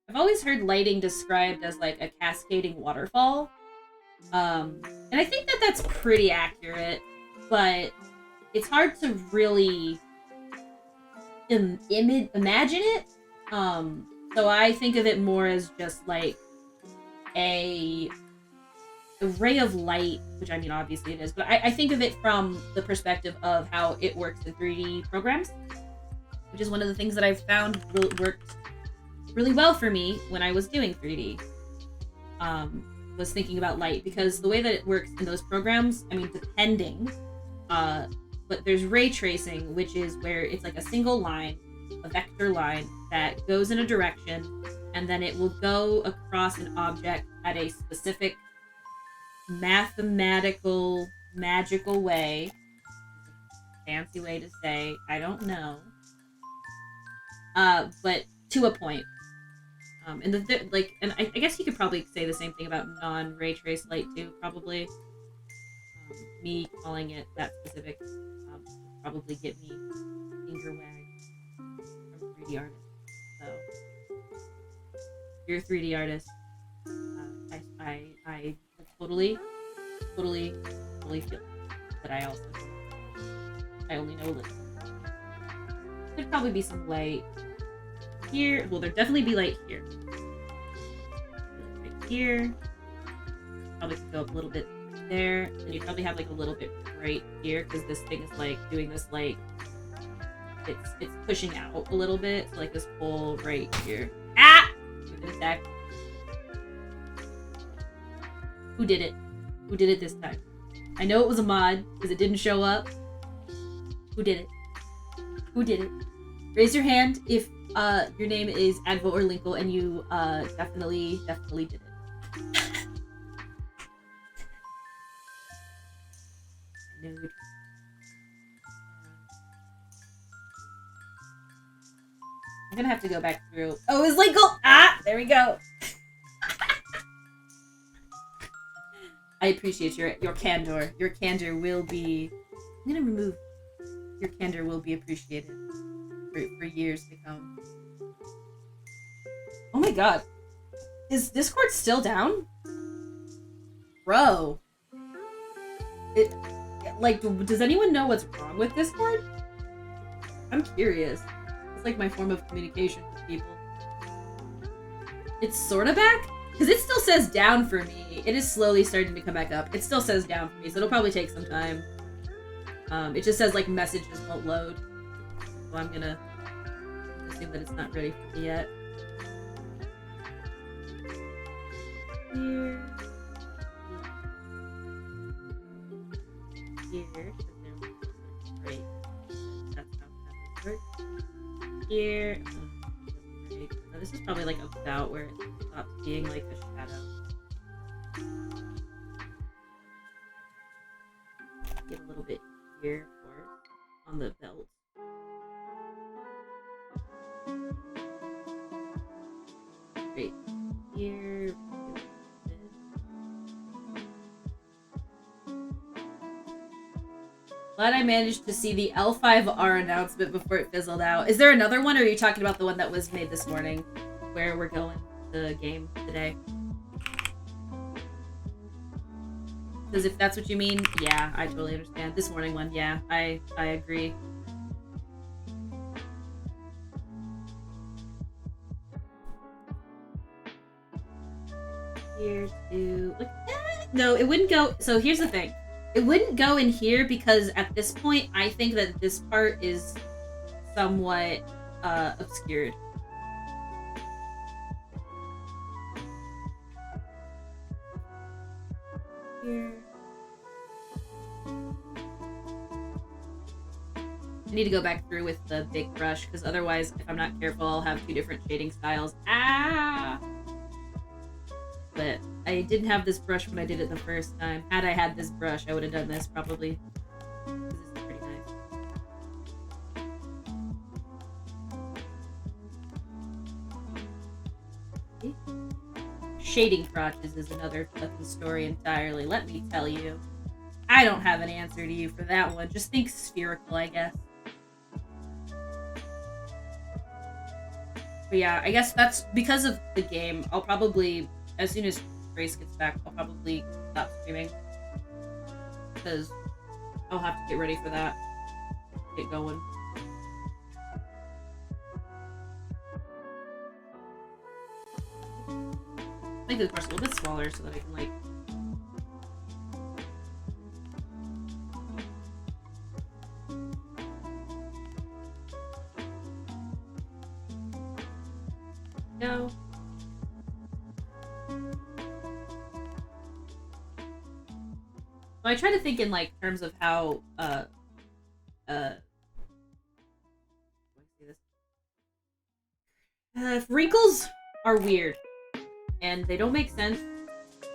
I've always heard lighting described as like a cascading waterfall, And I think that that's pretty accurate, but it's hard to really imagine it. So I think of it more as just like a ray of light, which I mean, obviously it is, but I think of it from the perspective of how it works in 3D programs, which is one of the things that I've found worked really well for me when I was doing 3D. Was thinking about light, because the way that it works in those programs, I mean, depending, but there's ray tracing, which is where it's like a single line, a vector line that goes in a direction, and then it will go across an object at a specific mathematical, magical way. Fancy way to say, I don't know. But to a point. And and I guess you could probably say the same thing about non-ray trace light too, probably. Me calling it that specific would probably get me finger wag from 3D artist. So, if you're a 3D artist, I totally feel that I only know a little. There'd probably be some light here. Well, there'd definitely be light here. Right here. Probably could go up a little bit there. And you probably have like a little bit right here, because this thing is like doing this like it's pushing out a little bit. So like this hole right here. Ah! An attack. Who did it? Who did it this time? I know it was a mod because it didn't show up. Who did it? Who did it? Raise your hand if your name is Advo or Linkle and you definitely did it. Nude. I'm gonna have to go back through. Oh, it's Linkle! Ah! There we go. I appreciate your candor. Your candor will be... I'm gonna remove... Your candor will be appreciated for years to come. Oh my god. Is Discord still down? Bro. Does anyone know what's wrong with Discord? I'm curious. It's like my form of communication with people. It's sorta back? Because it still says down for me. It is slowly starting to come back up. It still says down for me, so it'll probably take some time. It just says, like, messages won't load. So I'm gonna assume that it's not ready for me yet. Here. Here. Great. That's how that works. Here. Great. So this is probably, like, about where it stops being, like, a shadow. Get a little bit here, of course, on the belt. Right here. Glad I managed to see the L5R announcement before it fizzled out. Is there another one, or are you talking about the one that was made this morning, where we're going to the game today? Because if that's what you mean, yeah, I totally understand. This morning one, yeah, I agree. Here to... No, it wouldn't go... So here's the thing. It wouldn't go in here because at this point, I think that this part is somewhat obscured. Here. I need to go back through with the big brush, because otherwise, if I'm not careful, I'll have two different shading styles. Ah! But I didn't have this brush when I did it the first time. Had I had this brush, I would have done this, probably. This is pretty nice. Shading crotches is another fucking story entirely, let me tell you. I don't have an answer to you for that one. Just think spherical, I guess. But yeah, I guess that's because of the game. I'll probably, as soon as Grace gets back, I'll probably stop streaming. Because I'll have to get ready for that. Get going. Make the course a little bit smaller so that I can, like... Go. I try to think in, like, terms of how, wrinkles are weird. And they don't make sense.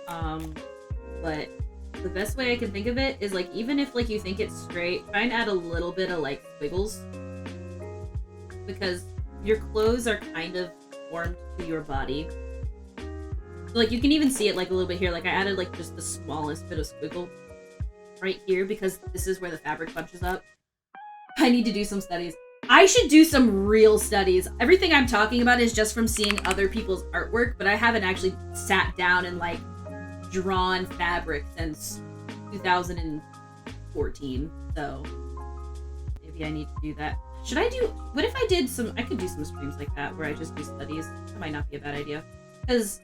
But the best way I can think of it is, like, even if, like, you think it's straight, try and add a little bit of, like, squiggles. Because your clothes are kind of formed to your body. So, like, you can even see it, like, a little bit here. Like, I added, like, just the smallest bit of squiggle right here because this is where the fabric bunches up. I need to do some studies. I should do some real studies. Everything I'm talking about is just from seeing other people's artwork, but I haven't actually sat down and, like, drawn fabric since 2014, so maybe I need to do that. Should I do... What if I did some... I could do some streams like that where I just do studies. That might not be a bad idea. Because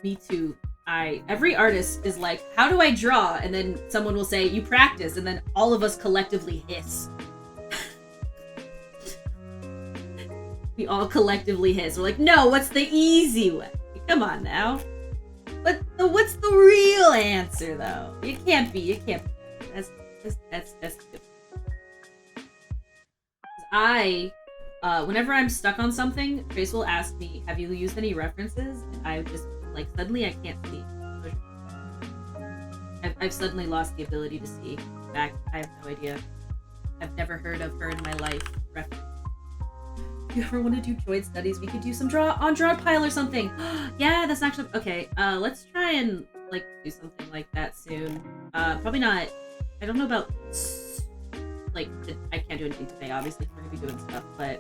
me too. Every artist is like, how do I draw? And then someone will say, you practice, and then all of us collectively hiss. We all collectively hiss. We're like, no, what's the easy way? Come on now. What's the real answer, though? It can't be. That's good. Whenever I'm stuck on something, Trace will ask me, have you used any references? And I just, like, suddenly I can't see. I've suddenly lost the ability to see. In fact, I have no idea. I've never heard of her in my life. Reference. If you ever want to do droid studies, we could do some on Drawpile or something. Yeah, that's actually... Okay, let's try and, like, do something like that soon. Probably not... I don't know about... Like, I can't do anything today, obviously, we're gonna be doing stuff, but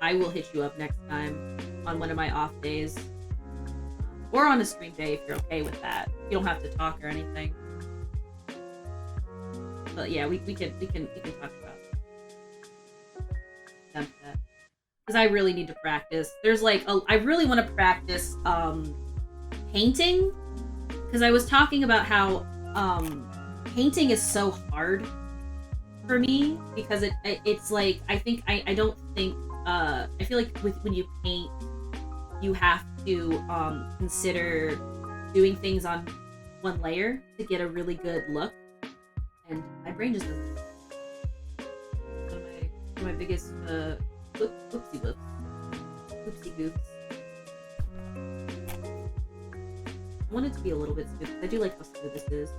I will hit you up next time on one of my off days. Or on a stream day, if you're okay with that. You don't have to talk or anything. But yeah, we can talk about that. Because I really need to practice. There's like, I really want to practice painting. Because I was talking about how painting is so hard for me. Because it's like, I feel like when you paint, you have to consider doing things on one layer to get a really good look. And my brain just doesn't. One of my biggest oopsie goofs. I want it to be a little bit smooth. I do like how smooth this is.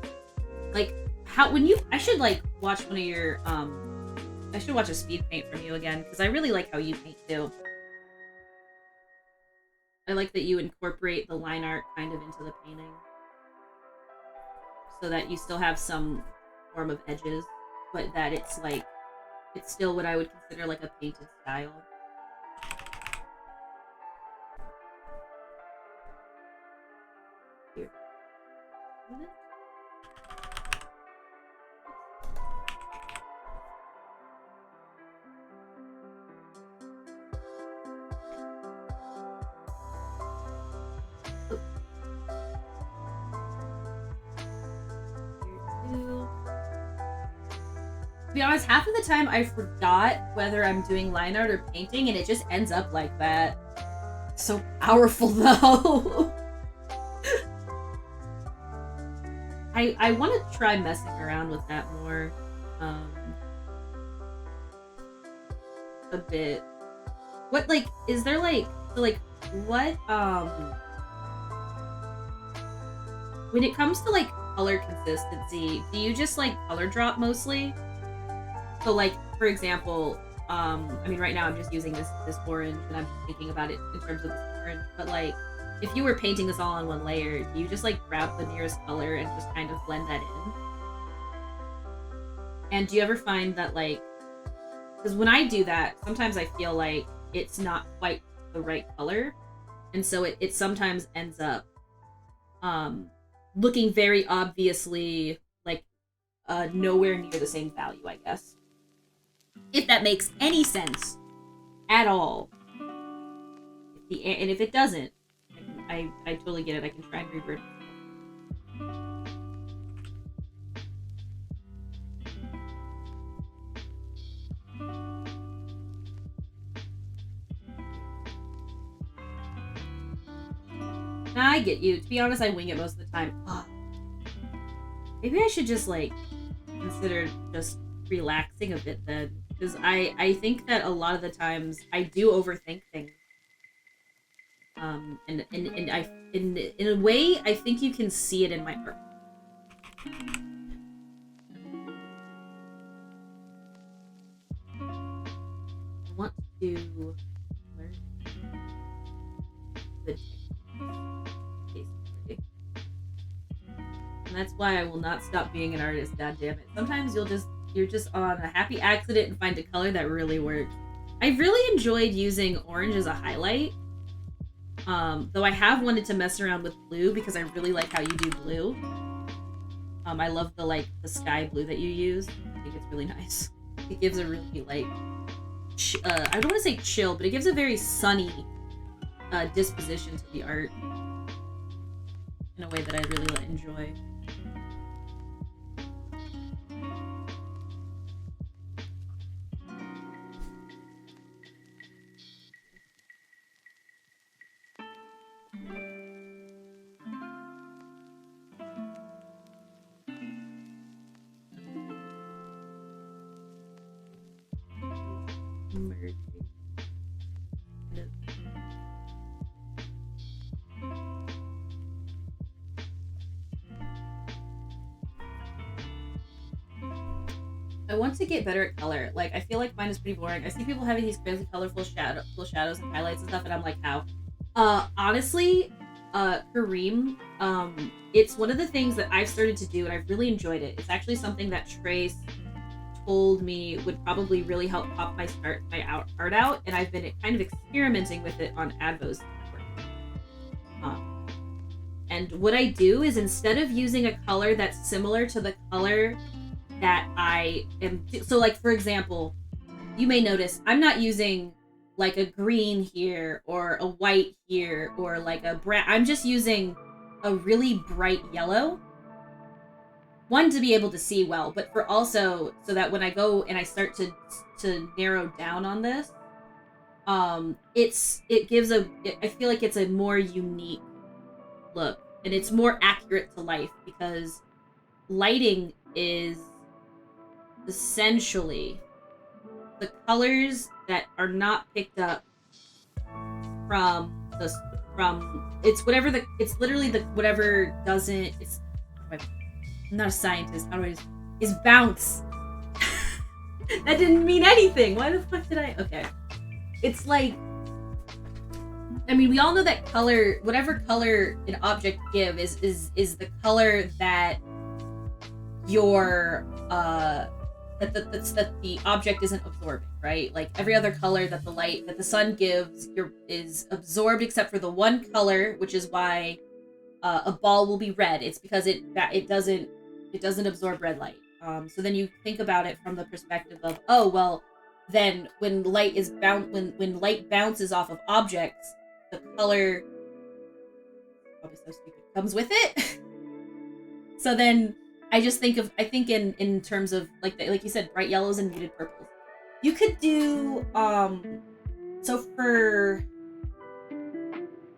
Like I should like watch one of your I should watch a speed paint from you again because I really like how you paint too. I like that you incorporate the line art kind of into the painting so that you still have some form of edges, but that it's like, it's still what I would consider like a painted style. Here. To be honest, half of the time I forgot whether I'm doing line art or painting, and it just ends up like that. So powerful, though. I want to try messing around with that more. A bit. What, like, is there, like, so, like, what, when it comes to, like, color consistency, do you just, like, color drop mostly? So, like, for example, I mean, right now I'm just using this orange, and I'm thinking about it in terms of this orange, but, like, if you were painting this all on one layer, do you just, like, grab the nearest color and just kind of blend that in? And do you ever find that, like, because when I do that, sometimes I feel like it's not quite the right color, and so it sometimes ends up, looking very obviously like nowhere near the same value, I guess. If that makes any sense at all. And if it doesn't, I totally get it. I can try and revert it. Nah, I get you. To be honest, I wing it most of the time. Ugh. Maybe I should just, like, consider just relaxing a bit then. Because I think that a lot of the times I do overthink things. And in a way, I think you can see it in my art. I want to learn the basically. And that's why I will not stop being an artist, god damn it. Sometimes you're just on a happy accident and find a color that really works. I really enjoyed using orange as a highlight. Though I have wanted to mess around with blue because I really like how you do blue. I love the sky blue that you use. I think it's really nice. It gives a really like I don't want to say chill, but it gives a very sunny disposition to the art in a way that I really enjoy. I want to get better at color. Like, I feel like mine is pretty boring. I see people having these crazy colorful shadows and highlights and stuff, and I'm like, how? Honestly, Kareem, it's one of the things that I've started to do, and I've really enjoyed it. It's actually something that Trace told me would probably really help pop my art out, and I've been kind of experimenting with it on Advo's work. And what I do is, instead of using a color that's similar to the color that I am, so like for example, you may notice I'm not using like a green here or a white here or like a brown. I'm just using a really bright yellow. One, to be able to see well, but for also so that when I go and I start to narrow down on this, it gives I feel like it's a more unique look, and it's more accurate to life, because lighting is essentially the colors that are not picked up from it's literally the whatever doesn't, I'm not a scientist, how do I is bounce. That didn't mean anything. Why the fuck did I? Okay. It's like, I mean, we all know that color, whatever color an object give is the color that your that the object isn't absorbing, right? Like every other color that the light that the sun gives is absorbed except for the one color, which is why a ball will be red. It's because it doesn't absorb red light. So then you think about it from the perspective of, oh well, then when light bounces off of objects, the color, probably so stupid, comes with it. So then I think in terms of like you said, bright yellows and muted purples. You could do so for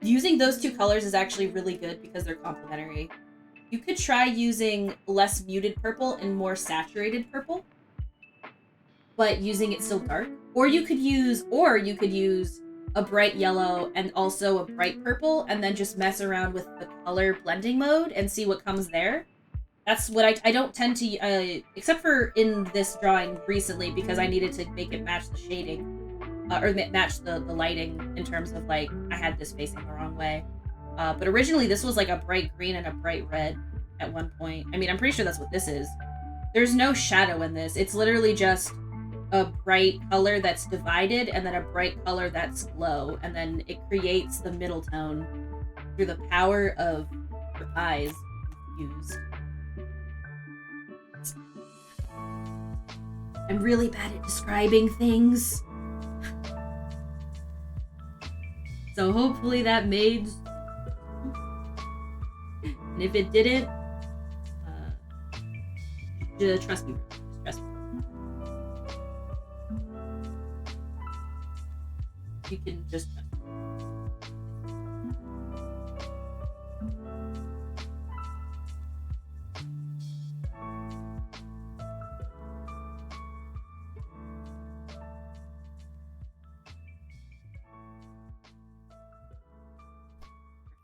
using those two colors is actually really good because they're complementary. You could try using less muted purple and more saturated purple, but using it still dark. Or you could use a bright yellow and also a bright purple, and then just mess around with the color blending mode and see what comes there. That's what I don't tend to, except for in this drawing recently, because I needed to make it match the shading, or match the lighting in terms of like, I had this facing the wrong way. But originally this was like a bright green and a bright red at one point. I mean, I'm pretty sure that's what this is. There's no shadow in this. It's literally just a bright color that's divided and then a bright color that's low. And then it creates the middle tone through the power of your eyes. used. I'm really bad at describing things. So hopefully that made... And if it didn't, trust me. Trust me. You can just trust me.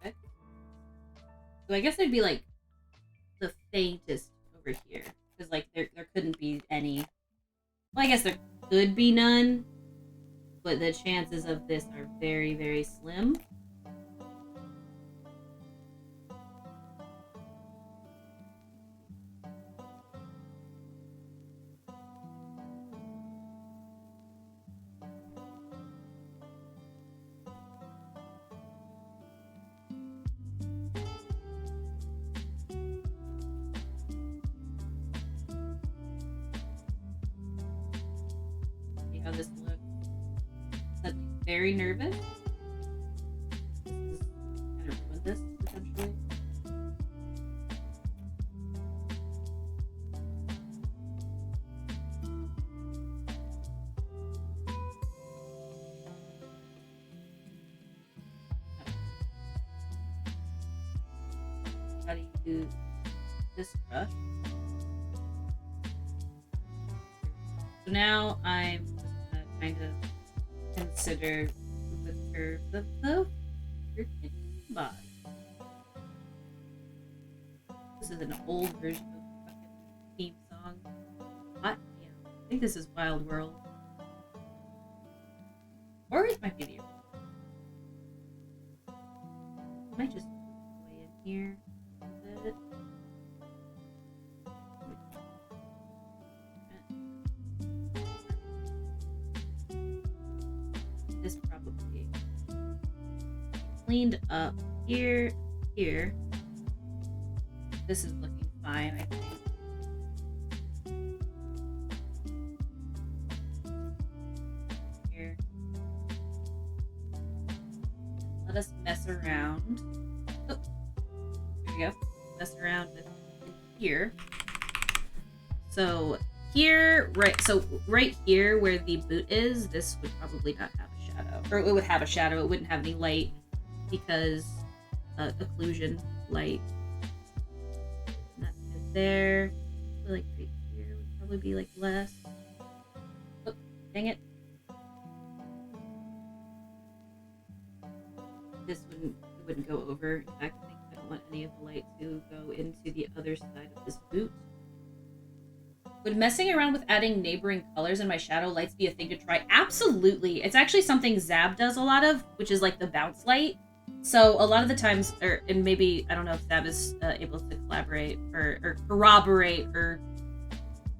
Perfect. So I guess I'd be like the faintest over here. Because like there couldn't be any. Well, I guess there could be none. But the chances of this are very, very slim. See how this looks. Suddenly very nervous. This is kind of ruined this, potentially. How do you use this brush? So now I'm kind of consider the curves of the freaking body. This is an old version of the fucking theme song. Hot damn. I think this is Wild World. Or it might be the original. I might just put the way in here a bit. This probably cleaned up here. This is looking fine, I think. Here. Let us mess around. Oh, there we go. Mess around with here. So here, right here where the boot is, this would probably not have a shadow. Or it would have a shadow, it wouldn't have any light because occlusion light. And that's good there. I feel like right here would probably be like less. Oh, dang it. This wouldn't go over. In fact, I think I don't want any of the light to go into the other side of this boot. Would messing around with adding neighboring colors in my shadow lights be a thing to try? Absolutely. It's actually something Zab does a lot of, which is like the bounce light. So a lot of the times, and maybe, I don't know if Zab is able to collaborate or corroborate or...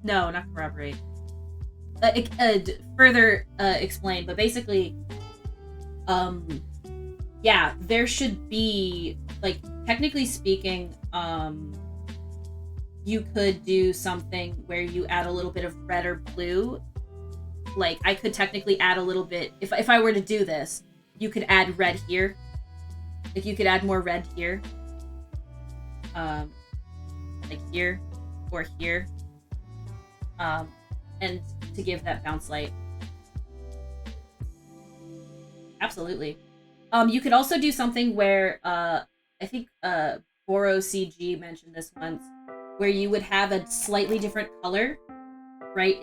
No, not corroborate. Further explain, but basically, yeah, there should be, like, technically speaking, you could do something where you add a little bit of red or blue. Like, I could technically add a little bit... If I were to do this, you could add red here. Like, you could add more red here. Like here. Or here. And to give that bounce light. Absolutely. You could also do something where, I think, Boro CG mentioned this once, where you would have a slightly different color, right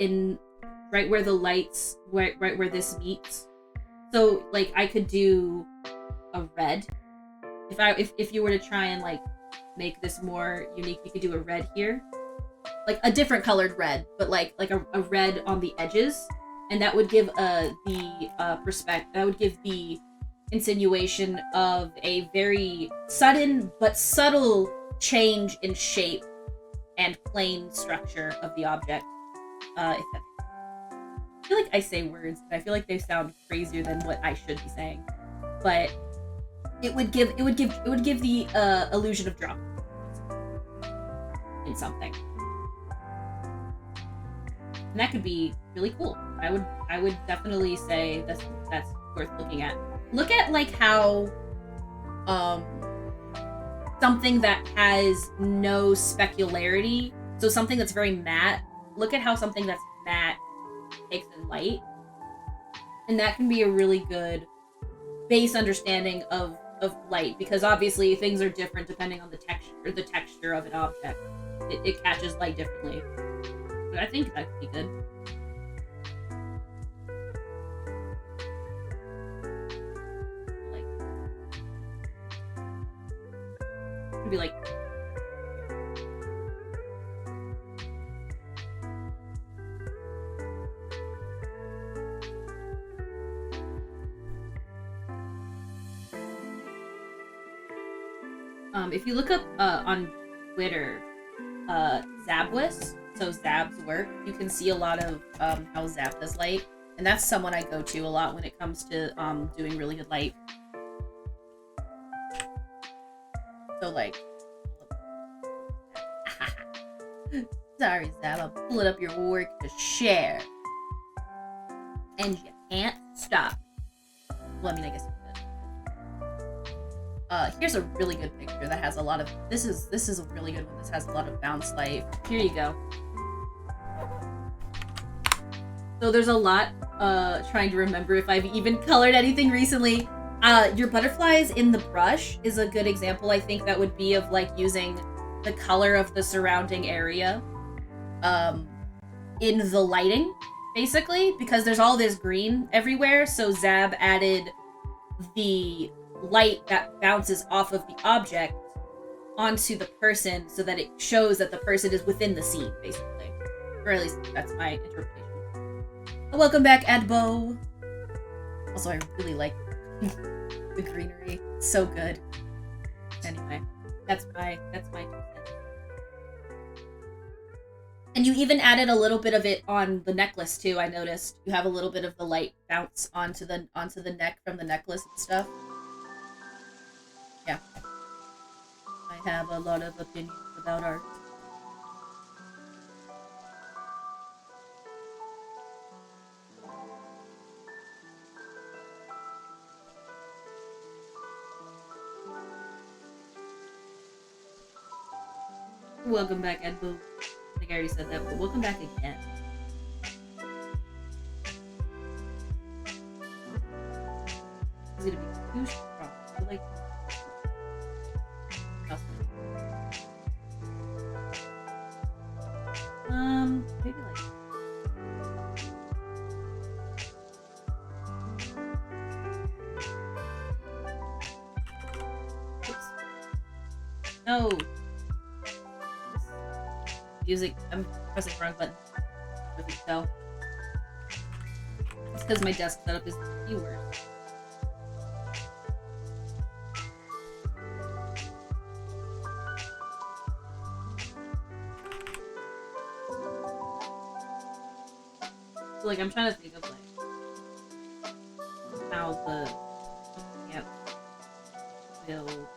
where the lights, right where this meets. So, like, I could do a red. If you were to try and, like, make this more unique, you could do a red here. Like, a different colored red, but, like a red on the edges. And that would give that would give the insinuation of a very sudden but subtle change in shape and plane structure of the object. I feel like I say words, but I feel like they sound crazier than what I should be saying. But it would give the illusion of drop. point something. And that could be really cool. I would definitely say that's worth looking at. Look at like how something that has no specularity, so something that's very matte, look at how something that's matte takes in light. And that can be a really good base understanding of light, because obviously things are different depending on the texture of an object. It catches light differently. But I think that could be good. Like, it could be like, if you look up on Twitter, Zabwis, so Zab's work, you can see a lot of how Zab does light, and that's someone I go to a lot when it comes to doing really good light. So like, sorry Zab, I'll pull it up your work to share, and you can't stop. Well, I mean, I guess you could. Here's a really good picture that has a lot of. This is a really good one. This has a lot of bounce light. Here you go. So there's a lot. Trying to remember if I've even colored anything recently. Your butterflies in the brush is a good example. I think that would be of like using the color of the surrounding area, in the lighting, basically, because there's all this green everywhere. So Zab added the light that bounces off of the object onto the person so that it shows that the person is within the scene, basically. Or at least that's my interpretation. Welcome back, Edbo. Also, I really like the greenery. It's so good. Anyway, that's my 2 cents. And you even added a little bit of it on the necklace too. I noticed you have a little bit of the light bounce onto the neck from the necklace and stuff. Yeah. I have a lot of opinions about art. Welcome back, Edbo. I think I already said that, but welcome back again. Is it gonna be too strong? I feel like maybe like oops. No. Music. I'm pressing the wrong button. I think so. It's because my desk setup is the keyword. So, like, I'm trying to think of like how the will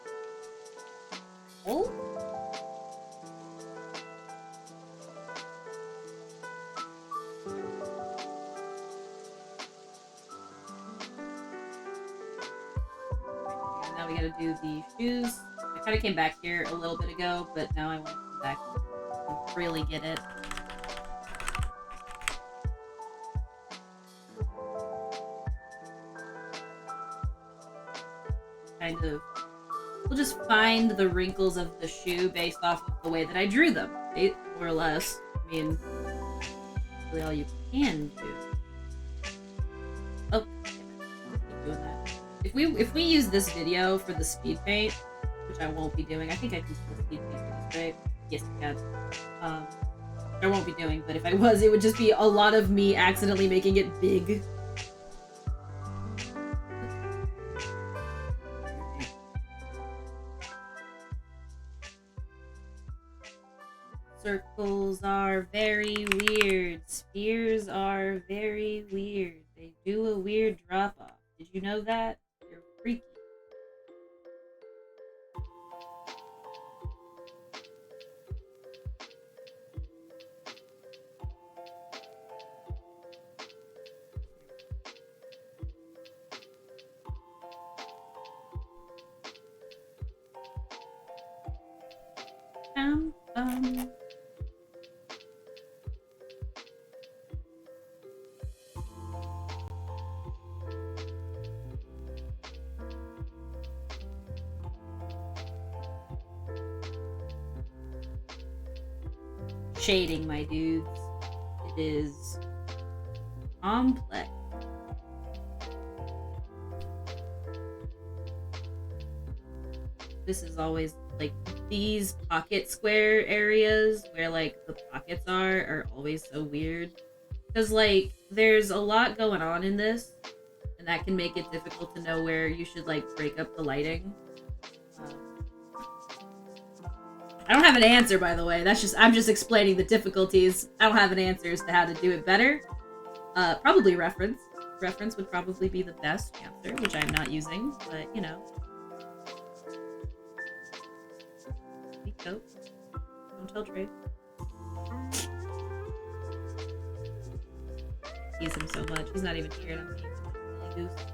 hold. Now we gotta do the shoes. I kind of came back here a little bit ago, but now I want to come back and really get it. Kind of, we'll just find the wrinkles of the shoe based off of the way that I drew them, more or less. I mean, really all you can do. Oh, keep doing that. If we use this video for the speed paint, which I won't be doing, I think I can still speed paint for this, right? Yes, I can. I won't be doing, but if I was, it would just be a lot of me accidentally making it big. Circles are very weird. Spheres are very weird. They do a weird drop-off. Did you know that? You're freaky. Shading, my dudes. It is complex. This is always like these pocket square areas where like the pockets are always so weird. Because like there's a lot going on in this, and that can make it difficult to know where you should like break up the lighting. I don't have an answer, by the way. I'm just explaining the difficulties. I don't have an answer as to how to do it better. Probably reference. Reference would probably be the best answer, which I'm not using, but you know. Don't tell Trey. Tease him so much. He's not even here. I'm being a silly goose.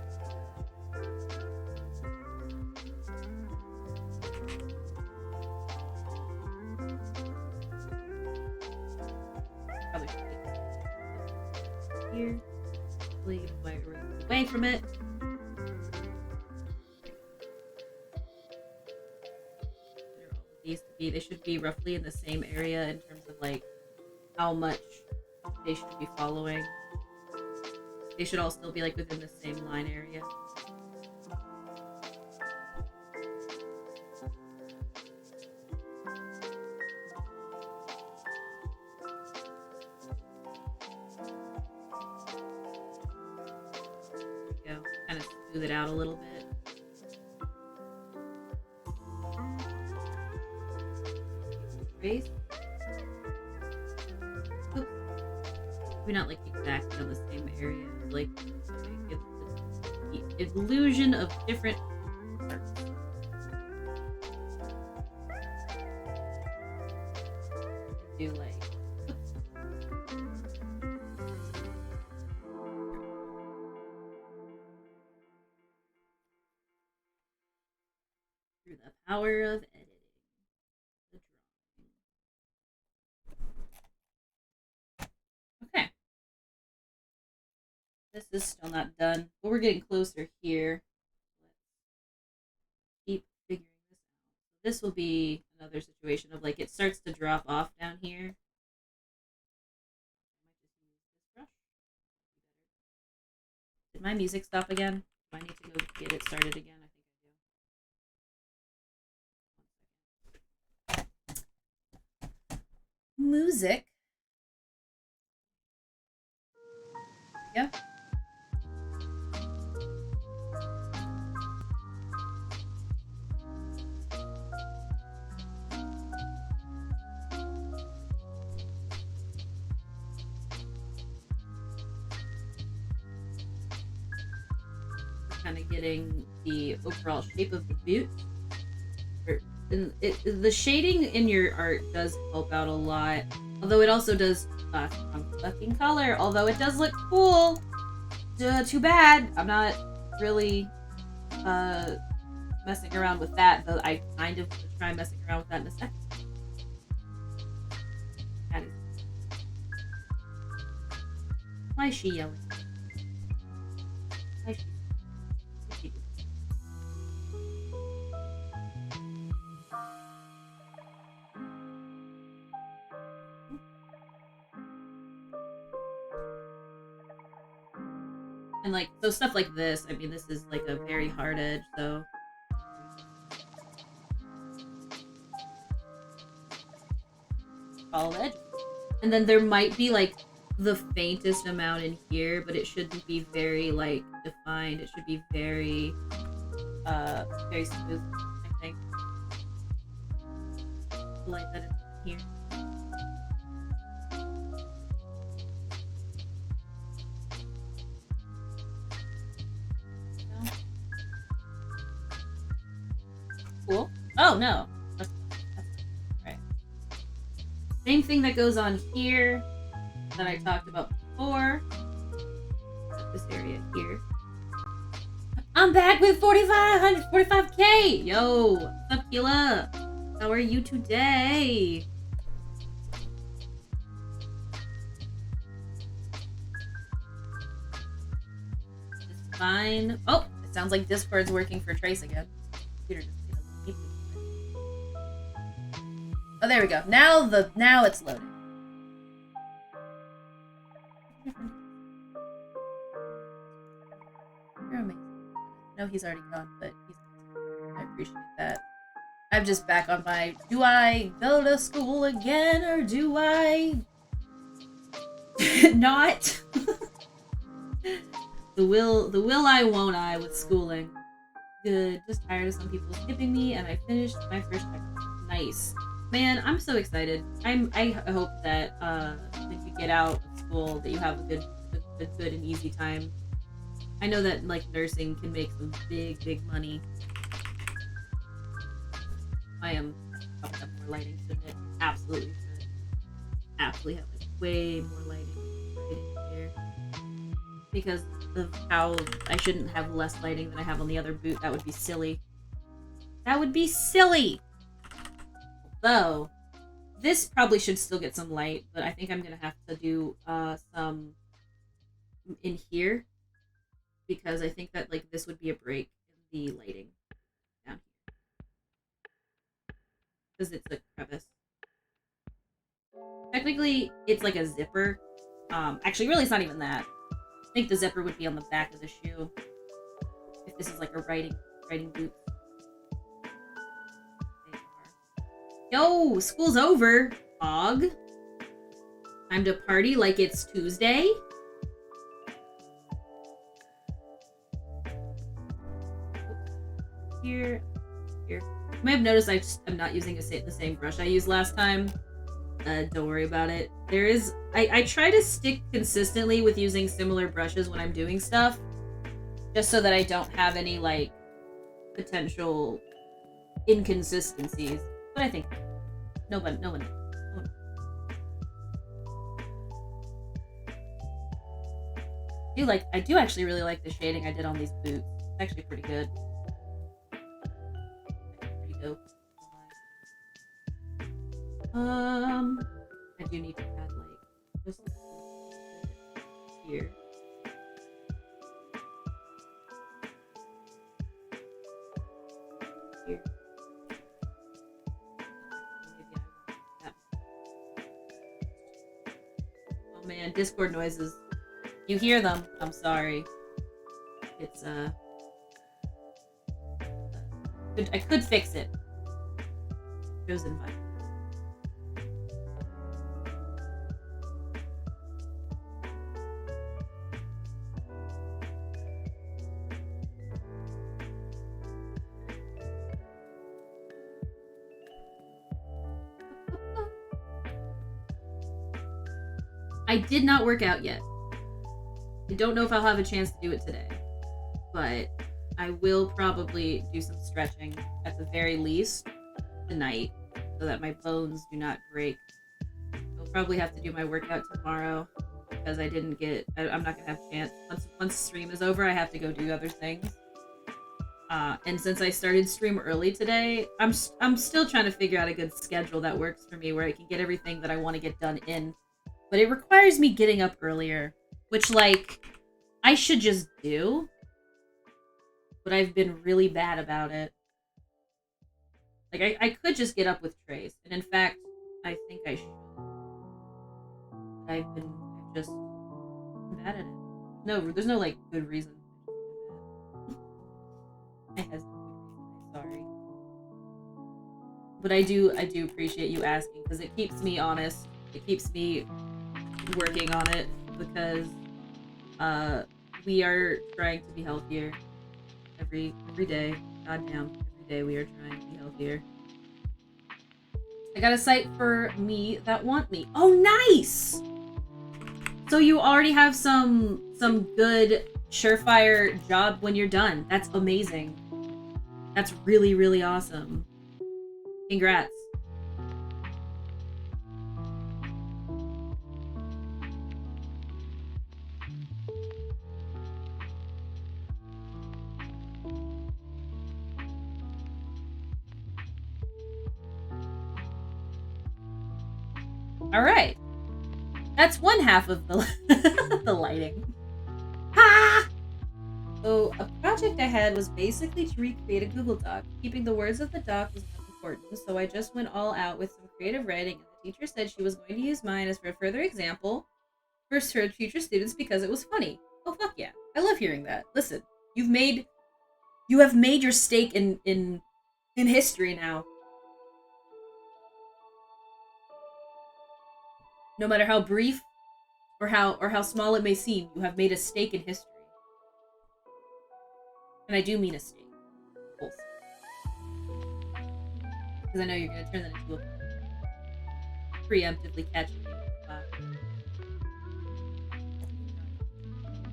Probably should take here. Leave my room away from it. These to be, they should be roughly in the same area in terms of like how much they should be following. They should all still be like within the same line area. There we go. Kind of smooth it out a little bit. Oops. Maybe not like exactly on the same area. Like give the illusion of different parts. Do like through the power of editing. Okay. This is still not done, but we're getting closer here. Let's keep figuring this out. This will be another situation of like it starts to drop off down here. Did my music stop again? Do I need to go get it started again? I think I do. Music. Yeah. Kind of getting the overall shape of the boot. The shading in your art does help out a lot, although it also does fucking color. Although it does look cool. Too bad I'm not really messing around with that. Though I kind of try messing around with that in a second. Why is she yelling? Why is she? And like, so stuff like this, I mean, this is like a very hard edge, so. Follow the edge. And then there might be like the faintest amount in here, but it shouldn't be very like defined. It should be very, very smooth, I think. Like that in here. Cool. Oh no. That's right. Same thing that goes on here that I talked about before. This area here. I'm back with 45K! Yo! What's up, Kila? How are you today? fine. Oh, it sounds like Discord's working for Trace again. Computer just made a Oh, there we go. Now it's loading. You're amazing. No, he's already gone, but I appreciate that. I'm just back on my, do I go to school again or do I not? the will I won't I with schooling. Good. Just tired of some people skipping me, and I finished my first textbook. Nice. Man, I'm so excited. I hope that when you get out of school that you have a good and easy time. I know that like nursing can make some big money. I probably have more lighting to admit. Absolutely should. Absolutely have like way more lighting here. Because of how I shouldn't have less lighting than I have on the other boot. That would be silly. That would be silly! Although, this probably should still get some light, but I think I'm gonna have to do some in here. Because I think that like this would be a break in the lighting down here. Because it's a crevice. Technically, it's like a zipper. Actually, really, it's not even that. I think the zipper would be on the back of the shoe. If this is like a writing boot. Yo, school's over, Hog. Time to party like it's Tuesday. Here. You may have noticed I'm not using the same brush I used last time. Don't worry about it. I try to stick consistently with using similar brushes when I'm doing stuff, just so that I don't have any like potential inconsistencies. But I think no one. I do actually really like the shading I did on these boots. It's actually pretty good. Pretty dope. I do need to add like just here. Here. Oh man, Discord noises. You hear them. I'm sorry. It's I could fix it. Chosen by. I did not work out yet. I don't know if I'll have a chance to do it today, but I will probably do some stretching at the very least tonight so that my bones do not break. I'll probably have to do my workout tomorrow because I'm not gonna have a chance. Once stream is over, I have to go do other things. And since I started stream early today, I'm still trying to figure out a good schedule that works for me where I can get everything that I want to get done in. But it requires me getting up earlier, which, like, I should just do. But I've been really bad about it. Like, I could just get up with Trace. And in fact, I think I should. I've just been bad at it. No, there's no, like, good reason. I has no good reason. I'm sorry. But I do appreciate you asking, because it keeps me honest. It keeps me working on it, because we are trying to be healthier every day. Goddamn, every day we are trying to be healthier. I got a site for me that want me. Oh, nice! So you already have some good surefire job when you're done. That's amazing. That's really, really awesome. Congrats. All right, that's one half of the the lighting. Ha! So a project I had was basically to recreate a Google Doc. Keeping the words of the doc was not important, so I just went all out with some creative writing, and the teacher said she was going to use mine as for a further example for her future students because it was funny. Oh fuck yeah. I love hearing that. Listen, you have made your stake in history now. No matter how brief or how small it may seem, you have made a stake in history. And I do mean a stake. Full stake. Because I know you're gonna turn that into a preemptively catch me.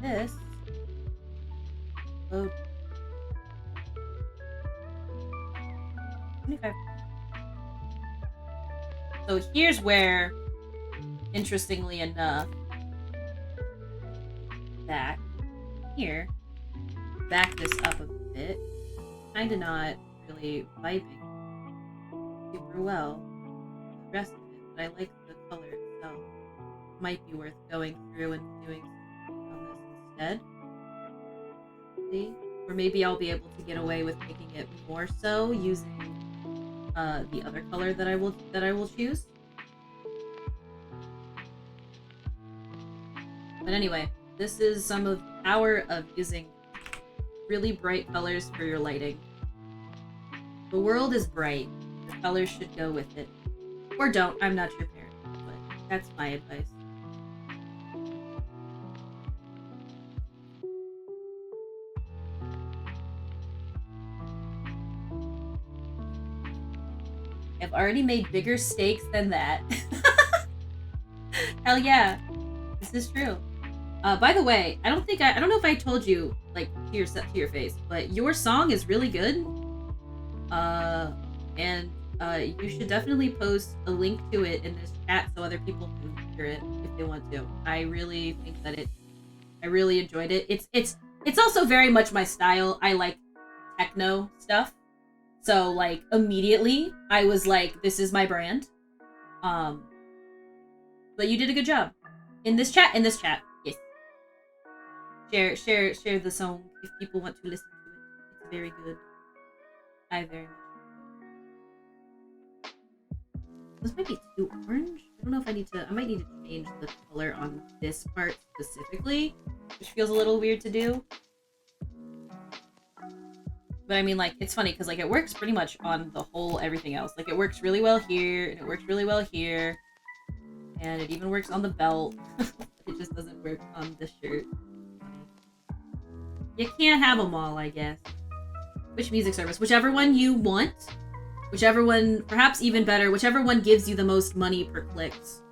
This. Load. 25. So here's where, interestingly enough, back here, back this up a bit. Kinda not really vibing super well with the rest of it, but I like the color itself. Might be worth going through and doing something on this instead. See? Or maybe I'll be able to get away with making it more so using the other color that I will choose. But anyway, this is some of the power of using really bright colors for your lighting. The world is bright. The colors should go with it. Or don't. I'm not your parent, but that's my advice. I've already made bigger stakes than that. Hell yeah. This is true. By the way, I don't know if I told you, like, to your face, but your song is really good. And you should definitely post a link to it in this chat so other people can hear it if they want to. I really think that I really enjoyed it. It's also very much my style. I like techno stuff. So, like, immediately, I was like, this is my brand. But you did a good job. In this chat, yes. Share the song if people want to listen to it. It's very good. I very much. This might be too orange. I don't know if I might need to change the color on this part specifically, which feels a little weird to do. But I mean, like, it's funny because, like, it works pretty much on the whole everything else. Like, it works really well here, and it works really well here. And it even works on the belt. It just doesn't work on the shirt. You can't have them all, I guess. Which music service? Whichever one you want. Whichever one, perhaps even better, whichever one gives you the most money per clicks.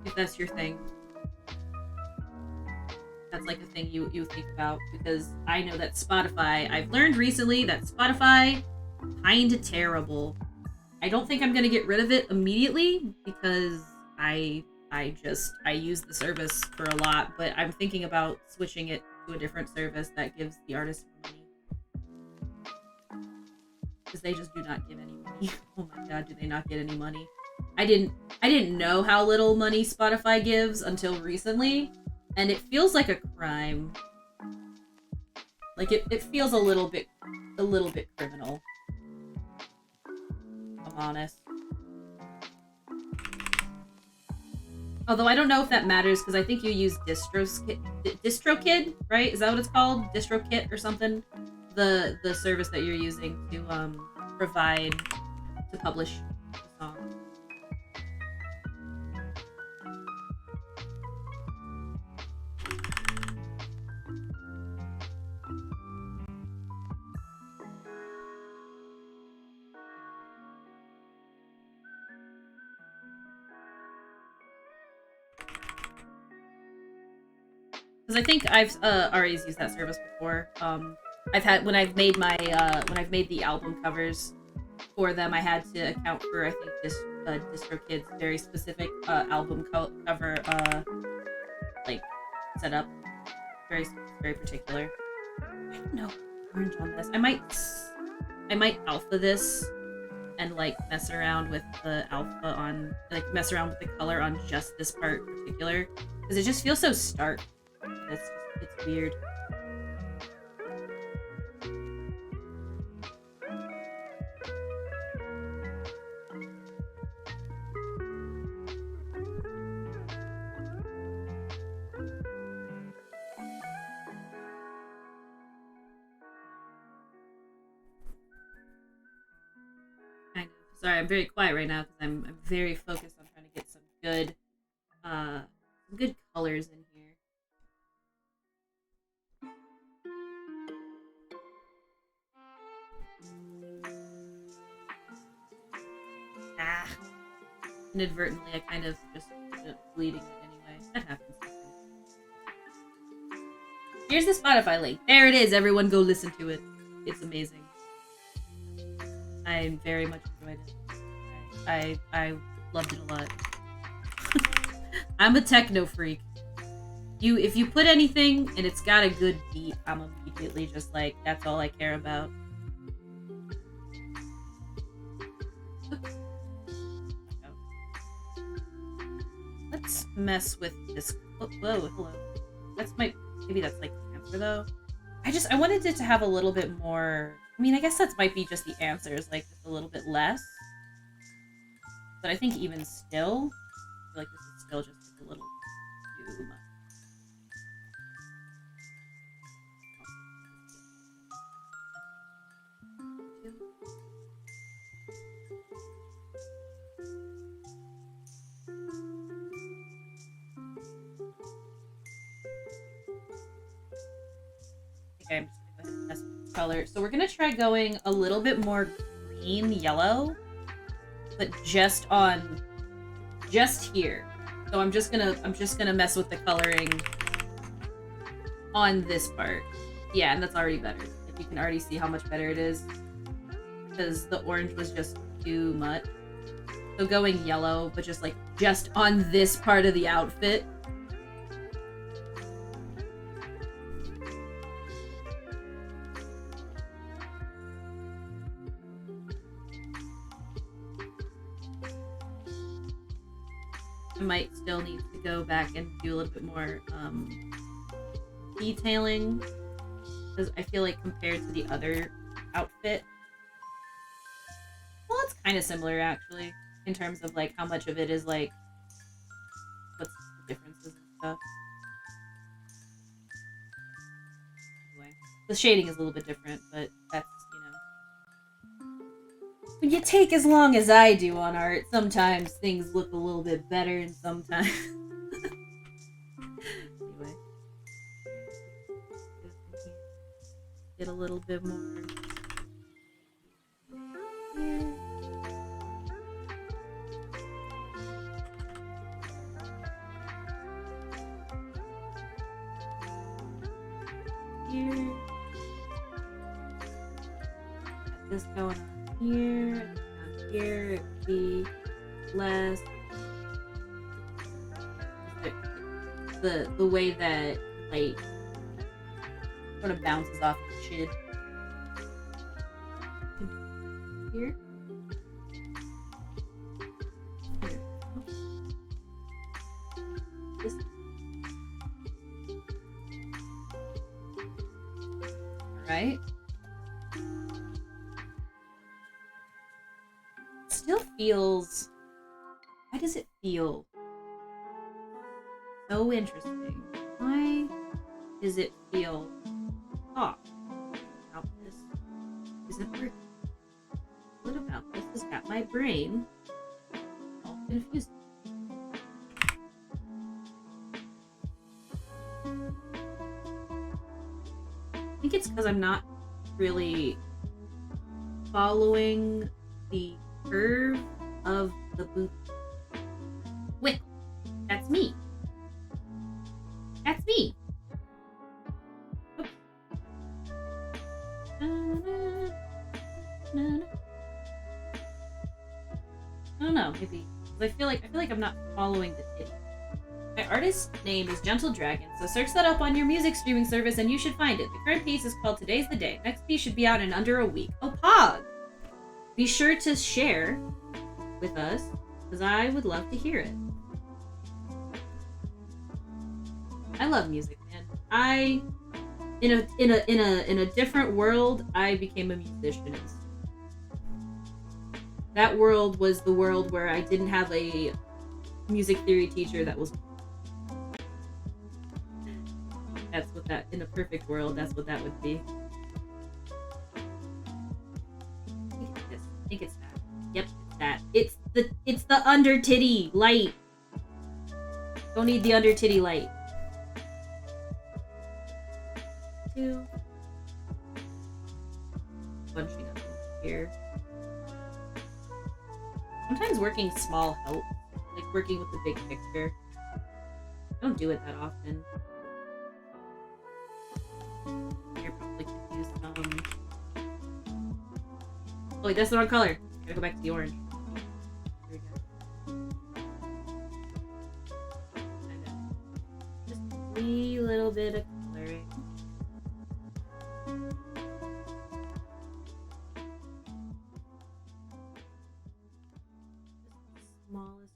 If that's your thing. That's like a thing you think about, because I know that Spotify, I've learned recently that Spotify, kinda terrible. I don't think I'm gonna get rid of it immediately because I use the service for a lot, but I'm thinking about switching it to a different service that gives the artist money. Because they just do not give any money. Oh my god, do they not get any money? I didn't know how little money Spotify gives until recently. And it feels like a crime. Like, it feels a little bit criminal. If I'm honest. Although I don't know if that matters, because I think you use DistroKid, right? Is that what it's called? DistroKit or something? The service that you're using to publish the song. Because I think I've already used that service before. When I've made the album covers for them, I had to account for, I think, this DistroKid's very specific album cover like setup. Very particular. I don't know orange on this. I might alpha this and like mess around with the alpha on, like, mess around with the color on just this part in particular, because it just feels so stark. It's just It's weird. Kind of. Sorry, I'm very quiet right now because I'm very focused on trying to get some good colors in here. Ah. Inadvertently, I kind of just ended up deleting it anyway. That happens. Here's the Spotify link. There it is. Everyone go listen to it. It's amazing. I very much enjoyed it. I loved it a lot. I'm a techno freak. If you put anything and it's got a good beat, I'm immediately just like, that's all I care about. Let's mess with this. Whoa, hello. Maybe that's like the answer though. I wanted it to have a little bit more. I mean, I guess that might be just the answers, like just a little bit less. But I think even still, I feel like this is still just a little too much. Okay, I'm just gonna go ahead and test the color. So we're gonna try going a little bit more green yellow, but just here. So I'm just gonna mess with the coloring on this part. Yeah, and that's already better. Like, you can already see how much better it is because the orange was just too much. So going yellow, but just on this part of the outfit. I might still need to go back and do a little bit more detailing because I feel like compared to the other outfit, well, it's kind of similar actually in terms of like how much of it is like what's the differences and stuff. Anyway, the shading is a little bit different, but that's, when you take as long as I do on art, sometimes things look a little bit better and sometimes... Anyway. Get a little bit more... Here. Got this going on. Here, down here, it would be less. The way that light sort of bounces off the chin. Here. Here. This. All right. Still feels... Why does it feel so interesting? Why does it feel off about this? Isn't working? What about this has got my brain all confused? I think it's because I'm not really following the curve of the boot. Wrinkles. That's me. That's me. Oops. I don't know, maybe. I feel like I'm not following the titty. My artist's name is Gentle Dragon, so search that up on your music streaming service and you should find it. The current piece is called Today's the Day. Next piece should be out in under a week. Oh, Pog! Be sure to share with us, because I would love to hear it. I love music, man. In a different world, I became a musician. That world was the world where I didn't have a music theory teacher that was. That's what that, in a perfect world, that's what that would be. I think it's that. Yep, it's that. It's the under titty light. Don't need the under titty light. Two. Bunching up here. Sometimes working small helps. Like working with the big picture. I don't do it that often. You're probably could use some. Oh wait, that's the wrong color. Gotta go back to the orange. There we go. Just a wee little bit of coloring. Just the smallest.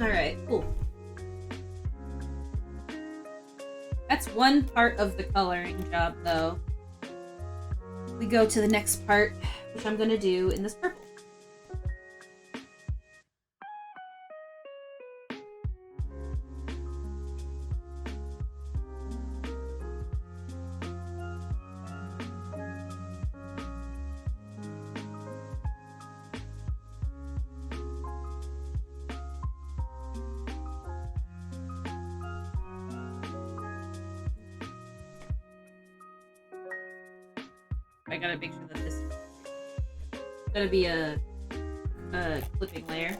Alright, cool. That's one part of the coloring job, though. We go to the next part, which I'm gonna do in this purple. I gotta make sure that this is gonna be a clipping layer.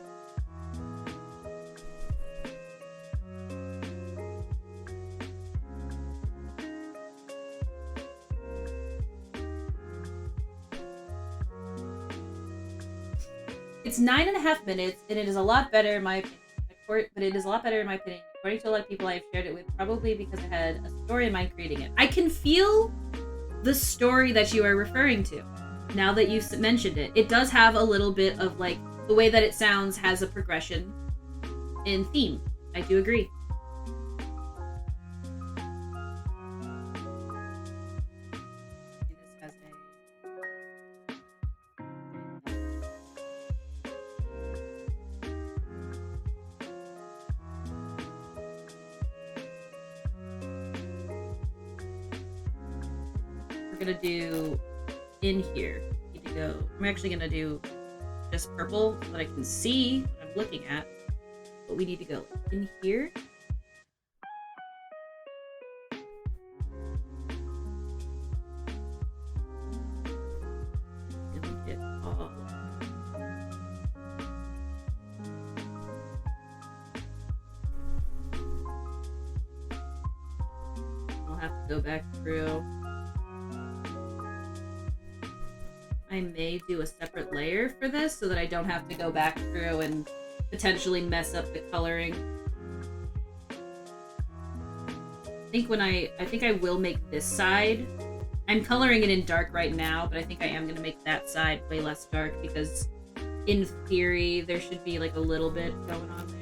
It's 9.5 minutes, and it is a lot better in my opinion. But it is a lot better in my opinion, according to a lot of people I've shared it with, probably because I had a story in mind creating it. I can feel the story that you are referring to, now that you've mentioned it. It does have a little bit of, like, the way that it sounds has a progression in theme. I do agree. Do this as gonna do in here. Need to go. I'm actually gonna do just purple so that I can see what I'm looking at. But we need to go in here. And get all. I'll have to go back through. I may do a separate layer for this so that I don't have to go back through and potentially mess up the coloring. I think I will make this side. I'm coloring it in dark right now, but I think I am gonna make that side way less dark because in theory there should be like a little bit going on there.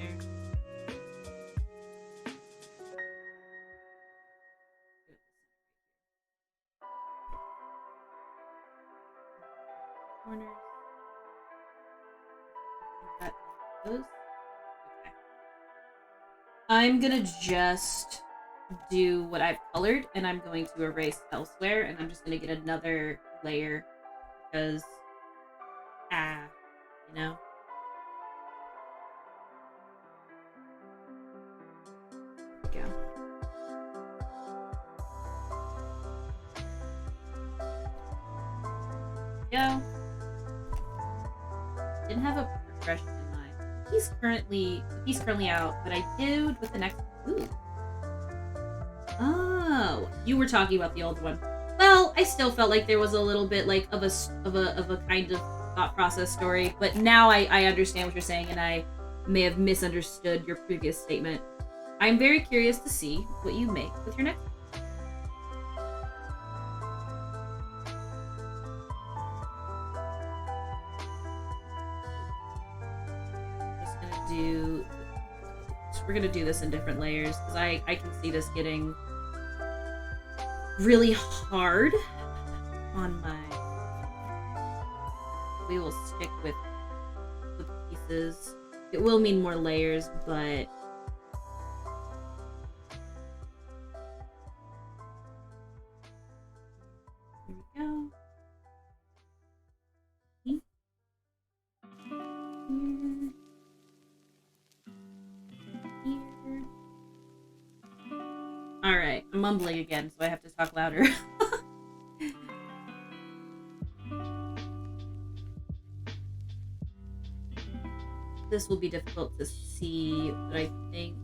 Corners. That goes. Okay. I'm gonna just do what I've colored, and I'm going to erase elsewhere, and I'm just gonna get another layer because, you know. There we go. Go. Didn't have a progression in mind. He's currently out, but I did with the next. Ooh. Oh, you were talking about the old one. Well, I still felt like there was a little bit like of a kind of thought process story, but now I understand what you're saying, and I may have misunderstood your previous statement. I'm very curious to see what you make with your next. We're gonna do this in different layers because I can see this getting really hard on my. We will stick with the pieces. It will mean more layers, but here we go. Here. All right, I'm mumbling again, so I have to talk louder. This will be difficult to see, but I think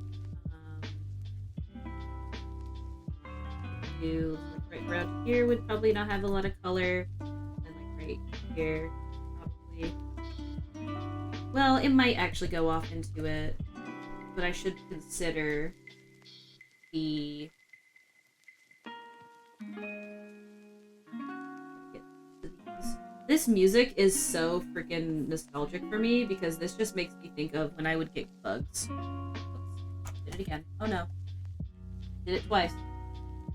do like right around here would probably not have a lot of color, and like right here probably. Well, it might actually go off into it, but I should consider the. This music is so freaking nostalgic for me because this just makes me think of when I would get bugs. Oops. Did it again. Oh no. Did it twice.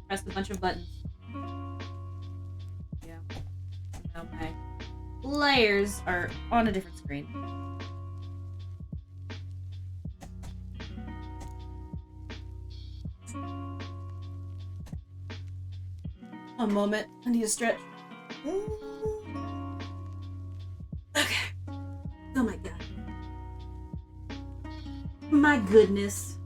Pressed a bunch of buttons. Yeah. Now my layers are on a different screen. One moment. I need to stretch. Okay. Oh my god. My goodness.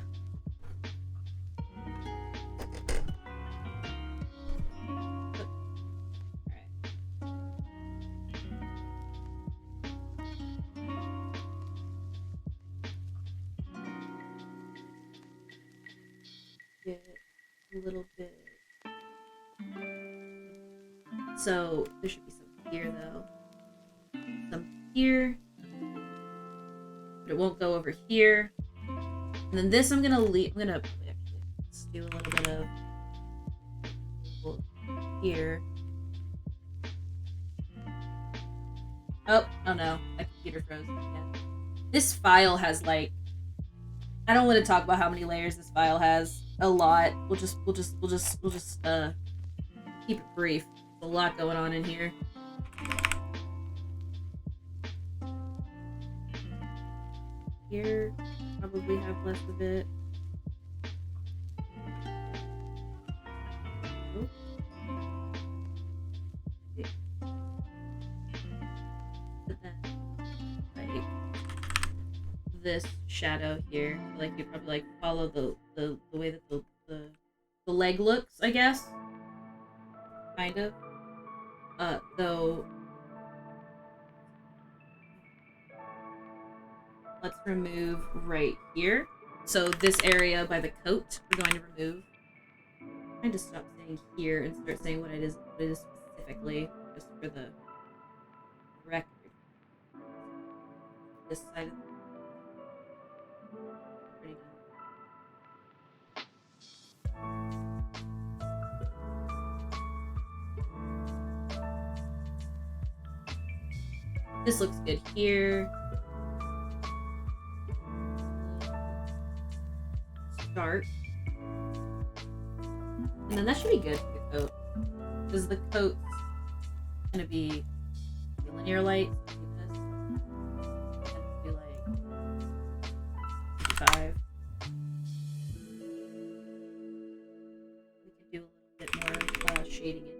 Get a little bit. So there should be some here though. Some here. But it won't go over here. And then this I'm gonna leave. I'm gonna actually let's do a little bit of here. Oh no, my computer froze again. This file has like, I don't want to talk about how many layers this file has. A lot. We'll just keep it brief. There's a lot going on in here. Here, probably have less of it. Oh. Okay. But then, like this shadow here, like you probably like follow the way that the leg looks, I guess. Kind of. Though. Let's remove right here. So this area by the coat, we're going to remove. I'm trying to stop saying here and start saying what it is specifically, just for the record. This side of the pretty done. This looks good here. Start. And then that should be good for the coat. Because the coat's gonna be linear light. Do this. And do like P.5. We could do a little bit more shading into it.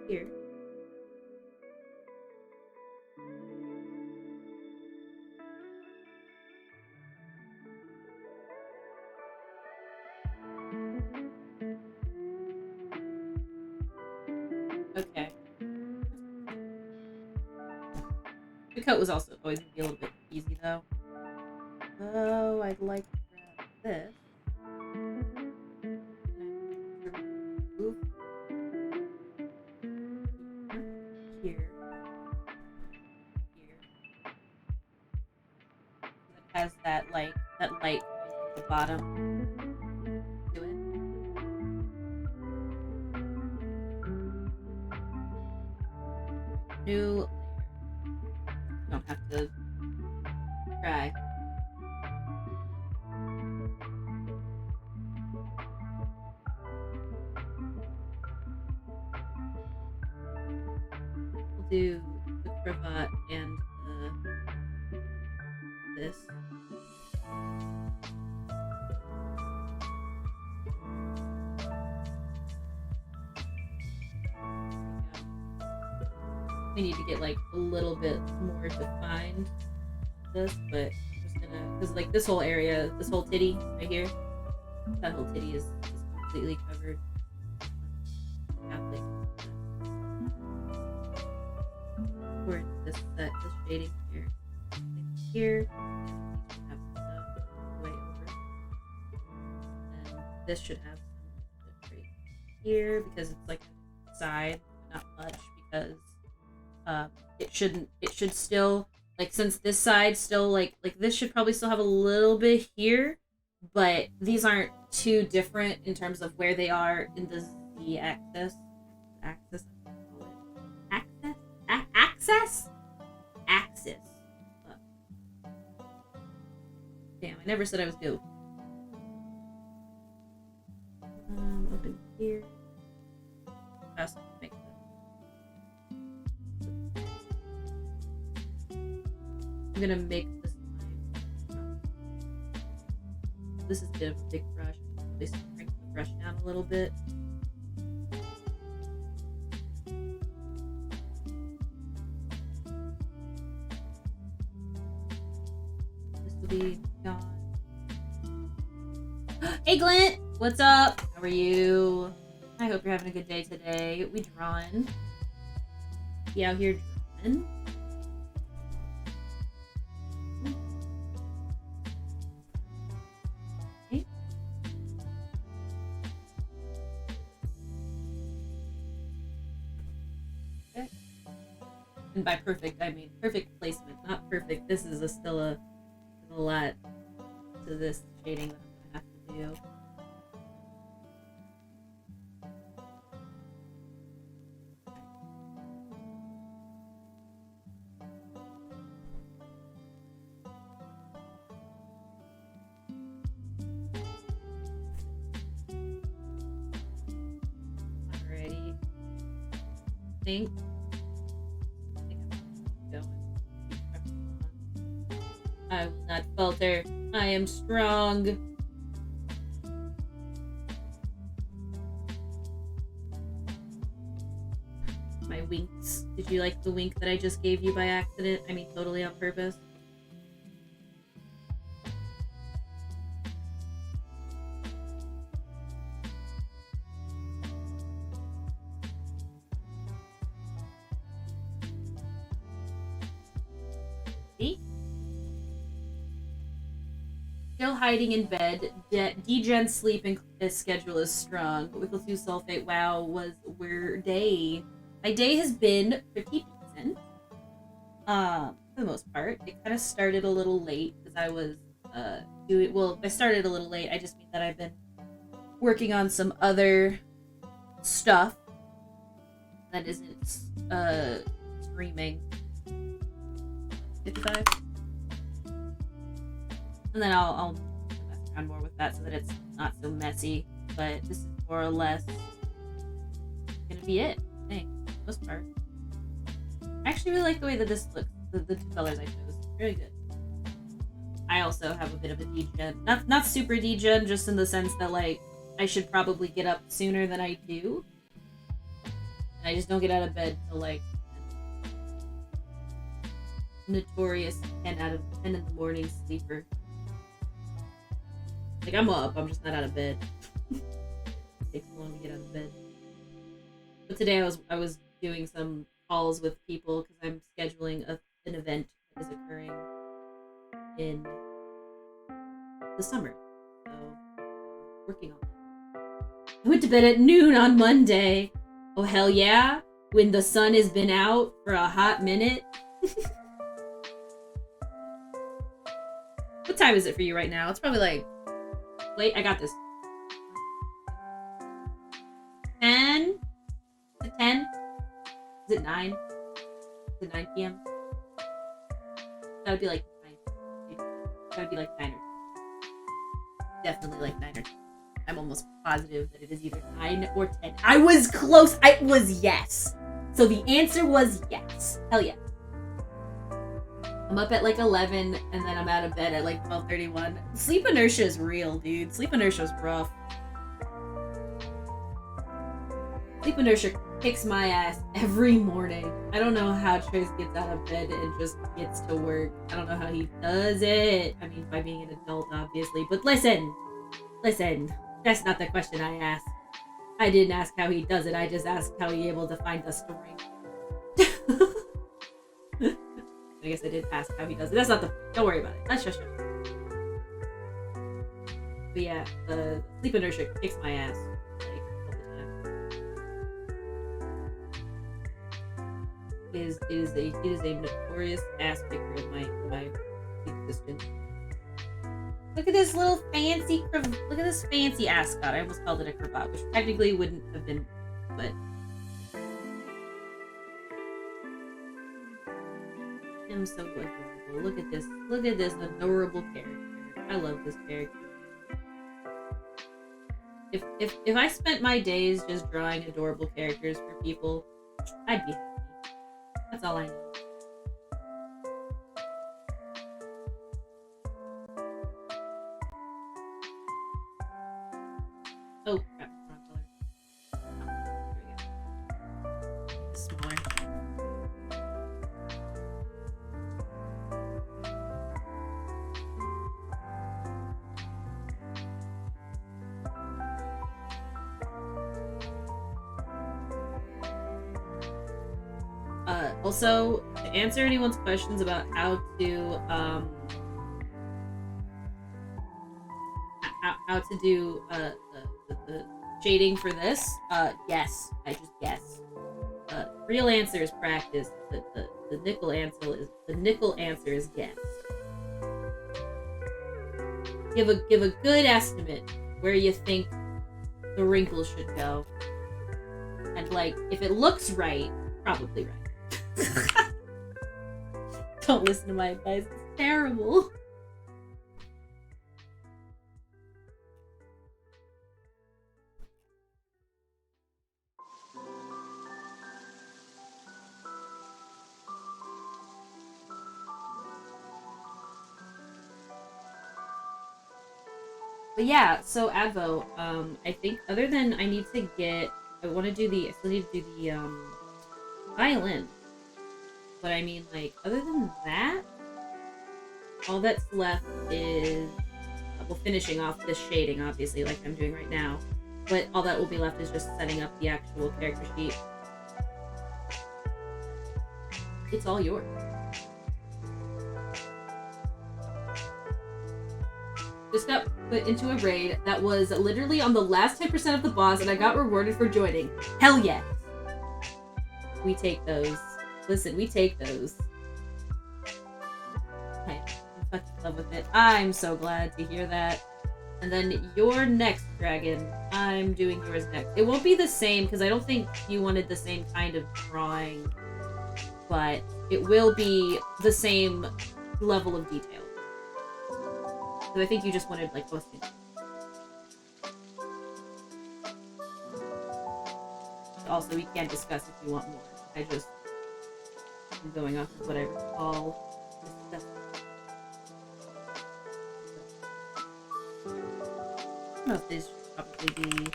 Here. Okay. The coat was also always gonna be a little bit easy though. Oh, I'd like to grab this. here. It has that light at the bottom to it. New layer. Don't have to try. We'll do the cravat and this. We need to get like a little bit more defined on this, but I'm just gonna, because like this whole area, this whole titty right here, that whole titty is completely covered. Or this shading here. Here, have some way over. And this should have some right here because it's like a side, not much, because it should still, like, since this side still like this should probably still have a little bit here, but these aren't too different in terms of where they are in the Z axis. Axis. Damn, I never said I was dope. Open here. I also make that. I'm gonna make this line. This is a bit of a big brush. Just crank the brush down a little bit. Be gone. Hey Glint, what's up? How are you? I hope you're having a good day today. We drawing. Be out here drawing. Okay. Okay. And by perfect, I mean perfect placement, not perfect. This is still a lot to this shading that I'm gonna have to do. Alrighty. I think I'm going. I will not falter. I am strong. My winks. Did you like the wink that I just gave you by accident? I mean, totally on purpose. See? Still hiding in bed. Degen sleeping schedule is strong. Wrinkles 2 sulfate. Wow, was weird day. My day has been pretty decent. For the most part. It kind of started a little late because I was doing. Well, I started a little late. I just mean that I've been working on some other stuff that isn't streaming. 55. And then I'll mess around more with that so that it's not so messy. But this is more or less gonna be it, I think, for the most part. I actually really like the way that this looks. The two colors I chose. Very good. I also have a bit of a degen. Not super degen, just in the sense that, like, I should probably get up sooner than I do. And I just don't get out of bed till, like, notorious 10 out of 10 in the morning sleeper. Like, I'm up, I'm just not out of bed. It takes long to get out of bed. But today I was doing some calls with people because I'm scheduling an event that is occurring in the summer. So, working on it. I went to bed at noon on Monday. Oh, hell yeah. when the sun has been out for a hot minute. What time is it for you right now? It's probably like... Wait, I got this. 10? Is it 10? Is it 9? Is it 9 p.m.? That would be like 9. That would be like 9 or 10. Definitely like 9 or 10. I'm almost positive that it is either 9 or 10. I was close. It was yes. So the answer was yes. Hell yeah. I'm up at like 11 and then I'm out of bed at like 12:31. Sleep inertia is real, dude. Sleep inertia is rough. Sleep inertia kicks my ass every morning. I don't know how Trace gets out of bed and just gets to work. I don't know how he does it. I mean, by being an adult, obviously. But listen. That's not the question I asked. I didn't ask how he does it. I just asked how he able to find the story. I guess I did ask how he does it. That's not the... Don't worry about it. Let's just... But yeah, the sleep inertia kicks my ass. Like, all the time. It is a notorious ass kicker of my existence. Look at this little fancy... Look at this fancy ascot. I almost called it a cravat, which technically wouldn't have been... But... I'm so adorable. Look at this. Look at this adorable character. I love this character. If I spent my days just drawing adorable characters for people, I'd be happy. That's all I need. Oh crap, wrong color. Oh, there we go. Smaller. Also, to answer anyone's questions about how to do the shading for this, yes, I just guess. Real answer is practice. The nickel answer is guess. Give a good estimate where you think the wrinkles should go, and like if it looks right, probably right. Don't listen to my advice. It's terrible. But yeah, so Advo, I think other than I need to get, I still need to do the violin. But I mean, like, other than that, all that's left is, well, finishing off this shading, obviously, like I'm doing right now. But all that will be left is just setting up the actual character sheet. It's all yours. Just got put into a raid that was literally on the last 10% of the boss, and I got rewarded for joining. Hell yes! We take those. Listen, we take those. I'm fucking in love with it. I'm so glad to hear that. And then your next dragon. I'm doing yours next. It won't be the same, because I don't think you wanted the same kind of drawing. But it will be the same level of detail. Because I think you just wanted, like, both things. Also, we can discuss if you want more. I'm going off of what I recall. I don't know if this should probably be...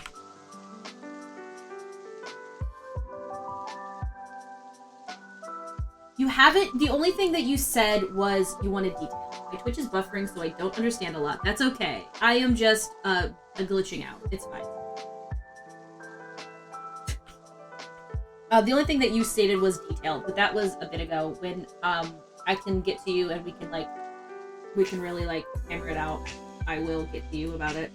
You haven't... The only thing that you said was you wanted detail. My Twitch is buffering, so I don't understand a lot. That's okay. I am just glitching out. It's fine. The only thing that you stated was detailed, but that was a bit ago. When I can get to you and we can really like hammer it out, I will get to you about it.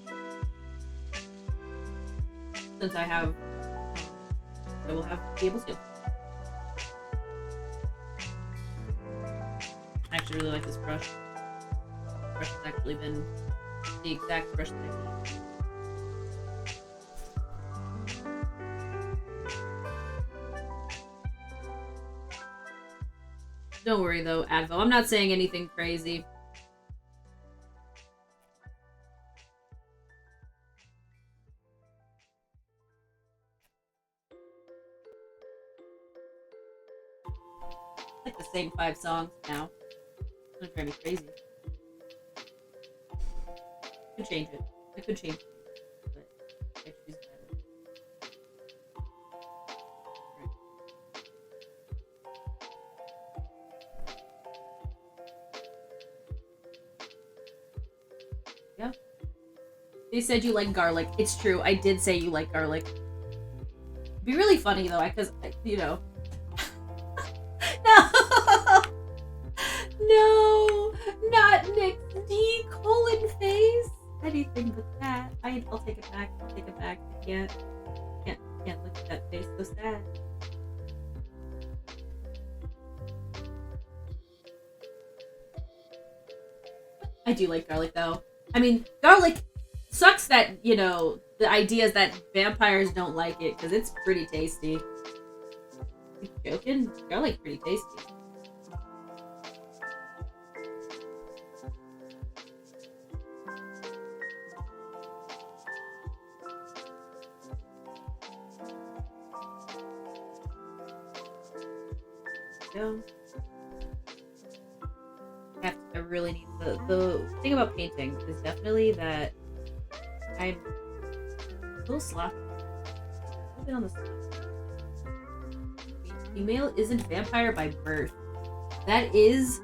Since I will be able to. actually really like this brush. This brush has actually been the exact brush that I need. Don't worry though, Advo. I'm not saying anything crazy. Like the same 5 songs now. Don't drive me crazy. I could change it. I could change it. But I choose that. Yeah. They said you like garlic. It's true. I did say you like garlic. It'd be really funny though, because, you know. No! No! Not Nick's D colon face! Anything but that. I'll take it back. I'll take it back. I can't look at that face. So sad. I do like garlic though. I mean, garlic sucks that, you know, the idea is that vampires don't like it because it's pretty tasty. You joking? Garlic's pretty tasty. Go. I really need the thing about painting is definitely that I'm a little sloppy. A little bit on the sloppy. Female isn't vampire by birth. That is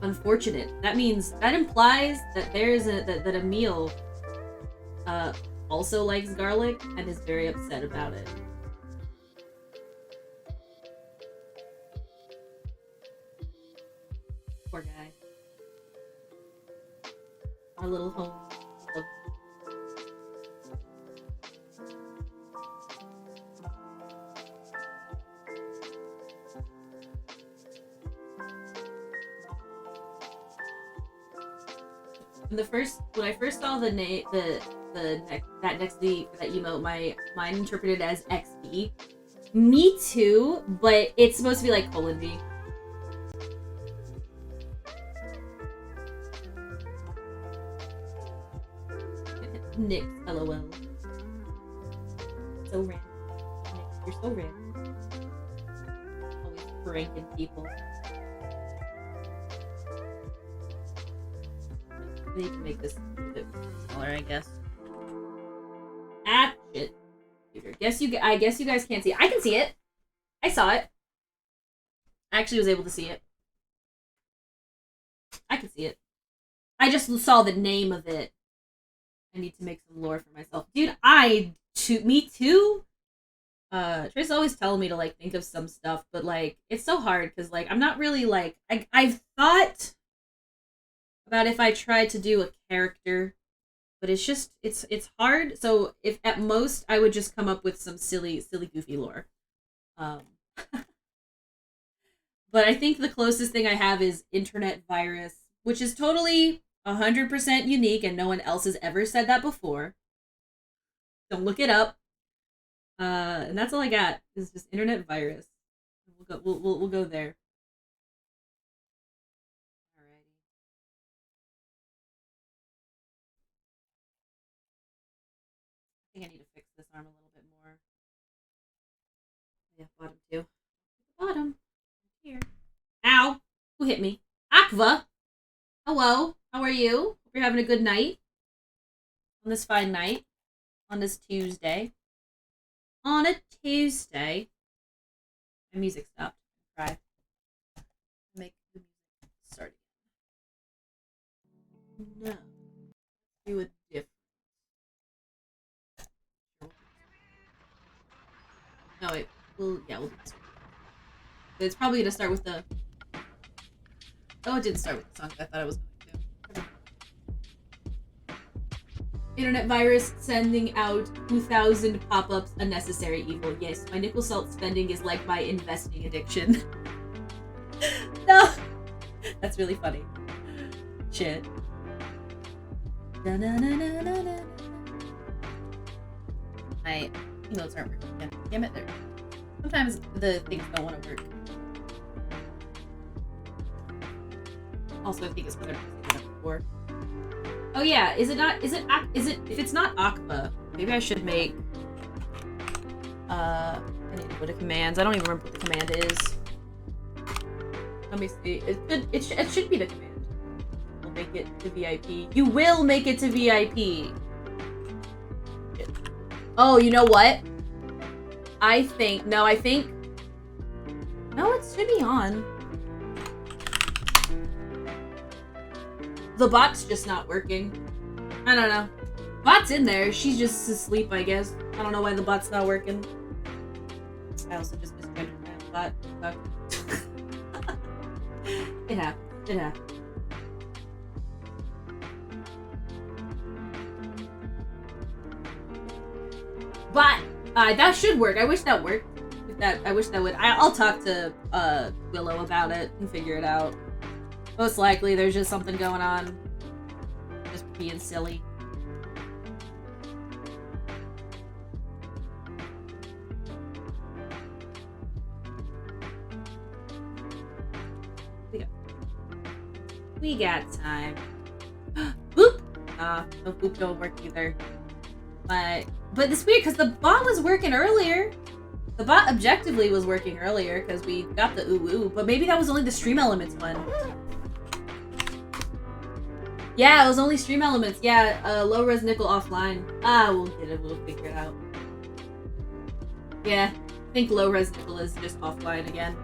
unfortunate. That means that implies that there's that Emil also likes garlic and is very upset about it. Poor guy. Our little home. When I first saw that next D for that emote, my mind interpreted it as XD. Me too, but it's supposed to be like colon V. Nick, LOL. So random. Nick, you're so random. Always pranking people. I need to make this a little bit smaller, I guess. Ah, shit. I guess you guys can't see it. I can see it. I saw it. I actually was able to see it. I can see it. I just saw the name of it. I need to make some lore for myself. Dude, me too? Trish always telling me to, like, think of some stuff, but, like, it's so hard, because, like, I'm not really, like, I've thought about if I tried to do a character, but it's just, it's hard, so if at most I would just come up with some silly, goofy lore. But I think the closest thing I have is internet virus, which is totally 100% unique, and no one else has ever said that before. Don't look it up. And that's all I got, is just internet virus. We'll go there. I think I need to fix this arm a little bit more. Yeah, bottom too. Bottom. Here. Ow! Who hit me? Aqua! Hello. How are you? Hope you're having a good night. On this fine night. On this Tuesday. On a Tuesday. My music stopped. Try. Make the music start again. No. Do it different. No, wait. We'll do this one. It's probably gonna start with the... Oh, it didn't start with the song I thought it was going to. Internet virus sending out 2,000 pop-ups, unnecessary evil. Yes, my nickel salt spending is like my investing addiction. No! That's really funny. Shit. My notes aren't working. Damn it, there. Sometimes the things don't want to work. Also, I think it's because I've seen it before. Oh yeah, is it not? Is it? If it's not Akba, maybe I should make. I need to go to commands. I don't even remember what the command is. Let me see. It should be the command. We'll make it to VIP. You will make it to VIP. Oh, you know what? I think no, it should be on. The bot's just not working. I don't know. Bot's in there. She's just asleep, I guess. I don't know why the bot's not working. I also just misgendered my bot. It happens. It happens. But that should work. I wish that worked. I wish that would. I'll talk to Willow about it and figure it out. Most likely, there's just something going on. Just being silly. We got time. Boop! No boop don't work either. But it's weird because the bot was working earlier. The bot objectively was working earlier because we got the ooh, but maybe that was only the Stream Elements one. Yeah, it was only Stream Elements. Yeah, low res nickel offline. We'll get it. We'll figure it out. Yeah, I think low res nickel is just offline again.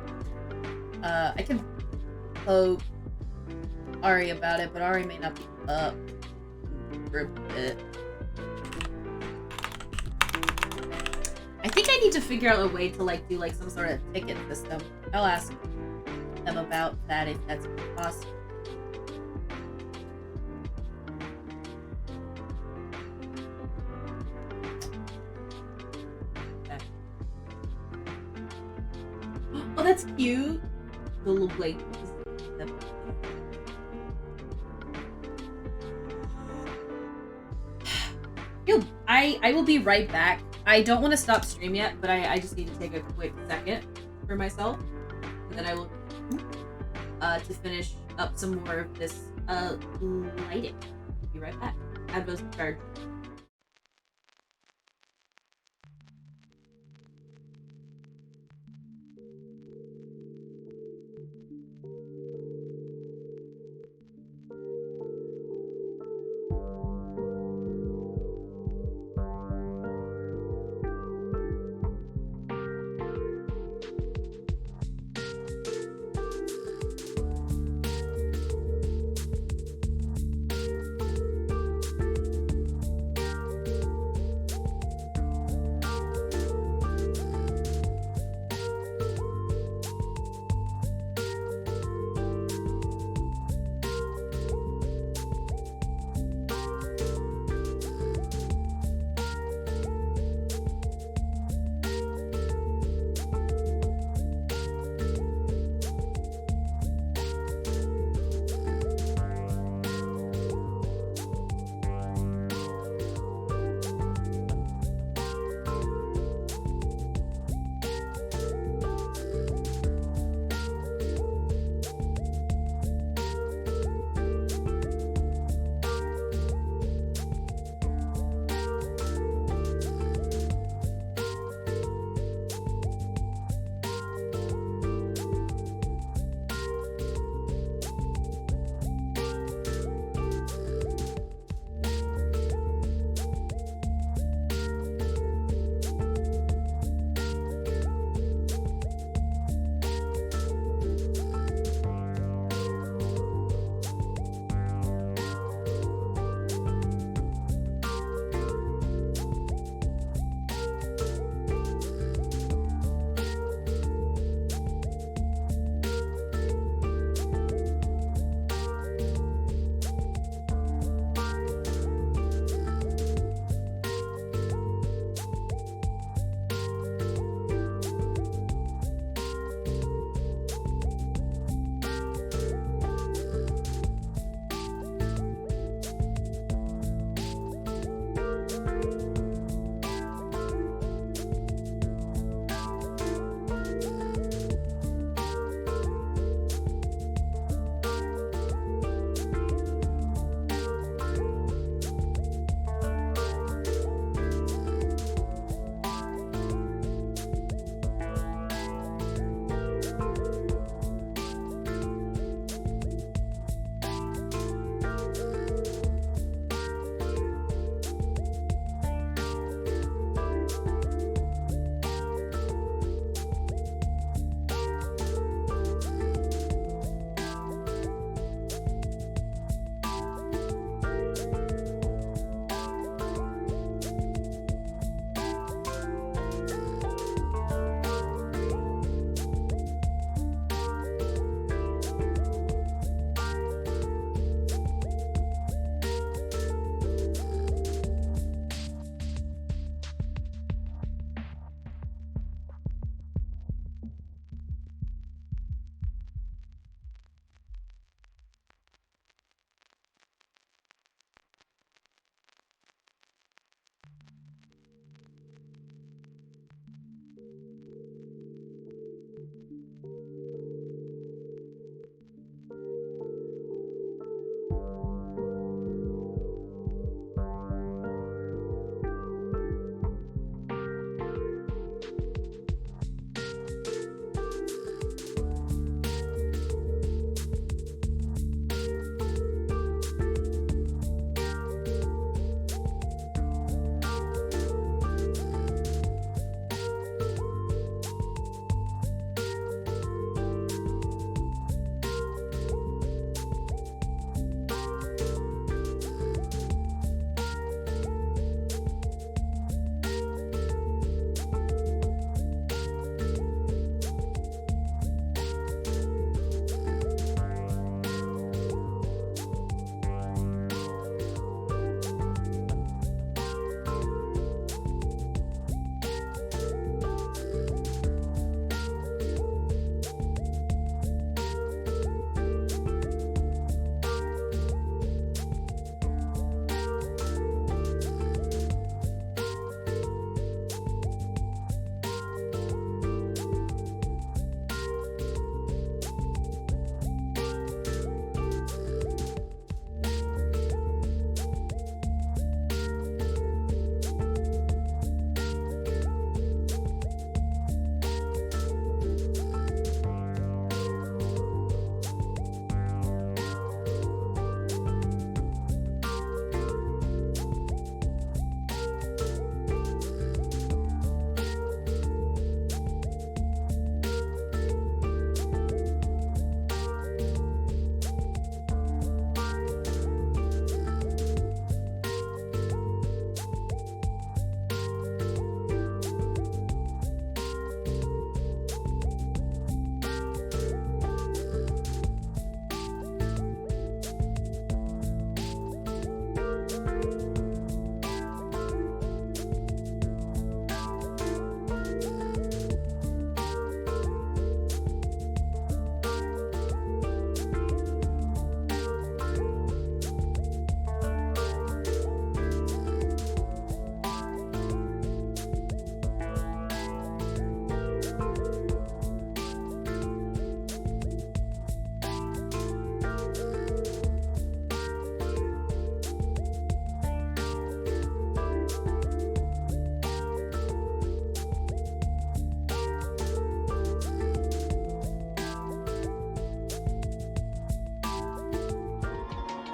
I can poke Ari about it, but Ari may not be up for a bit. I think I need to figure out a way to do some sort of ticket system. I'll ask them about that if that's possible. Okay. Oh, that's cute. The little blade. I will be right back. I don't want to stop stream yet, but I just need to take a quick second for myself. And then I will to finish up some more of this lighting. Be right back. Add those charged.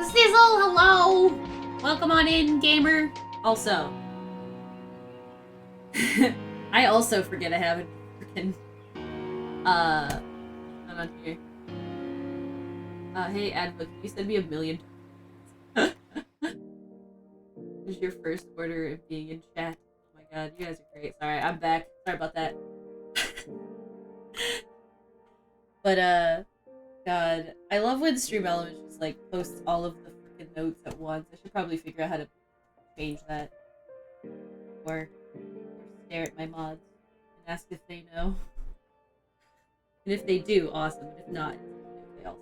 Sizzle, hello! Welcome on in, gamer. Also, I also forget I have a freaking, not on here. Hey, Adbook, can you send me $1 million? This is your first order of being in chat. Oh my god, you guys are great. Sorry, I'm back. Sorry about that. But, God, I love when Stream Elements just, like, posts all of the freaking notes at once. I should probably figure out how to change that. Or stare at my mods and ask if they know. And if they do, awesome. And if not, they also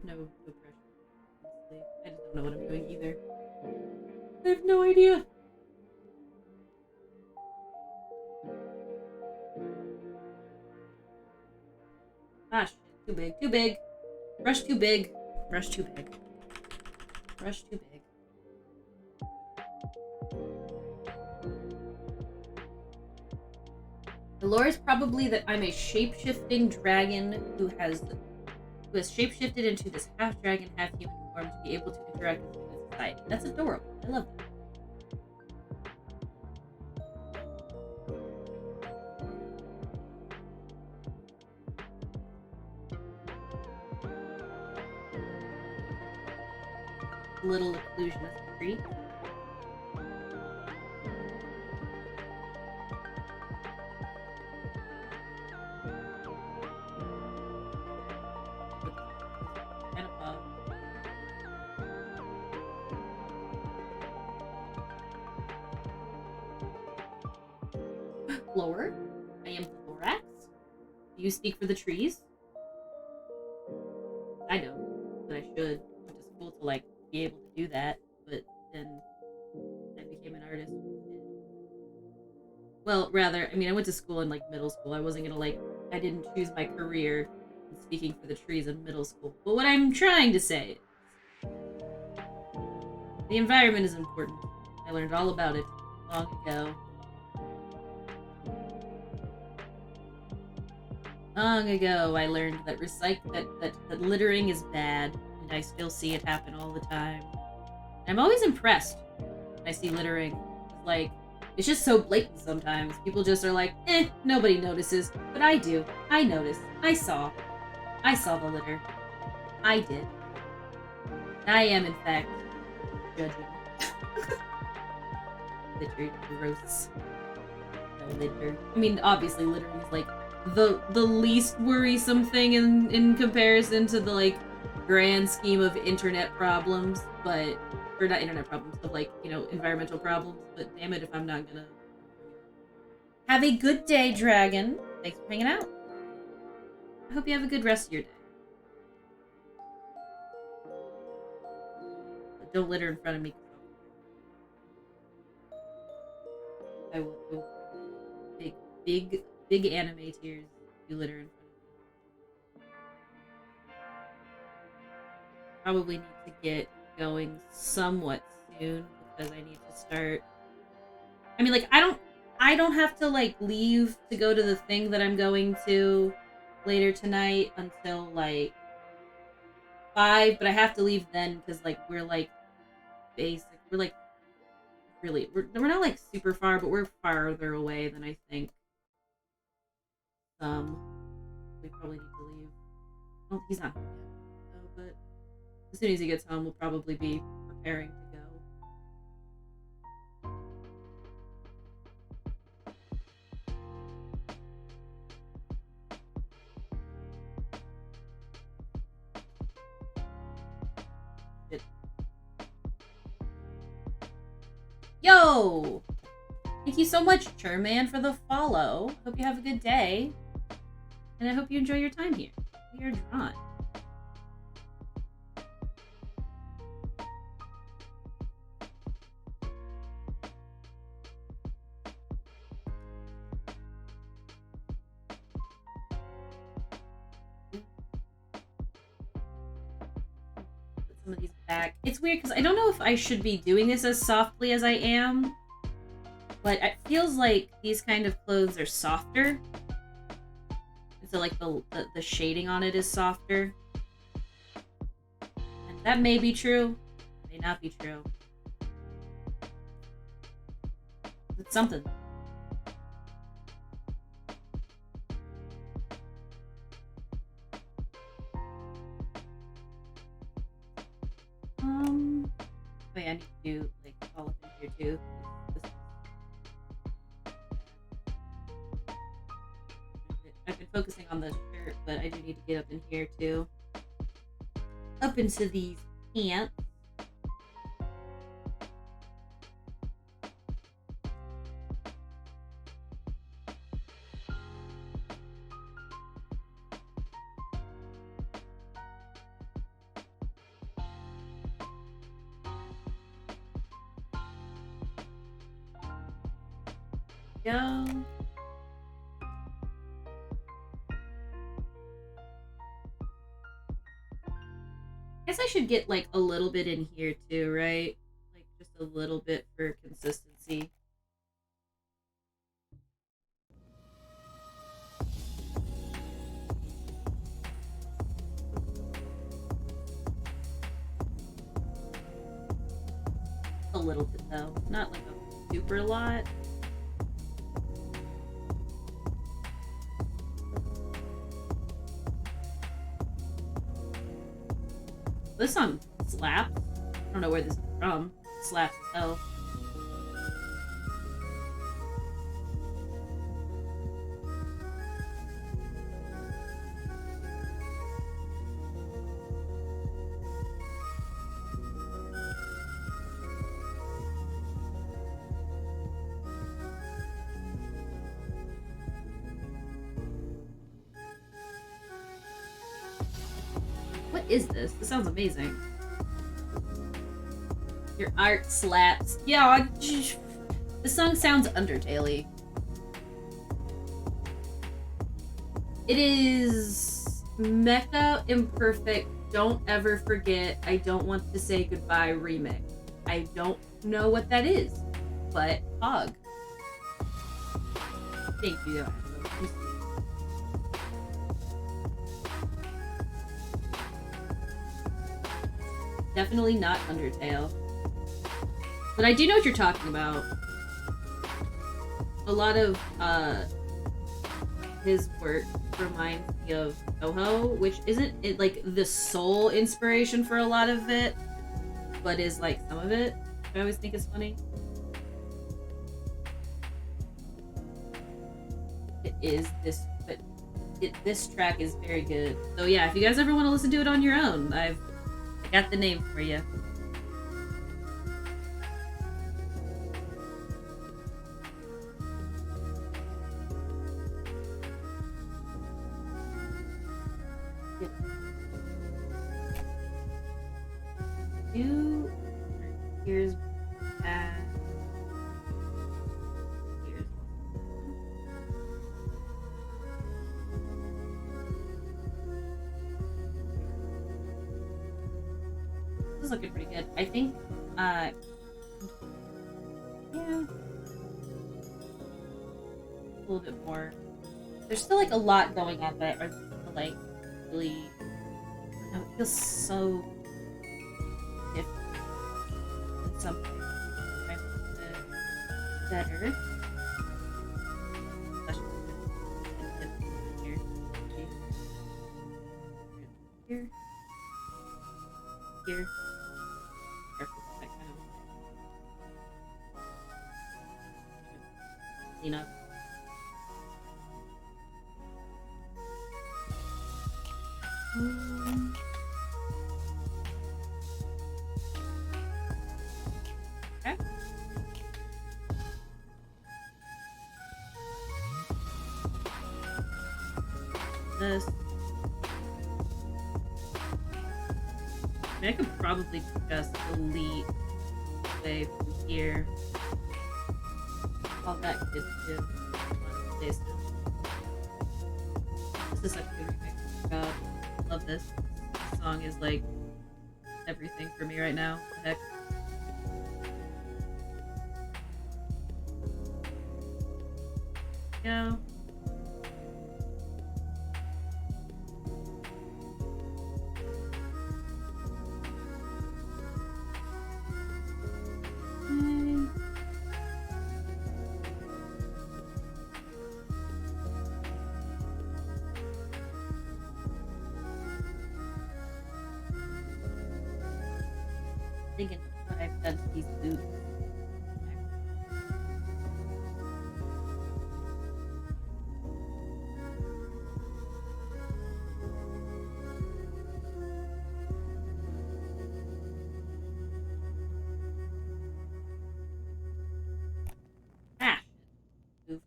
no pressure. Honestly, I just don't know what I'm doing either. I have no idea. Ah, shit. Too big. Too big. Brush too big. Brush too big. Brush too big. The lore is probably that I'm a shape-shifting dragon who has shape-shifted into this half-dragon, half-human form to be able to interact with human society. That's adorable. I love that. Little occlusionist creep. And above. Lower. I am the thorax. Do you speak for the trees? I don't, but I should. I went to school to like be able to do that, but then I became an artist. Well, rather, I mean, I went to school in like middle school. I wasn't gonna like, I didn't choose my career in speaking for the trees in middle school. But what I'm trying to say is, the environment is important. I learned all about it long ago. Long ago, I learned that that littering is bad, and I still see it happen all the time. I'm always impressed when I see littering. Like, it's just so blatant sometimes. People just are like, nobody notices. But I do. I notice. I saw the litter. I did. I am, in fact, judging. Litter, gross. No litter. I mean, obviously, littering is like the least worrisome thing in comparison to the like grand scheme of internet problems, but or not internet problems, but like, you know, environmental problems. But damn it if I'm not gonna. Have a good day, Dragon. Thanks for hanging out. I hope you have a good rest of your day. But don't litter in front of me. I will. Big anime tears. You litter in front of me. Probably need to get going somewhat soon because I need to start. I mean, like, I don't have to like leave to go to the thing that I'm going to later tonight until like 5, but I have to leave then because like we're like basic. We're like really we're not like super far, but we're farther away than I think. We probably need to leave. Well, he's not home yet, so, but as soon as he gets home, we'll probably be preparing to go. Shit. Yo! Thank you so much, Churman, for the follow. Hope you have a good day. And I hope you enjoy your time here. We are drawn. Put some of these back. It's weird because I don't know if I should be doing this as softly as I am. But it feels like these kind of clothes are softer. And so like the shading on it is softer. And That may be true, may not be true. It's something. Wait, I need to do like all up in here too. I've been focusing on the shirt, but I do need to get up in here too. Up into these pants. Go. Guess I should get like a little bit in here too, right? Like just a little bit for consistency. A little bit though, not like a super lot. This song slaps. I don't know where this is from. It slaps itself. What is this? This sounds amazing. Your art slaps. Yeah, this song sounds Undertale-y. It is Mecha Imperfect Don't Ever Forget I Don't Want to Say Goodbye remix. I don't know what that is, but hog. Thank you. Definitely not Undertale. But I do know what you're talking about. A lot of his work reminds me of Toho, which isn't it like the sole inspiration for a lot of it, but is like some of it. I always think is funny. It is this, but this track is very good. So yeah, if you guys ever want to listen to it on your own, I got the name for you. Here's that. Here's this is looking pretty good. I think yeah. A little bit more. There's still like a lot going on that are like really it feels so different than something better. Here. Here. Careful with that kind of clean up. Okay. This. I mean, I could probably just delete away from here. All that good too. This is such a good remix. God, love this. This song is like everything for me right now. What the heck? Yeah. Thinking what I've done to these boots. Ah, shit. Moved.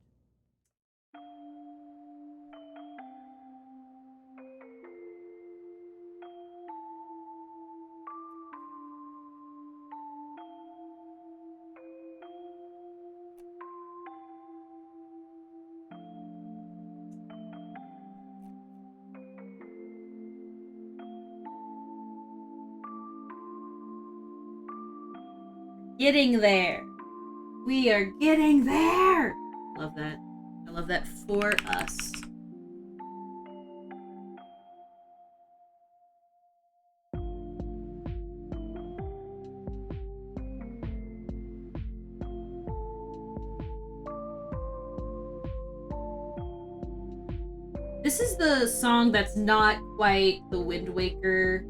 Getting there. We are getting there. Love that. I love that for us. This is the song that's not quite the Wind Waker,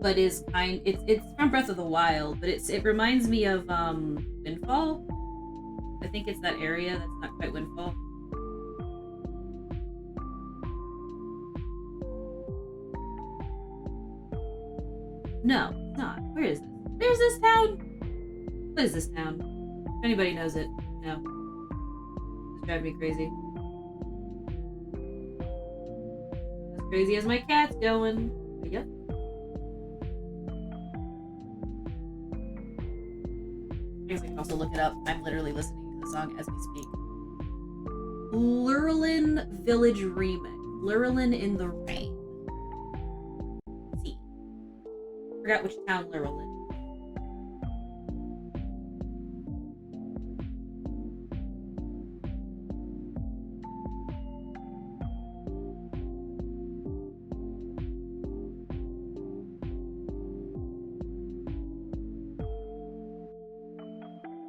but is it's from Breath of the Wild, but it reminds me of Windfall. I think it's that area that's not quite Windfall. No, it's not. Where is this? Where's this town? What is this town? If anybody knows it, no. It's driving me crazy. As crazy as my cat's going. Yep. I guess I can also look it up. I'm literally listening to the song as we speak. Lurelin Village Remix. Lurelin in the Rain. Let's see. Forgot which town Lurelin.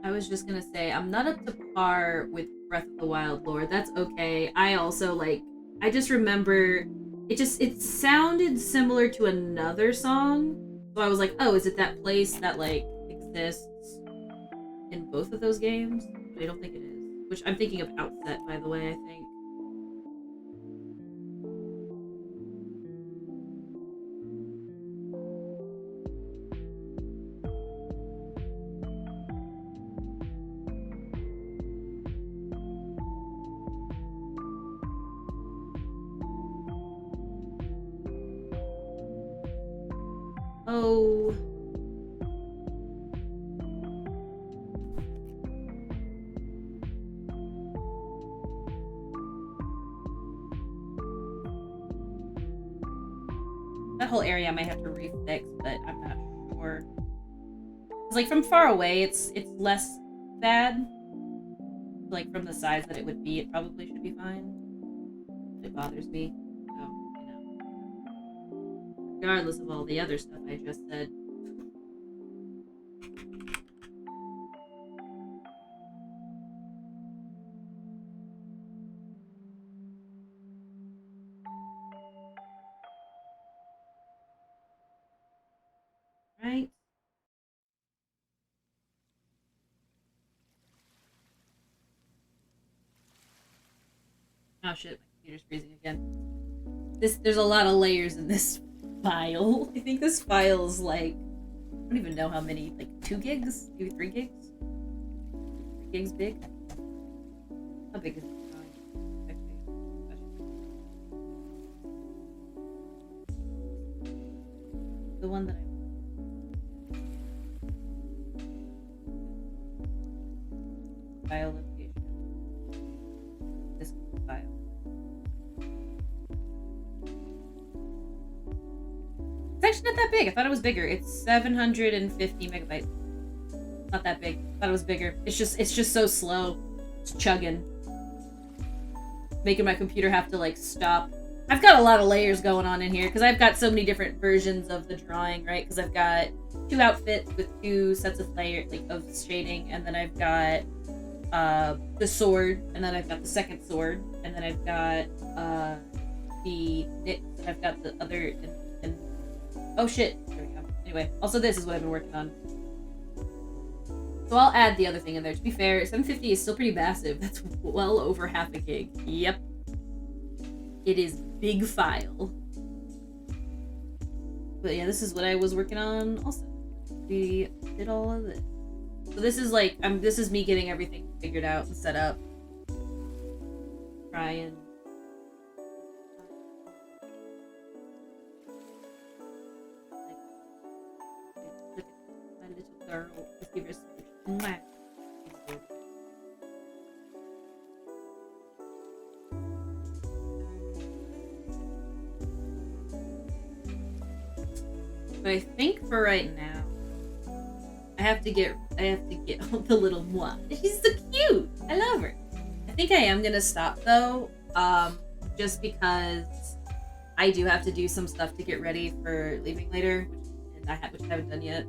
I was just gonna say, I'm not up to par with Breath of the Wild lore. That's okay. I also, I just remember, it sounded similar to another song. So I was like, oh, is it that place that, exists in both of those games? But I don't think it is. Which I'm thinking of Outset, by the way, I think. Oh. That whole area I might have to refix, but I'm not sure. Because, from far away, it's less bad. From the size that it would be, it probably should be fine. It bothers me. So, regardless of all the other stuff I just said. Right? Oh shit, my computer's freezing again. There's a lot of layers in this file. I think this file is I don't even know how many, 2 gigs? Maybe 3 gigs? 3 gigs big? How big is it? The one that file location. This file. It's actually not that big. I thought it was bigger. It's 750 megabytes. Not that big. I thought it was bigger. It's just so slow. It's chugging. Making my computer have to stop. I've got a lot of layers going on in here because I've got so many different versions of the drawing, right? Because I've got 2 outfits with 2 sets of layers, of shading, and then I've got the sword, and then I've got the second sword, and then I've got the knits, and I've got the other, and oh shit, there we go. Anyway, also this is what I've been working on. So I'll add the other thing in there. To be fair, 750 is still pretty massive. That's well over half a gig. Yep. It is big file. But yeah, this is what I was working on also. We did all of this. So this is like, this is me getting everything figured out and set up. Try and... Look at my little girl. Let's give her a smooch. But I think for right now, I have to get the little moi. She's so cute. I love her. I think I am gonna stop though, just because I do have to do some stuff to get ready for leaving later, which I haven't done yet.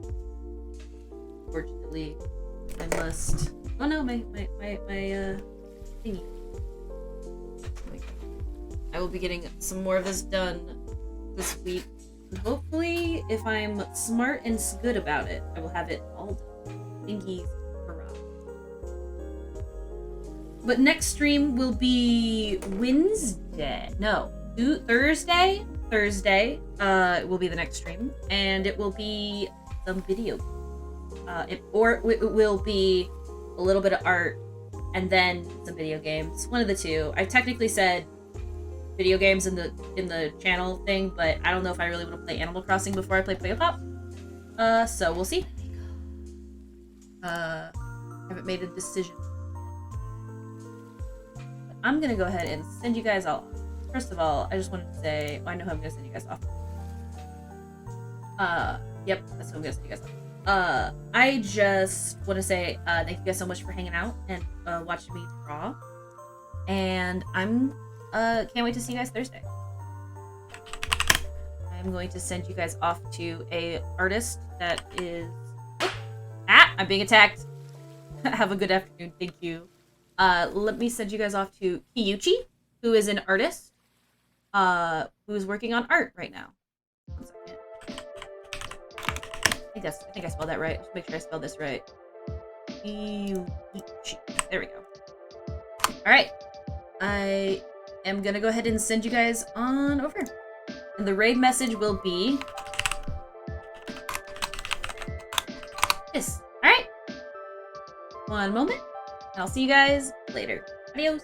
Fortunately, I must. Oh no, my thingy. I will be getting some more of this done this week. Hopefully, if I'm smart and good about it, I will have it all done. Thingies, hurrah. But next stream will be Wednesday. No, Thursday. Thursday will be the next stream, and it will be some video. It will be a little bit of art, and then some video games. One of the two. I technically said video games in the channel thing, but I don't know if I really want to play Animal Crossing before I play P.5. So we'll see. Haven't made a decision. But I'm gonna go ahead and send you guys all off. First of all, I just wanted to say, I know who I'm gonna send you guys off. Yep, that's who I'm gonna send you guys off. I just want to say thank you guys so much for hanging out and watching me draw. And I'm can't wait to see you guys Thursday. I'm going to send you guys off to a artist that is... I'm being attacked. Have a good afternoon. Thank you. Let me send you guys off to Kiyuchi, who is an artist who is working on art right now. 1 second. I think I spelled that right. Let's make sure I spelled this right. Kiyuchi. There we go. All right. I am gonna go ahead and send you guys on over. And the raid message will be this. Alright. One moment. And I'll see you guys later. Adios.